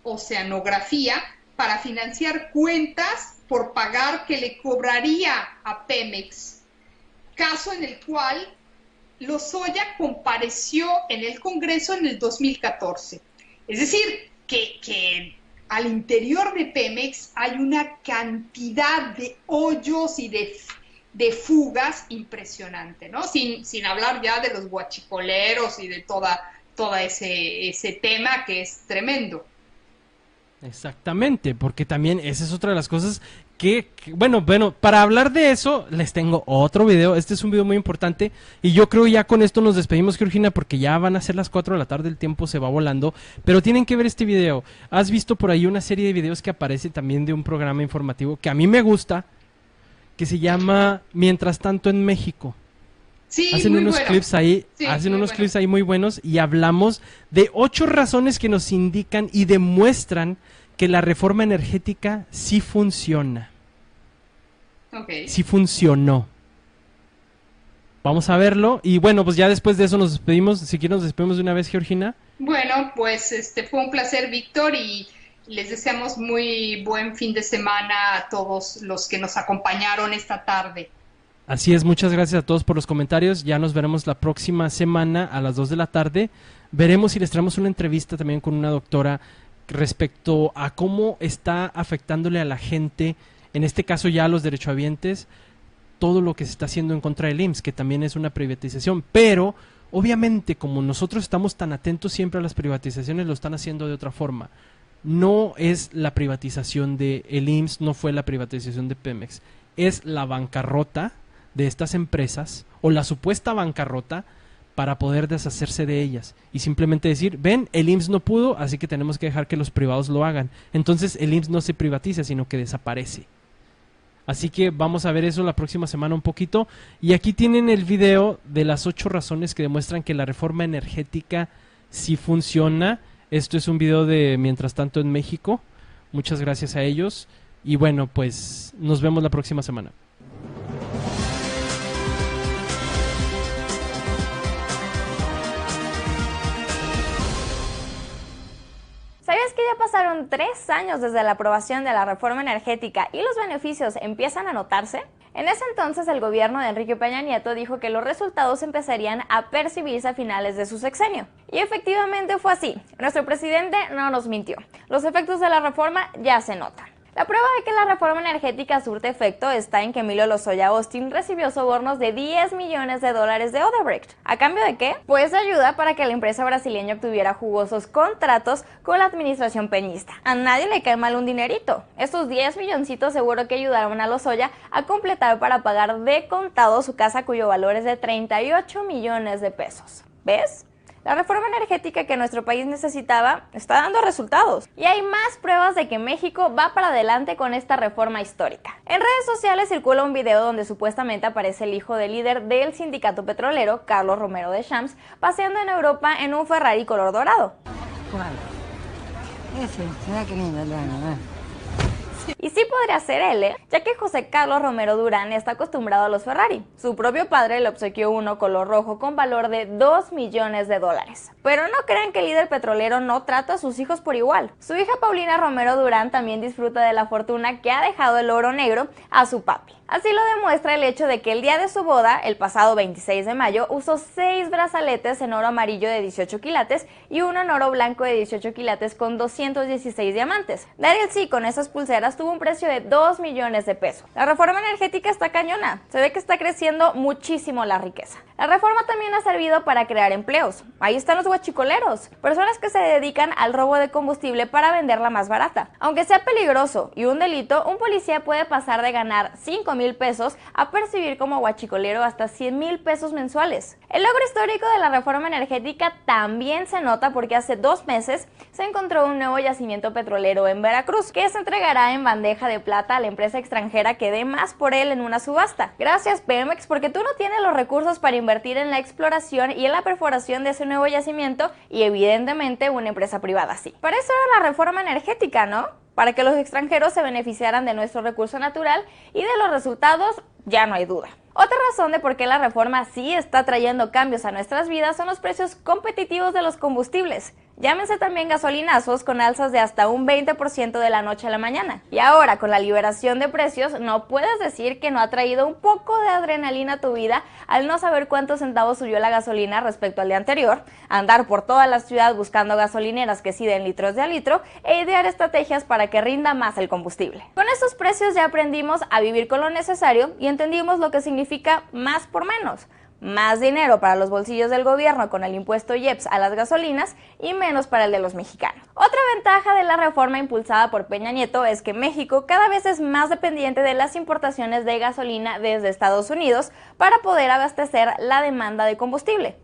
oceanografía para financiar cuentas por pagar que le cobraría a Pemex. Caso en el cual Lozoya compareció en el Congreso en el 2014. Es decir, que al interior de Pemex hay una cantidad de hoyos y de fugas impresionante, ¿no? Sin hablar ya de los guachicoleros y de toda ese tema que es tremendo. Exactamente, porque también esa es otra de las cosas que bueno, para hablar de eso les tengo otro video. Este es un video muy importante y yo creo ya con esto nos despedimos, Georgina, porque ya van a ser las 4 de la tarde, el tiempo se va volando, pero tienen que ver este video. Has visto por ahí una serie de videos que aparece también de un programa informativo que a mí me gusta, que se llama Mientras tanto en México. Sí, hacen unos bueno. clips ahí, Sí, hacen unos bueno. clips ahí muy buenos y hablamos de 8 razones que nos indican y demuestran que la reforma energética sí funciona. Okay. Sí funcionó. Vamos a verlo y bueno, pues ya después de eso nos despedimos. Si quieres nos despedimos de una vez, Georgina. Bueno, pues fue un placer, Víctor, y les deseamos muy buen fin de semana a todos los que nos acompañaron esta tarde. Así es, muchas gracias a todos por los comentarios. Ya nos veremos la próxima semana a las 2 de la tarde. Veremos si les traemos una entrevista también con una doctora respecto a cómo está afectándole a la gente, en este caso ya a los derechohabientes, todo lo que se está haciendo en contra del IMSS, que también es una privatización. Pero, obviamente, como nosotros estamos tan atentos siempre a las privatizaciones, lo están haciendo de otra forma. No es la privatización de el IMSS, no fue la privatización de Pemex. Es la bancarrota de estas empresas, o la supuesta bancarrota, para poder deshacerse de ellas y simplemente decir, ven, el IMSS no pudo, así que tenemos que dejar que los privados lo hagan. Entonces el IMSS no se privatiza, sino que desaparece. Así que vamos a ver eso la próxima semana un poquito. Y aquí tienen el video de las 8 razones que demuestran que la reforma energética sí funciona. Esto es un video de Mientras tanto en México. Muchas gracias a ellos. Y bueno, pues nos vemos la próxima semana. ¿Sabías que ya pasaron 3 años desde la aprobación de la reforma energética y los beneficios empiezan a notarse? En ese entonces el gobierno de Enrique Peña Nieto dijo que los resultados empezarían a percibirse a finales de su sexenio. Y efectivamente fue así. Nuestro presidente no nos mintió. Los efectos de la reforma ya se notan. La prueba de que la reforma energética surte efecto está en que Emilio Lozoya Austin recibió sobornos de $10 millones de Odebrecht. ¿A cambio de qué? Pues ayuda para que la empresa brasileña obtuviera jugosos contratos con la administración peñista. A nadie le cae mal un dinerito. Estos 10 milloncitos seguro que ayudaron a Lozoya a completar para pagar de contado su casa, cuyo valor es de 38 millones de pesos. ¿Ves? La reforma energética que nuestro país necesitaba está dando resultados. Y hay más pruebas de que México va para adelante con esta reforma histórica. En redes sociales circula un video donde supuestamente aparece el hijo del líder del sindicato petrolero, Carlos Romero de Champs, paseando en Europa en un Ferrari color dorado. ¿Cuál? Ese, mira qué lindo, ¿eh? Y sí podría ser él, ya que José Carlos Romero Durán está acostumbrado a los Ferrari. Su propio padre le obsequió uno color rojo con valor de $2 millones. Pero no crean que el líder petrolero no trata a sus hijos por igual. Su hija Paulina Romero Durán también disfruta de la fortuna que ha dejado el oro negro a su papi. Así lo demuestra el hecho de que el día de su boda, el pasado 26 de mayo, usó 6 brazaletes en oro amarillo de 18 quilates y uno en oro blanco de 18 quilates con 216 diamantes. Dar el sí con esas pulseras tuvo un precio de $2 millones. La reforma energética está cañona. Se ve que está creciendo muchísimo la riqueza. La reforma también ha servido para crear empleos. Ahí están los guachicoleros, personas que se dedican al robo de combustible para venderla más barata. Aunque sea peligroso y un delito, un policía puede pasar de ganar 5,000 pesos a percibir como guachicolero hasta 100,000 pesos mensuales. El logro histórico de la reforma energética también se nota porque hace 2 meses se encontró un nuevo yacimiento petrolero en Veracruz que se entregará en bandeja de plata a la empresa extranjera que dé más por él en una subasta. Gracias Pemex, porque tú no tienes los recursos para invertir en la exploración y en la perforación de ese nuevo yacimiento y evidentemente una empresa privada sí. Para eso era la reforma energética, ¿no? Para que los extranjeros se beneficiaran de nuestro recurso natural y de los resultados ya no hay duda. Otra razón de por qué la reforma sí está trayendo cambios a nuestras vidas son los precios competitivos de los combustibles. Llámense también gasolinazos con alzas de hasta un 20% de la noche a la mañana. Y ahora, con la liberación de precios, no puedes decir que no ha traído un poco de adrenalina a tu vida al no saber cuántos centavos subió la gasolina respecto al día anterior, andar por toda la ciudad buscando gasolineras que sí den litros de a litro e idear estrategias para que rinda más el combustible. Con estos precios ya aprendimos a vivir con lo necesario y entendimos lo que significa más por menos. Más dinero para los bolsillos del gobierno con el impuesto IEPS a las gasolinas y menos para el de los mexicanos. Otra ventaja de la reforma impulsada por Peña Nieto es que México cada vez es más dependiente de las importaciones de gasolina desde Estados Unidos para poder abastecer la demanda de combustible.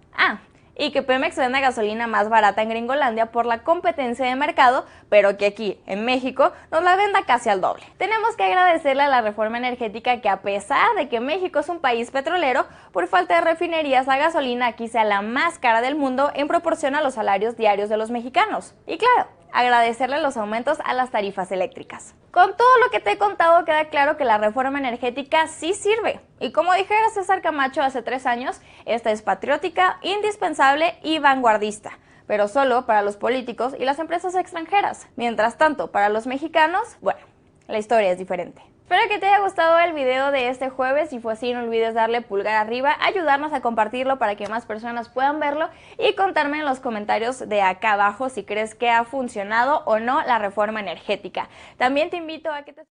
Y que Pemex venda gasolina más barata en Gringolandia por la competencia de mercado, pero que aquí, en México, nos la venda casi al doble. Tenemos que agradecerle a la reforma energética que a pesar de que México es un país petrolero, por falta de refinerías la gasolina aquí sea la más cara del mundo en proporción a los salarios diarios de los mexicanos. Y claro, agradecerle los aumentos a las tarifas eléctricas. Con todo lo que te he contado queda claro que la reforma energética sí sirve. Y como dijera César Camacho hace 3 años, esta es patriótica, indispensable y vanguardista, pero solo para los políticos y las empresas extranjeras. Mientras tanto, para los mexicanos, bueno, la historia es diferente. Espero que te haya gustado el video de este jueves. Si fue así, no olvides darle pulgar arriba, ayudarnos a compartirlo para que más personas puedan verlo y contarme en los comentarios de acá abajo si crees que ha funcionado o no la reforma energética. También te invito a que te